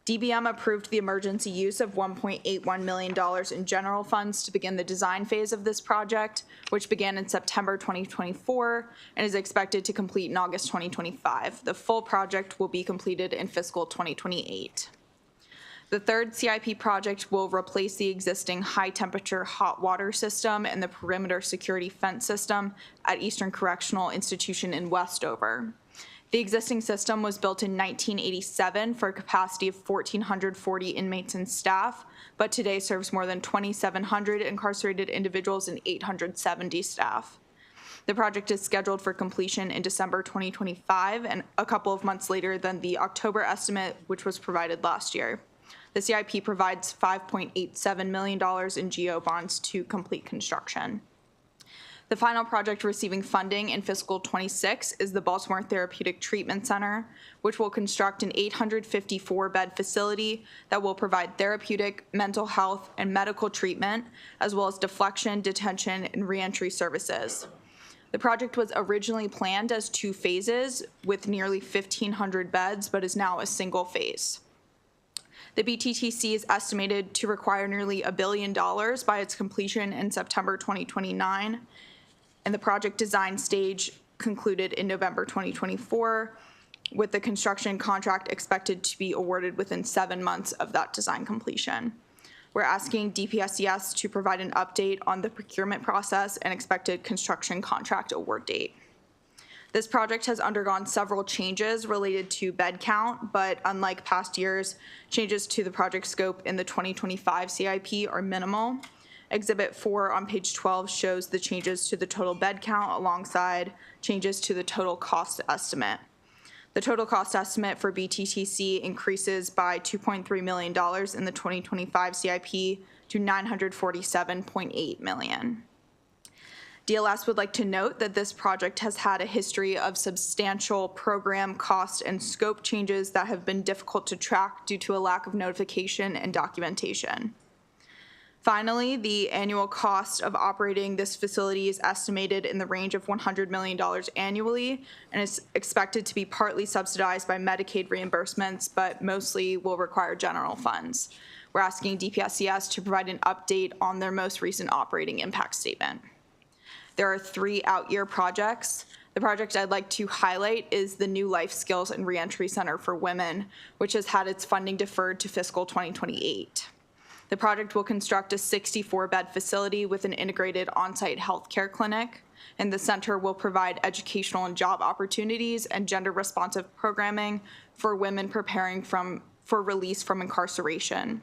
[SPEAKER 11] DBM approved the emergency use of $1.81 million in general funds to begin the design phase of this project, which began in September 2024 and is expected to complete in August 2025. The full project will be completed in fiscal 2028. The third CIP project will replace the existing high-temperature hot water system and the perimeter security fence system at Eastern Correctional Institution in Westover. The existing system was built in 1987 for a capacity of 1,440 inmates and staff, but today serves more than 2,700 incarcerated individuals and 870 staff. The project is scheduled for completion in December 2025 and a couple of months later than the October estimate, which was provided last year. The CIP provides $5.87 million in GO bonds to complete construction. The final project receiving funding in fiscal '26 is the Baltimore Therapeutic Treatment Center, which will construct an 854-bed facility that will provide therapeutic, mental health, and medical treatment, as well as deflection, detention, and reentry services. The project was originally planned as 2 phases with nearly 1,500 beds, but is now a single phase. The BTTC is estimated to require nearly $1 billion by its completion in September 2029, and the project design stage concluded in November 2024, with the construction contract expected to be awarded within 7 months of that design completion. We're asking DPSCS to provide an update on the procurement process and expected construction contract award date. This project has undergone several changes related to bed count, but unlike past years, changes to the project scope in the 2025 CIP are minimal. Exhibit 4 on page 12 shows the changes to the total bed count alongside changes to the total cost estimate. The total cost estimate for BTTC increases by $2.3 million in the 2025 CIP to $947.8 million. DLS would like to note that this project has had a history of substantial program cost and scope changes that have been difficult to track due to a lack of notification and documentation. Finally, the annual cost of operating this facility is estimated in the range of $100 million annually and is expected to be partly subsidized by Medicaid reimbursements, but mostly will require general funds. We're asking DPSCS to provide an update on their most recent operating impact statement. There are 3 out-year projects. The project I'd like to highlight is the new Life Skills and Reentry Center for Women, which has had its funding deferred to fiscal 2028. The project will construct a 64-bed facility with an integrated on-site healthcare clinic, and the center will provide educational and job opportunities and gender-responsive programming for women preparing for release from incarceration.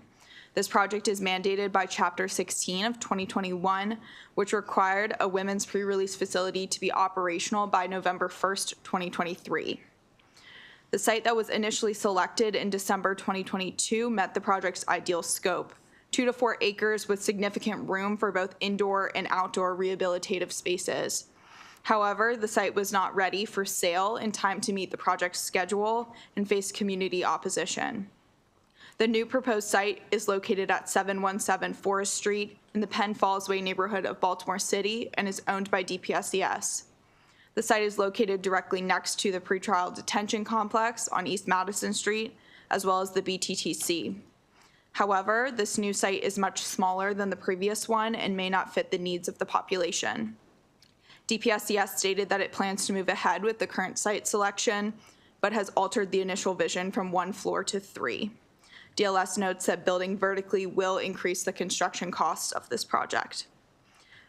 [SPEAKER 11] This project is mandated by Chapter 16 of 2021, which required a women's pre-release facility to be operational by November 1st, 2023. The site that was initially selected in December 2022 met the project's ideal scope, 2 to 4 acres with significant room for both indoor and outdoor rehabilitative spaces. However, the site was not ready for sale in time to meet the project's schedule and faced community opposition. The new proposed site is located at 717 Forest Street in the Penn Fallsway neighborhood of Baltimore City and is owned by DPSCS. The site is located directly next to the pretrial detention complex on East Madison Street, as well as the BTTC. However, this new site is much smaller than the previous one and may not fit the needs of the population. DPSCS stated that it plans to move ahead with the current site selection, but has altered the initial vision from 1 floor to 3. DLS notes that building vertically will increase the construction costs of this project.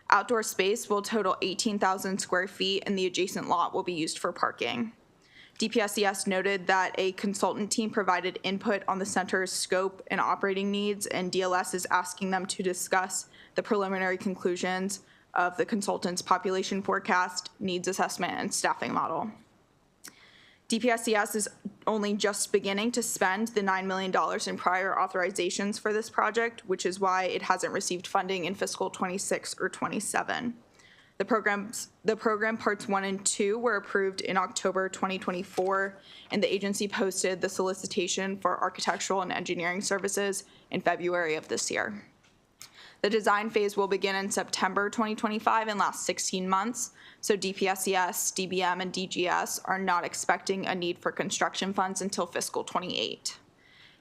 [SPEAKER 11] Outdoor space will total 18,000 square feet, and the adjacent lot will be used for parking. DPSCS noted that a consultant team provided input on the center's scope and operating needs, and DLS is asking them to discuss the preliminary conclusions of the consultant's population forecast, needs assessment, and staffing model. DPSCS is only just beginning to spend the $9 million in prior authorizations for this project, which is why it hasn't received funding in fiscal '26 or '27. The program parts 1 and 2 were approved in October 2024, and the agency posted the solicitation for architectural and engineering services in February of this year. The design phase will begin in September 2025 and last 16 months, so DPSCS, DBM, and DGS are not expecting a need for construction funds until fiscal '28.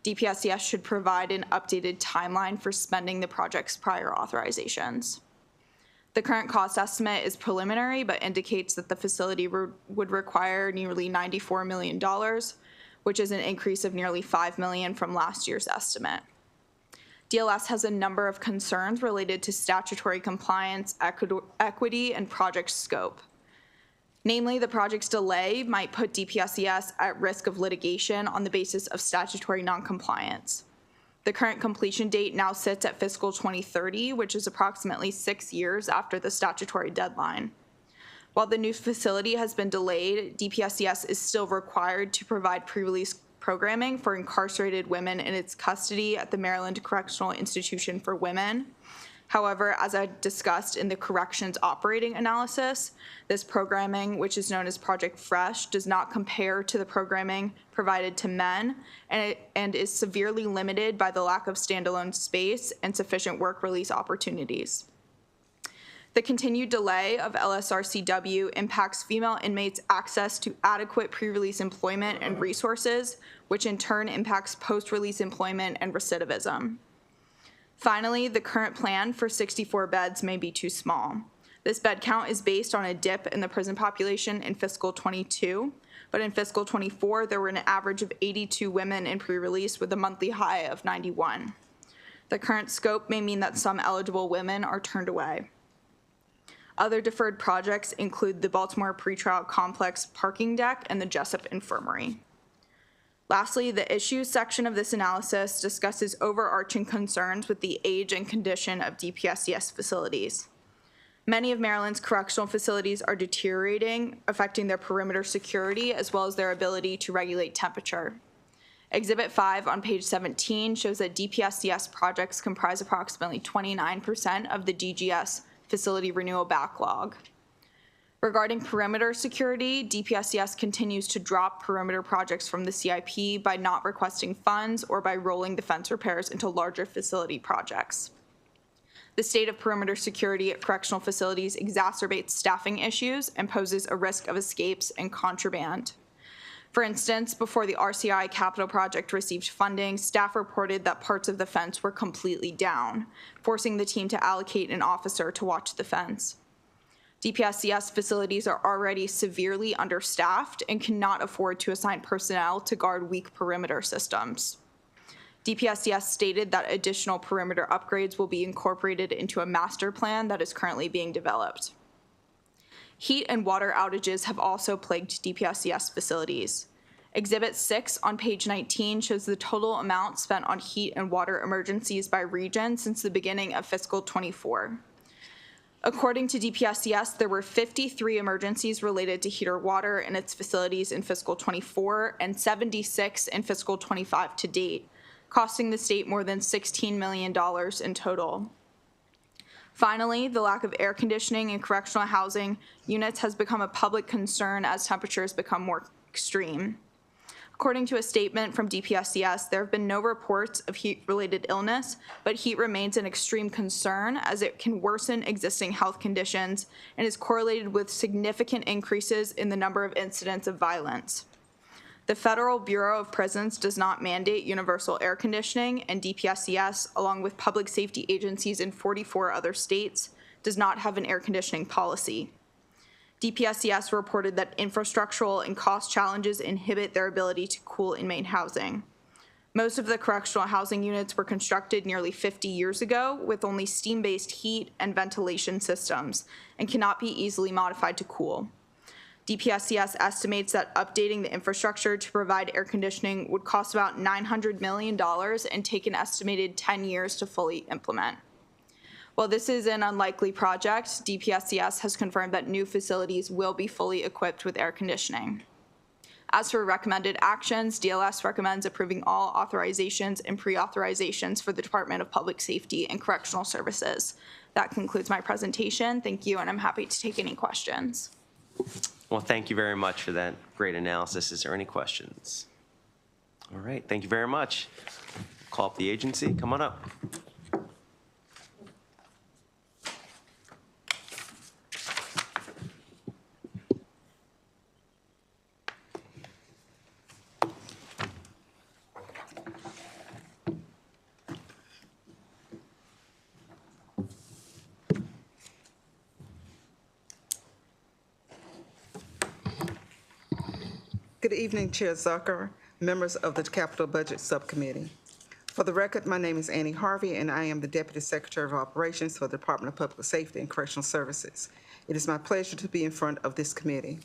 [SPEAKER 11] DPSCS should provide an updated timeline for spending the project's prior authorizations. The current cost estimate is preliminary, but indicates that the facility would require nearly $94 million, which is an increase of nearly $5 million from last year's estimate. DLS has a number of concerns related to statutory compliance, equity, and project scope. Namely, the project's delay might put DPSCS at risk of litigation on the basis of statutory noncompliance. The current completion date now sits at fiscal 2030, which is approximately 6 years after the statutory deadline. While the new facility has been delayed, DPSCS is still required to provide pre-release programming for incarcerated women in its custody at the Maryland Correctional Institution for Women. However, as I discussed in the corrections operating analysis, this programming, which is known as Project Fresh, does not compare to the programming provided to men and is severely limited by the lack of standalone space and sufficient work release opportunities. The continued delay of LSRCW impacts female inmates' access to adequate pre-release employment and resources, which in turn impacts post-release employment and recidivism. Finally, the current plan for 64 beds may be too small. This bed count is based on a dip in the prison population in fiscal 22, but in fiscal 24, there were an average of 82 women in pre-release with a monthly high of 91. The current scope may mean that some eligible women are turned away. Other deferred projects include the Baltimore Pretrial Complex parking deck and the Jessup Infirmary. Lastly, the issues section of this analysis discusses overarching concerns with the age and condition of DPSCS facilities. Many of Maryland's correctional facilities are deteriorating, affecting their perimeter security as well as their ability to regulate temperature. Exhibit 5 on page 17 shows that DPSCS projects comprise approximately 29% of the DGS facility renewal backlog. Regarding perimeter security, DPSCS continues to drop perimeter projects from the CIP by not requesting funds or by rolling the fence repairs into larger facility projects. The state of perimeter security at correctional facilities exacerbates staffing issues and poses a risk of escapes and contraband. For instance, before the RCI capital project received funding, staff reported that parts of the fence were completely down, forcing the team to allocate an officer to watch the fence. DPSCS facilities are already severely understaffed and cannot afford to assign personnel to guard weak perimeter systems. DPSCS stated that additional perimeter upgrades will be incorporated into a master plan that is currently being developed. Heat and water outages have also plagued DPSCS facilities. Exhibit 6 on page 19 shows the total amount spent on heat and water emergencies by region since the beginning of fiscal 24. According to DPSCS, there were 53 emergencies related to heat or water in its facilities in fiscal 24 and 76 in fiscal 25 to date, costing the state more than $16 million in total. Finally, the lack of air conditioning in correctional housing units has become a public concern as temperatures become more extreme. According to a statement from DPSCS, there have been no reports of heat-related illness, but heat remains an extreme concern as it can worsen existing health conditions and is correlated with significant increases in the number of incidents of violence. The Federal Bureau of Prisons does not mandate universal air conditioning, and DPSCS, along with public safety agencies in 44 other states, does not have an air conditioning policy. DPSCS reported that infrastructural and cost challenges inhibit their ability to cool inmate housing. Most of the correctional housing units were constructed nearly 50 years ago with only steam-based heat and ventilation systems and cannot be easily modified to cool. DPSCS estimates that updating the infrastructure to provide air conditioning would cost about $900 million and take an estimated 10 years to fully implement. While this is an unlikely project, DPSCS has confirmed that new facilities will be fully equipped with air conditioning. As for recommended actions, DLS recommends approving all authorizations and pre-authorizations for the Department of Public Safety and Correctional Services. That concludes my presentation. Thank you, and I'm happy to take any questions.
[SPEAKER 1] Well, thank you very much for that great analysis. Is there any questions? All right, thank you very much. Call up the agency. Come on up.
[SPEAKER 12] Good evening, Chair Zucker, members of the Capital Budget Subcommittee. For the record, my name is Annie Harvey, and I am the Deputy Secretary of Operations for the Department of Public Safety and Correctional Services. It is my pleasure to be in front of this committee.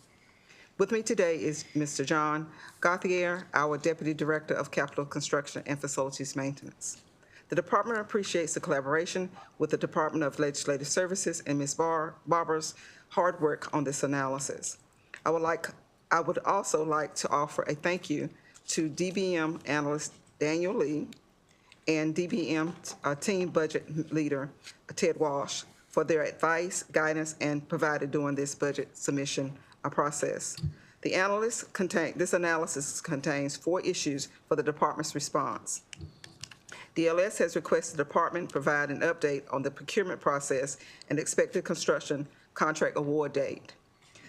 [SPEAKER 12] With me today is Mr. John Gauthier, our Deputy Director of Capital Construction and Facilities Maintenance. The department appreciates the collaboration with the Department of Legislative Services and Ms. Barber's hard work on this analysis. I would also like to offer a thank you to DBM analyst Daniel Lee and DBM team budget leader, Ted Walsh, for their advice, guidance, and provided during this budget submission process. This analysis contains 4 issues for the department's response. DLS has requested the department provide an update on the procurement process and expected construction contract award date.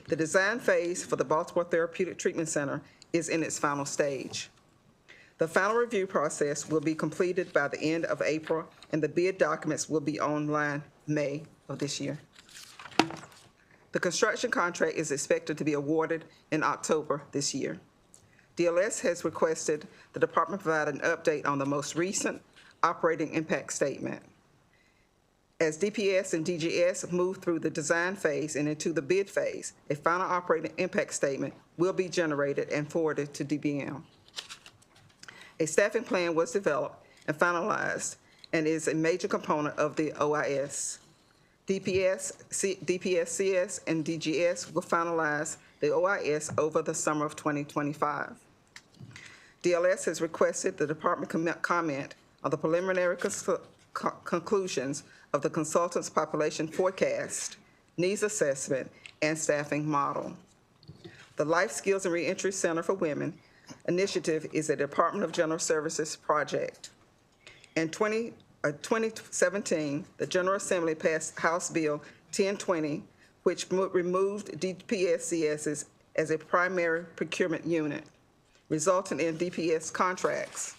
[SPEAKER 12] The design phase for the Baltimore Therapeutic Treatment Center is in its final stage. The final review process will be completed by the end of April, and the bid documents will be online May of this year. The construction contract is expected to be awarded in October this year. DLS has requested the department provide an update on the most recent operating impact statement. As DPS and DGS move through the design phase and into the bid phase, a final operating impact statement will be generated and forwarded to DBM. A staffing plan was developed and finalized and is a major component of the OIS. DPS, CS, and DGS will finalize the OIS over the summer of 2025. DLS has requested the department comment on the preliminary conclusions of the consultant's population forecast, needs assessment, and staffing model. The Life Skills and Reentry Center for Women initiative is a Department of General Services project. In 2017, the General Assembly passed House Bill 1020, which removed DPSCS as a primary procurement unit, resulting in DPS contracts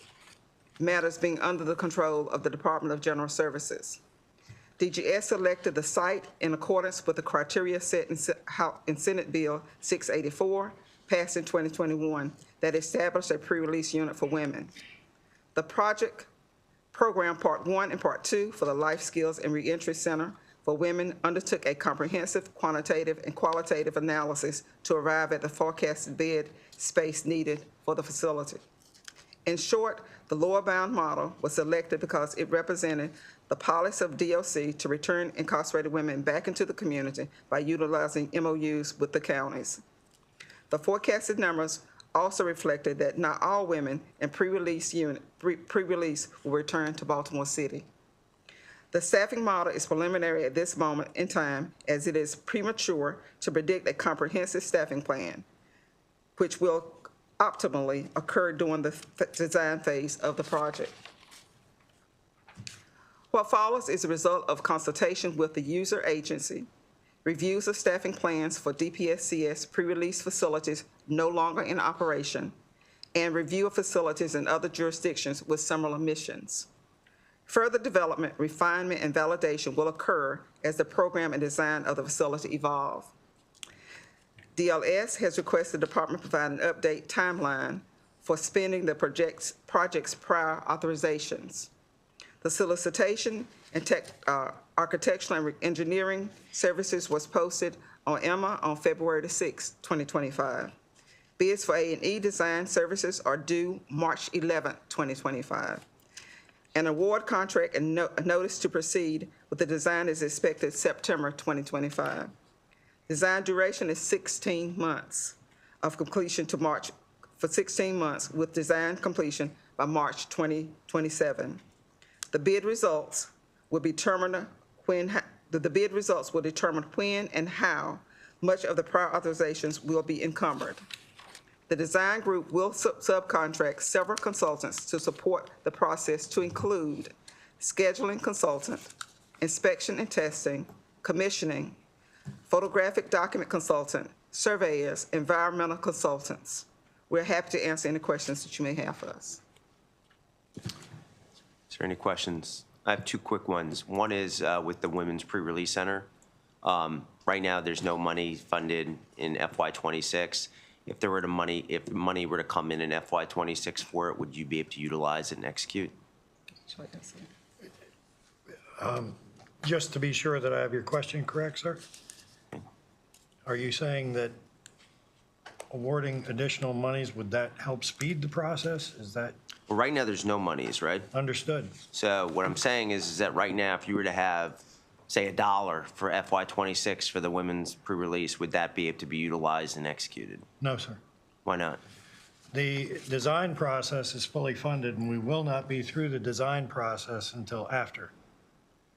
[SPEAKER 12] matters being under the control of the Department of General Services. DGS selected the site in accordance with the criteria set in Senate Bill 684, passed in 2021, that established a pre-release unit for women. The project program Part 1 and Part 2 for the Life Skills and Reentry Center for Women undertook a comprehensive quantitative and qualitative analysis to arrive at the forecasted bed space needed for the facility. In short, the lower bound model was selected because it represented the policy of DOC to return incarcerated women back into the community by utilizing MOUs with the counties. The forecasted numbers also reflected that not all women in pre-release will return to Baltimore City. The staffing model is preliminary at this moment in time, as it is premature to predict a comprehensive staffing plan, which will optimally occur during the design phase of the project. What follows is a result of consultation with the user agency, reviews of staffing plans for DPSCS pre-release facilities no longer in operation, and review of facilities in other jurisdictions with similar missions. Further development, refinement, and validation will occur as the program and design of the facility evolve. DLS has requested the department provide an update timeline for spending the project's prior authorizations. The solicitation and architectural and engineering services was posted on EMMA on February 6, 2025. Bids for A&E design services are due March 11, 2025. An award contract and notice to proceed with the design is expected September 2025. Design duration is 16 months of completion to March, for 16 months with design completion by March 2027. The bid results will determine when and how much of the prior authorizations will be encumbered. The design group will subcontract several consultants to support the process, to include scheduling consultant, inspection and testing, commissioning, photographic document consultant, surveyors, environmental consultants. We're happy to answer any questions that you may have for us.
[SPEAKER 1] Is there any questions? I have 2 quick ones. One is with the Women's Pre-Release Center. Right now, there's no money funded in FY26. If money were to come in FY26 for it, would you be able to utilize it and execute?
[SPEAKER 7] Just to be sure that I have your question correct, sir. Are you saying that awarding additional monies, would that help speed the process? Is that?
[SPEAKER 1] Well, right now, there's no monies, right?
[SPEAKER 7] Understood.
[SPEAKER 1] So what I'm saying is that right now, if you were to have, say, $1 for FY26 for the women's pre-release, would that be able to be utilized and executed?
[SPEAKER 7] No, sir.
[SPEAKER 1] Why not?
[SPEAKER 7] The design process is fully funded, and we will not be through the design process until after.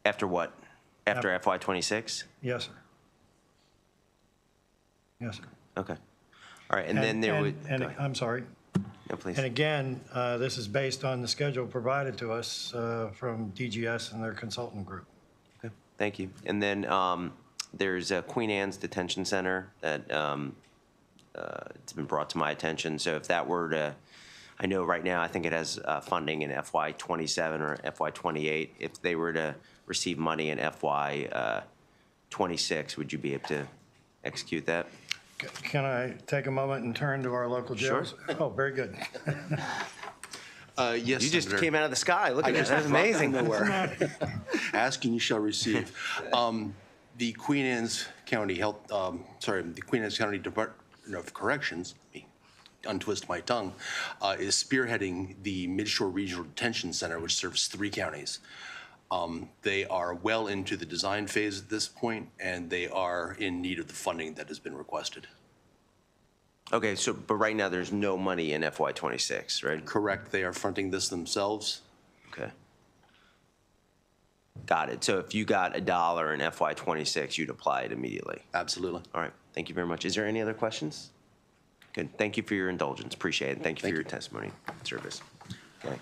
[SPEAKER 1] After what? After FY '26?
[SPEAKER 7] Yes, sir. Yes, sir.
[SPEAKER 1] Okay. All right, and then there would.
[SPEAKER 7] And
[SPEAKER 1] go ahead.
[SPEAKER 7] I'm sorry.
[SPEAKER 1] No, please.
[SPEAKER 7] And again, this is based on the schedule provided to us from DGS and their consultant group.
[SPEAKER 1] Okay, thank you. And then there's Queen Anne's Detention Center that it's been brought to my attention. So if that were to, I know right now I think it has funding in FY '27 or FY '28. If they were to receive money in FY '26, would you be able to execute that?
[SPEAKER 7] Can I take a moment and turn to our local jails? Sure. Oh, very good.
[SPEAKER 13] Yes,
[SPEAKER 1] You just
[SPEAKER 13] Senator.
[SPEAKER 1] came out of the sky. Look at that. That's amazing.
[SPEAKER 13] Ask and you shall receive. The Queen Anne's County Health, the Queen Anne's County Department of Corrections, untwist my tongue, is spearheading the Midshore Regional Detention Center, which serves 3 counties. They are well into the design phase at this point, and they are in need of the funding that has been requested.
[SPEAKER 1] Okay, so, but right now there's no money in FY '26, right?
[SPEAKER 13] Correct. They are fronting this themselves.
[SPEAKER 1] Okay. Got it. So if you got $1 in FY '26, you'd apply it immediately?
[SPEAKER 13] Absolutely.
[SPEAKER 1] All right. Thank you very much. Is there any other questions? Good. Thank you for your indulgence. Appreciate it. Thank you for your testimony and service. Okay.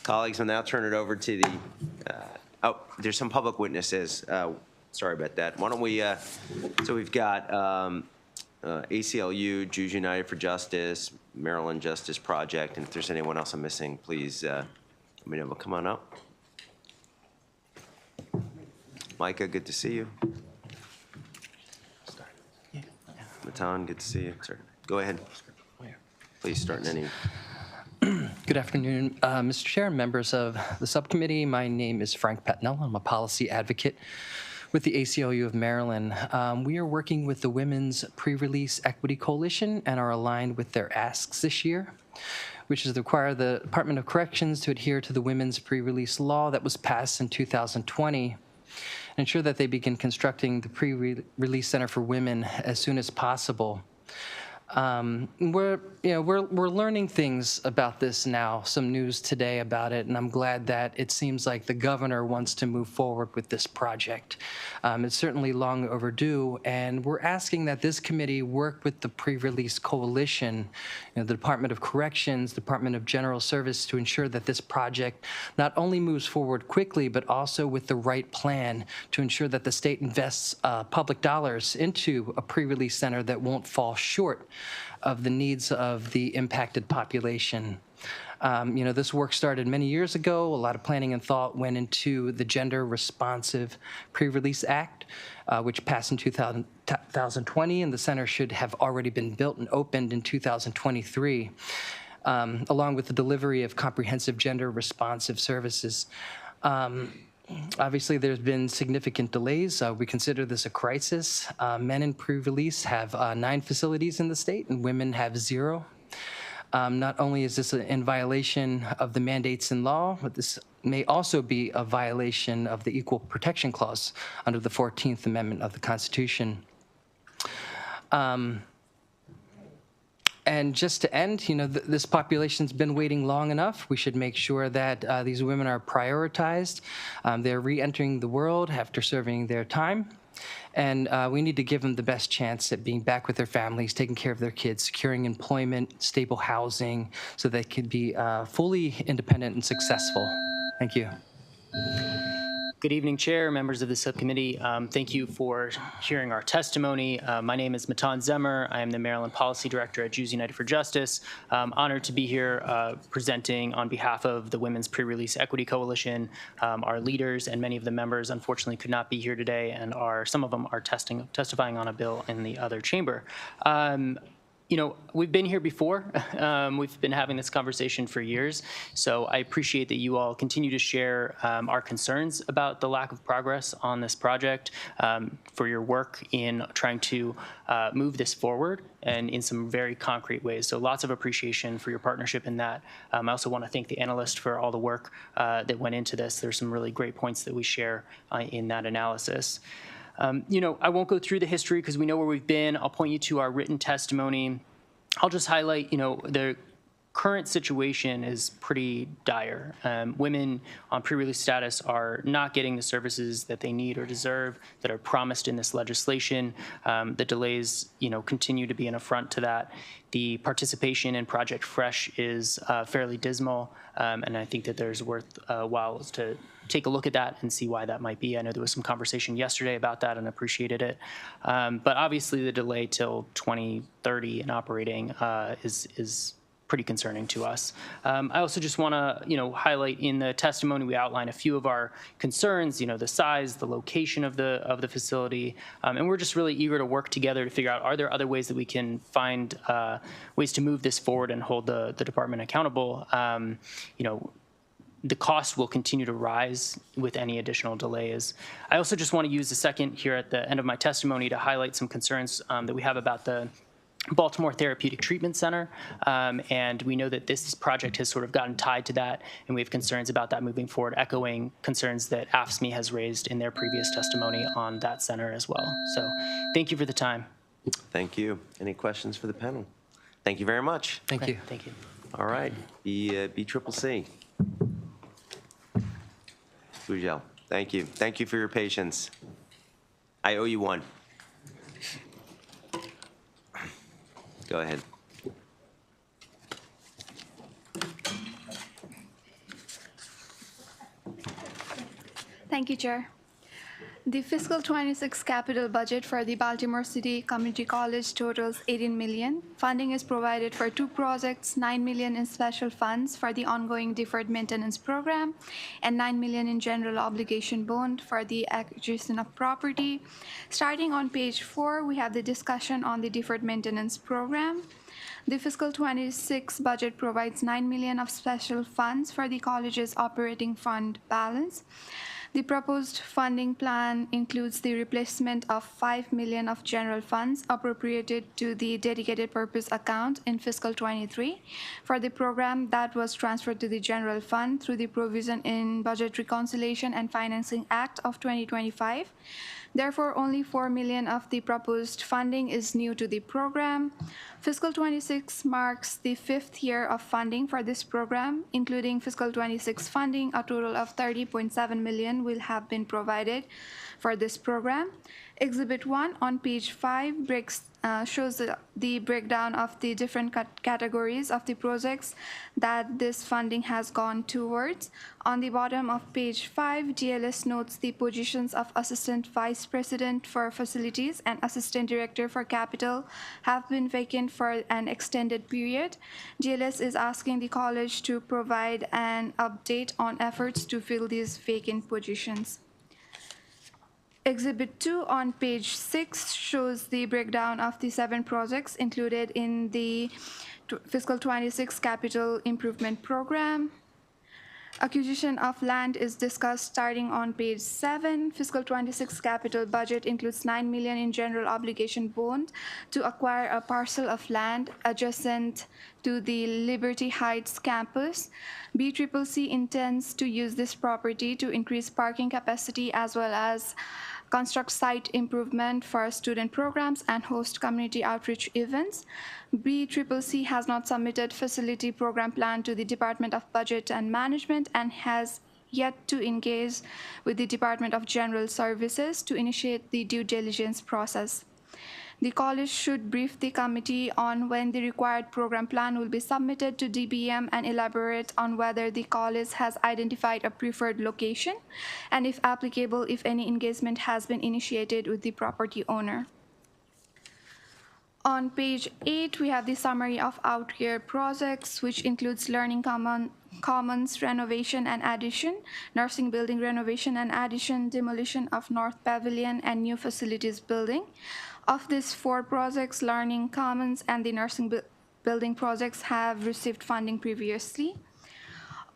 [SPEAKER 1] Colleagues, I'll now turn it over to the, there's some public witnesses. Sorry about that. Why don't we, so we've got ACLU, Jews United for Justice, Maryland Justice Project, and if there's anyone else I'm missing, please let me know. Come on up. Micah, good to see you. Matan, good to see you. Sir, go ahead. Please start in any.
[SPEAKER 16] Good afternoon, Mr. Chair and members of the subcommittee. My name is Frank Petnell. I'm a policy advocate with the ACLU of Maryland. We are working with the Women's Pre-Release Equity Coalition and are aligned with their asks this year, which is to require the Department of Corrections to adhere to the Women's Pre-Release Law that was passed in 2020 and ensure that they begin constructing the Pre-Release Center for Women as soon as possible. We're learning things about this now, some news today about it, and I'm glad that it seems like the governor wants to move forward with this project. It's certainly long overdue, and we're asking that this committee work with the Pre-Release Coalition, the Department of Corrections, Department of General Service to ensure that this project not only moves forward quickly, but also with the right plan to ensure that the state invests public dollars into a pre-release center that won't fall short of the needs of the impacted population. This work started many years ago. A lot of planning and thought went into the Gender Responsive Pre-Release Act, which passed in 2020, and the center should have already been built and opened in 2023, along with the delivery of comprehensive gender responsive services. Obviously, there's been significant delays. We consider this a crisis. Men in pre-release have 9 facilities in the state, and women have 0. Not only is this in violation of the mandates in law, but this may also be a violation of the Equal Protection Clause under the 14th Amendment of the Constitution. And just to end, this population's been waiting long enough. We should make sure that these women are prioritized. They're re-entering the world after serving their time. And we need to give them the best chance at being back with their families, taking care of their kids, securing employment, stable housing, so they can be fully independent and successful. Thank you.
[SPEAKER 23] Good evening, Chair, members of the subcommittee. Thank you for hearing our testimony. My name is Matan Zemmer. I am the Maryland Policy Director at Jews United for Justice. I'm honored to be here presenting on behalf of the Women's Pre-Release Equity Coalition. Our leaders and many of the members unfortunately could not be here today, and some of them are testifying on a bill in the other chamber. We've been here before. We've been having this conversation for years. So I appreciate that you all continue to share our concerns about the lack of progress on this project, for your work in trying to move this forward and in some very concrete ways. So lots of appreciation for your partnership in that. I also want to thank the analyst for all the work that went into this. There's some really great points that we share in that analysis. I won't go through the history because we know where we've been. I'll point you to our written testimony. I'll just highlight, the current situation is pretty dire. Women on pre-release status are not getting the services that they need or deserve that are promised in this legislation. The delays, continue to be an affront to that. The participation in Project Fresh is fairly dismal, and I think that there's worthwhile to take a look at that and see why that might be. I know there was some conversation yesterday about that and appreciated it. But obviously the delay till 2030 in operating is pretty concerning to us. I also just want to, highlight in the testimony we outline a few of our concerns, the size, the location of the facility, and we're just really eager to work together to figure out, are there other ways that we can find ways to move this forward and hold the department accountable? The cost will continue to rise with any additional delays. I also just want to use a second here at the end of my testimony to highlight some concerns that we have about the Baltimore Therapeutic Treatment Center, and we know that this project has sort of gotten tied to that, and we have concerns about that moving forward, echoing concerns that AFSCME has raised in their previous testimony on that center as well. So thank you for the time.
[SPEAKER 1] Thank you. Any questions for the panel? Thank you very much.
[SPEAKER 16] Thank you.
[SPEAKER 23] Thank you.
[SPEAKER 1] All right, BCCC. Bujel, thank you. Thank you for your patience. I owe you one. Go ahead.
[SPEAKER 22] Thank you, Chair. The fiscal 26 capital budget for the Baltimore City Community College totals $18 million. Funding is provided for 2 projects, $9 million in special funds for the ongoing deferred maintenance program, and $9 million in general obligation bond for the acquisition of property. Starting on page 4, we have the discussion on the deferred maintenance program. The fiscal 26 budget provides $9 million of special funds for the college's operating fund balance. The proposed funding plan includes the replacement of $5 million of general funds appropriated to the dedicated purpose account in fiscal 23 for the program that was transferred to the general fund through the provision in Budget Reconciliation and Financing Act of 2025. Therefore, only $4 million of the proposed funding is new to the program. Fiscal 26 marks the 5th year of funding for this program. Including fiscal 26 funding, a total of $30.7 million will have been provided for this program. Exhibit 1 on page 5 shows the breakdown of the different categories of the projects that this funding has gone towards. On the bottom of page 5, GLS notes the positions of Assistant Vice President for Facilities and Assistant Director for Capital have been vacant for an extended period. GLS is asking the college to provide an update on efforts to fill these vacant positions. Exhibit 2 on page 6 shows the breakdown of the 7 projects included in the fiscal 26 capital improvement program. Acquisition of land is discussed starting on page 7. Fiscal 26 capital budget includes $9 million in general obligation bond to acquire a parcel of land adjacent to the Liberty Heights campus. BCCC intends to use this property to increase parking capacity as well as construct site improvement for student programs and host community outreach events. BCCC has not submitted facility program plan to the Department of Budget and Management and has yet to engage with the Department of General Services to initiate the due diligence process. The college should brief the committee on when the required program plan will be submitted to DBM and elaborate on whether the college has identified a preferred location and, if applicable, if any engagement has been initiated with the property owner. On page 8, we have the summary of out-year projects, which includes Learning Commons renovation and addition, nursing building renovation and addition, demolition of North Pavilion, and new facilities building. Of these 4 projects, Learning Commons and the nursing building projects have received funding previously.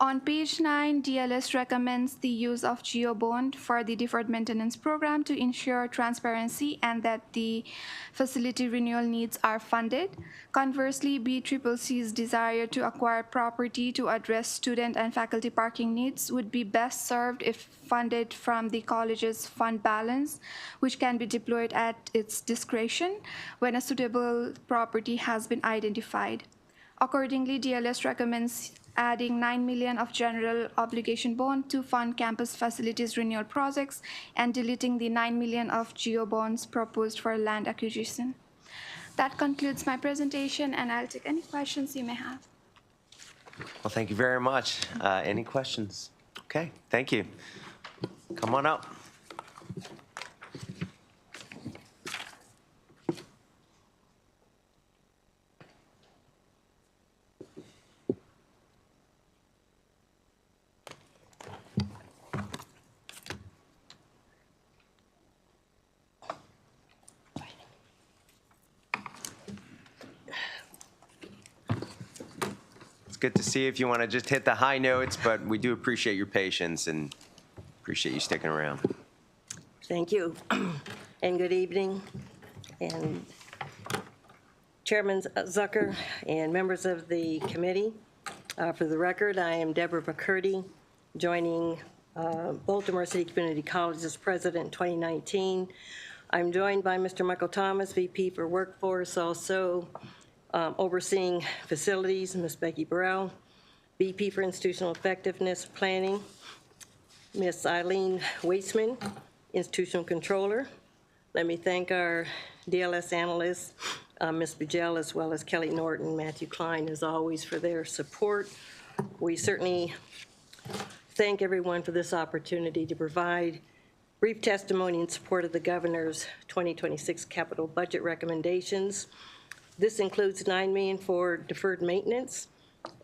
[SPEAKER 22] On page 9, DLS recommends the use of GeoBond for the deferred maintenance program to ensure transparency and that the facility renewal needs are funded. Conversely, BCCC's desire to acquire property to address student and faculty parking needs would be best served if funded from the college's fund balance, which can be deployed at its discretion when a suitable property has been identified. Accordingly, DLS recommends adding $9 million of general obligation bond to fund campus facilities renewal projects and deleting the $9 million of GEO bonds proposed for land acquisition. That concludes my presentation, and I'll take any questions you may have.
[SPEAKER 1] Well, thank you very much. Any questions? Okay, thank you. Come on up. Good to see you. If you want to just hit the high notes, but we do appreciate your patience and appreciate you sticking around.
[SPEAKER 9] Thank you, and good evening. And Chairman Zucker and members of the committee, for the record, I am Deborah McCurdy, joining Baltimore City Community College as president in 2019. I'm joined by Mr. Michael Thomas, VP for Workforce, also overseeing facilities, Ms. Becky Burrell, VP for Institutional Effectiveness Planning, Ms. Eileen Waitsman, Institutional Controller. Let me thank our DLS analysts, Ms. Bugel, as well as Kelly Norton, Matthew Klein, as always, for their support. We certainly thank everyone for this opportunity to provide brief testimony in support of the governor's 2026 capital budget recommendations. This includes $9 million for deferred maintenance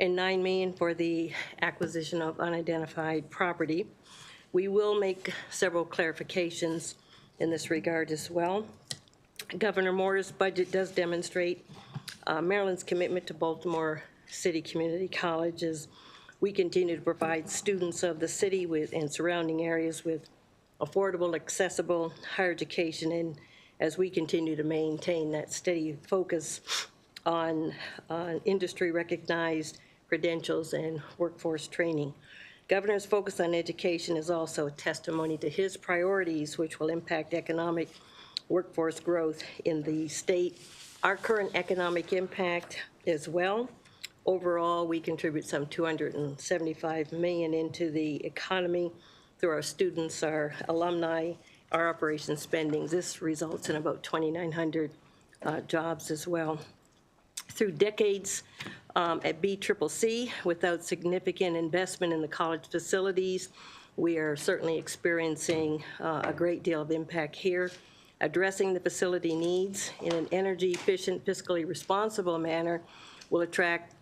[SPEAKER 9] and $9 million for the acquisition of unidentified property. We will make several clarifications in this regard as well. Governor Moore's budget does demonstrate Maryland's commitment to Baltimore City Community College as we continue to provide students of the city and surrounding areas with affordable, accessible higher education, and as we continue to maintain that steady focus on industry-recognized credentials and workforce training. Governor's focus on education is also a testimony to his priorities, which will impact economic workforce growth in the state. Our current economic impact as well. Overall, we contribute some $275 million into the economy through our students, our alumni, our operations spending. This results in about 2,900 jobs as well. Through decades at BCCC, without significant investment in the college facilities, we are certainly experiencing a great deal of impact here. Addressing the facility needs in an energy-efficient, fiscally responsible manner will attract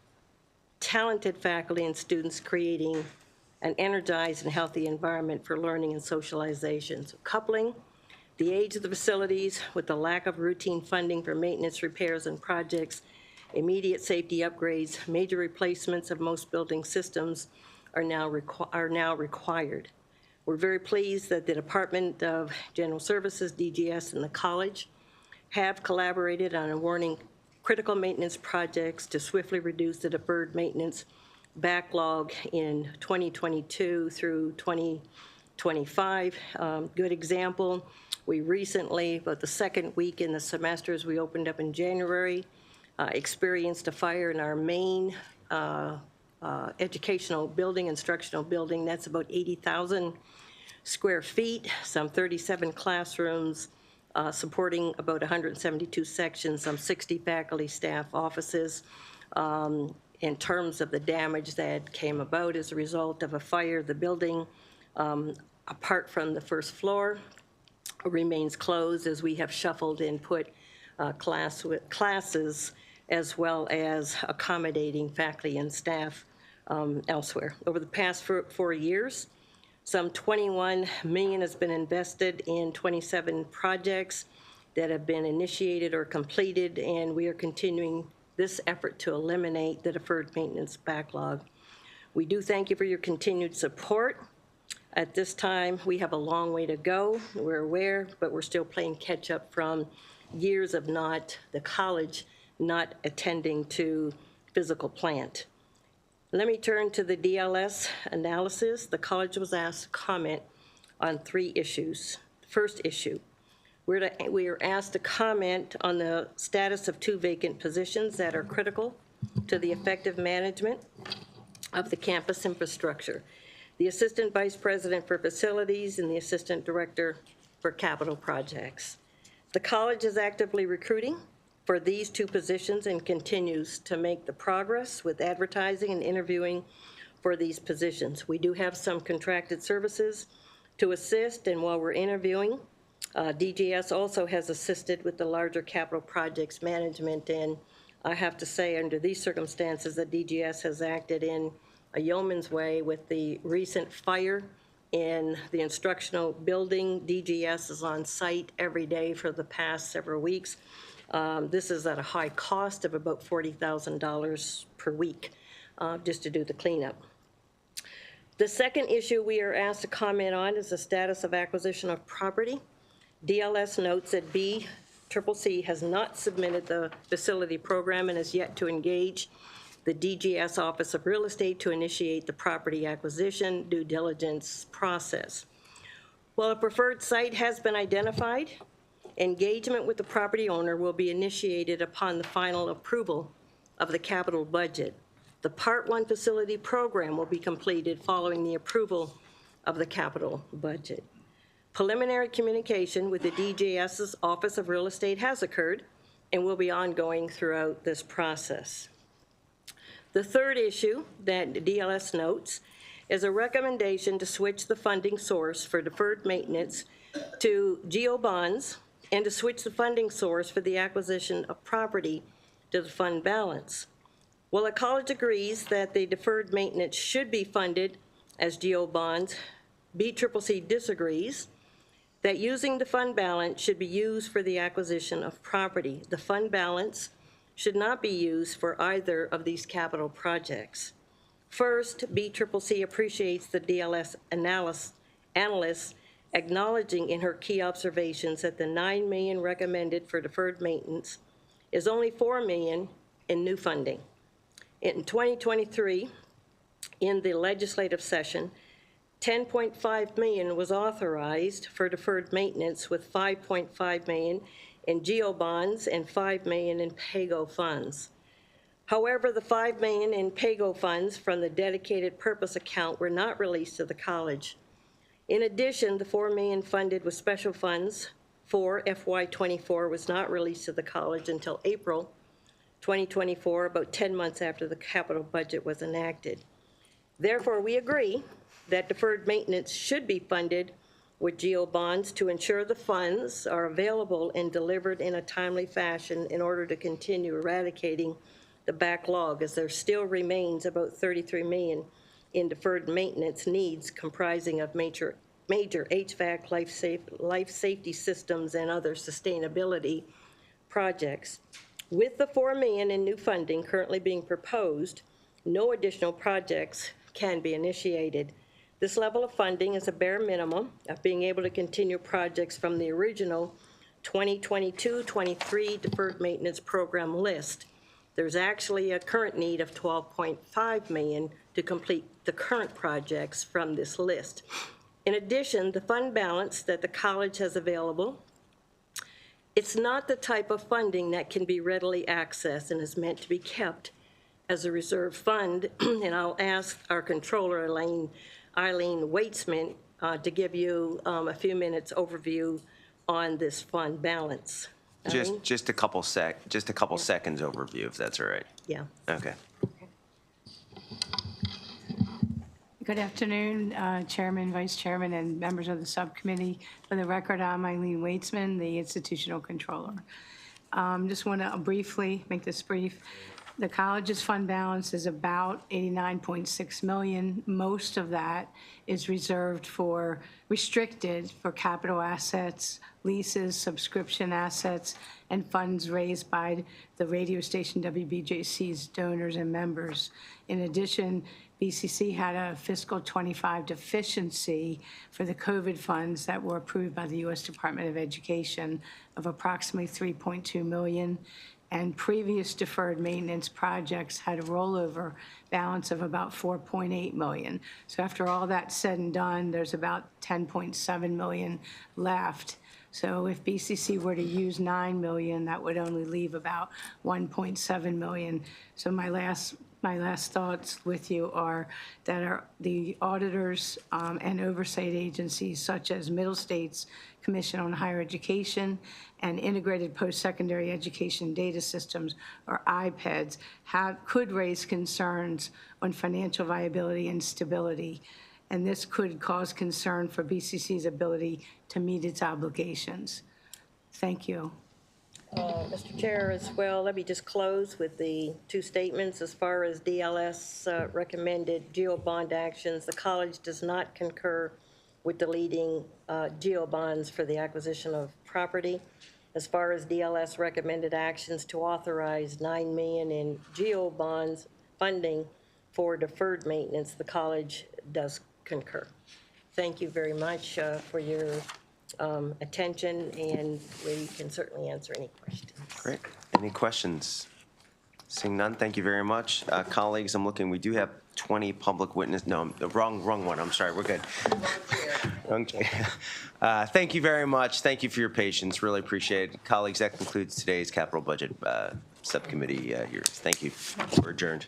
[SPEAKER 9] talented faculty and students, creating an energized and healthy environment for learning and socialization. So coupling the age of the facilities with the lack of routine funding for maintenance, repairs, and projects, immediate safety upgrades, major replacements of most building systems are now required. We're very pleased that the Department of General Services, DGS, and the college have collaborated on awarding critical maintenance projects to swiftly reduce the deferred maintenance backlog in 2022 through 2025. Good example, we recently, about the second week in the semester as we opened up in January, experienced a fire in our main educational building, instructional building. That's about 80,000 square feet, some 37 classrooms, supporting about 172 sections, some 60 faculty, staff, offices. In terms of the damage that came about as a result of a fire, the building, apart from the first floor, remains closed as we have shuffled and put classes as well as accommodating faculty and staff elsewhere. Over the past 4 years, some $21 million has been invested in 27 projects that have been initiated or completed, and we are continuing this effort to eliminate the deferred maintenance backlog. We do thank you for your continued support. At this time, we have a long way to go. We're aware, but we're still playing catch up from years of the college not attending to physical plant. Let me turn to the DLS analysis. The college was asked to comment on 3 issues. First issue, we are asked to comment on the status of 2 vacant positions that are critical to the effective management of the campus infrastructure, the Assistant Vice President for Facilities, and the Assistant Director for Capital Projects. The college is actively recruiting for these two positions and continues to make the progress with advertising and interviewing for these positions. We do have some contracted services to assist, and while we're interviewing, DGS also has assisted with the larger capital projects management, and I have to say, under these circumstances, that DGS has acted in a yeoman's way with the recent fire in the instructional building. DGS is on site every day for the past several weeks. This is at a high cost of about $40,000 per week just to do the cleanup. The second issue we are asked to comment on is the status of acquisition of property. DLS notes that BCCC has not submitted the facility program and is yet to engage the DGS Office of Real Estate to initiate the property acquisition due diligence process. While a preferred site has been identified, engagement with the property owner will be initiated upon the final approval of the capital budget. The Part 1 facility program will be completed following the approval of the capital budget. Preliminary communication with the DGS's Office of Real Estate has occurred and will be ongoing throughout this process. The third issue that DLS notes is a recommendation to switch the funding source for deferred maintenance to GO bonds and to switch the funding source for the acquisition of property to the fund balance. While the college agrees that the deferred maintenance should be funded as GO bonds, BCCC disagrees that using the fund balance should be used for the acquisition of property. The fund balance should not be used for either of these capital projects. First, BCCC appreciates the DLS analysts acknowledging in her key observations that the $9 million recommended for deferred maintenance is only $4 million in new funding. In 2023, in the legislative session, $10.5 million was authorized for deferred maintenance, with $5.5 million in GO bonds and $5 million in PAYGO funds. However, the $5 million in PAYGO funds from the dedicated purpose account were not released to the college. In addition, the $4 million funded with special funds for FY24 was not released to the college until April 2024, about 10 months after the capital budget was enacted. Therefore, we agree that deferred maintenance should be funded with GO bonds to ensure the funds are available and delivered in a timely fashion in order to continue eradicating the backlog, as there still remains about $33 million in deferred maintenance needs comprising of major HVAC, life safety systems, and other sustainability projects. With the $4 million in new funding currently being proposed, no additional projects can be initiated. This level of funding is a bare minimum of being able to continue projects from the original 2022-23 deferred maintenance program list. There's actually a current need of $12.5 million to complete the current projects from this list. In addition, the fund balance that the college has available, it's not the type of funding that can be readily accessed and is meant to be kept as a reserve fund. And I'll ask our controller, Eileen Weitzman, to give you a few minutes overview on this fund balance.
[SPEAKER 1] Just a couple seconds overview, if that's all right.
[SPEAKER 9] Yeah.
[SPEAKER 1] Okay.
[SPEAKER 14] Good afternoon, Chairman, Vice Chairman, and members of the subcommittee. For the record, I'm Eileen Weitzman, the Institutional Controller. Just want to briefly make this brief. The college's fund balance is about $89.6 million. Most of that is restricted for capital assets, leases, subscription assets, and funds raised by the radio station WBJC's donors and members. In addition, BCC had a fiscal 25 deficiency for the COVID funds that were approved by the U.S. Department of Education of approximately $3.2 million. And previous deferred maintenance projects had a rollover balance of about $4.8 million. So after all that's said and done, there's about $10.7 million left. So if BCC were to use 9 million, that would only leave about 1.7 million. So my last thoughts with you are that the auditors and oversight agencies such as Middle States Commission on Higher Education and Integrated Post-Secondary Education Data Systems, or IPEDS, could raise concerns on financial viability and stability, and this could cause concern for BCC's ability to meet its obligations. Thank you.
[SPEAKER 9] Mr. Chair, as well, let me just close with the two statements. As far as DLS recommended GEO bond actions, the college does not concur with deleting GEO bonds for the acquisition of property. As far as DLS recommended actions to authorize $9 million in GEO bonds funding for deferred maintenance, the college does concur. Thank you very much for your attention, and we can certainly answer any questions.
[SPEAKER 1] Great. Any questions? Seeing none, thank you very much. Colleagues, I'm looking, we do have 20 public witness, no, the wrong one, I'm sorry, we're good. Wrong chair. Thank you very much. Thank you for your patience, really appreciate it. Colleagues, that concludes today's capital budget subcommittee hearings. Thank you. We're adjourned.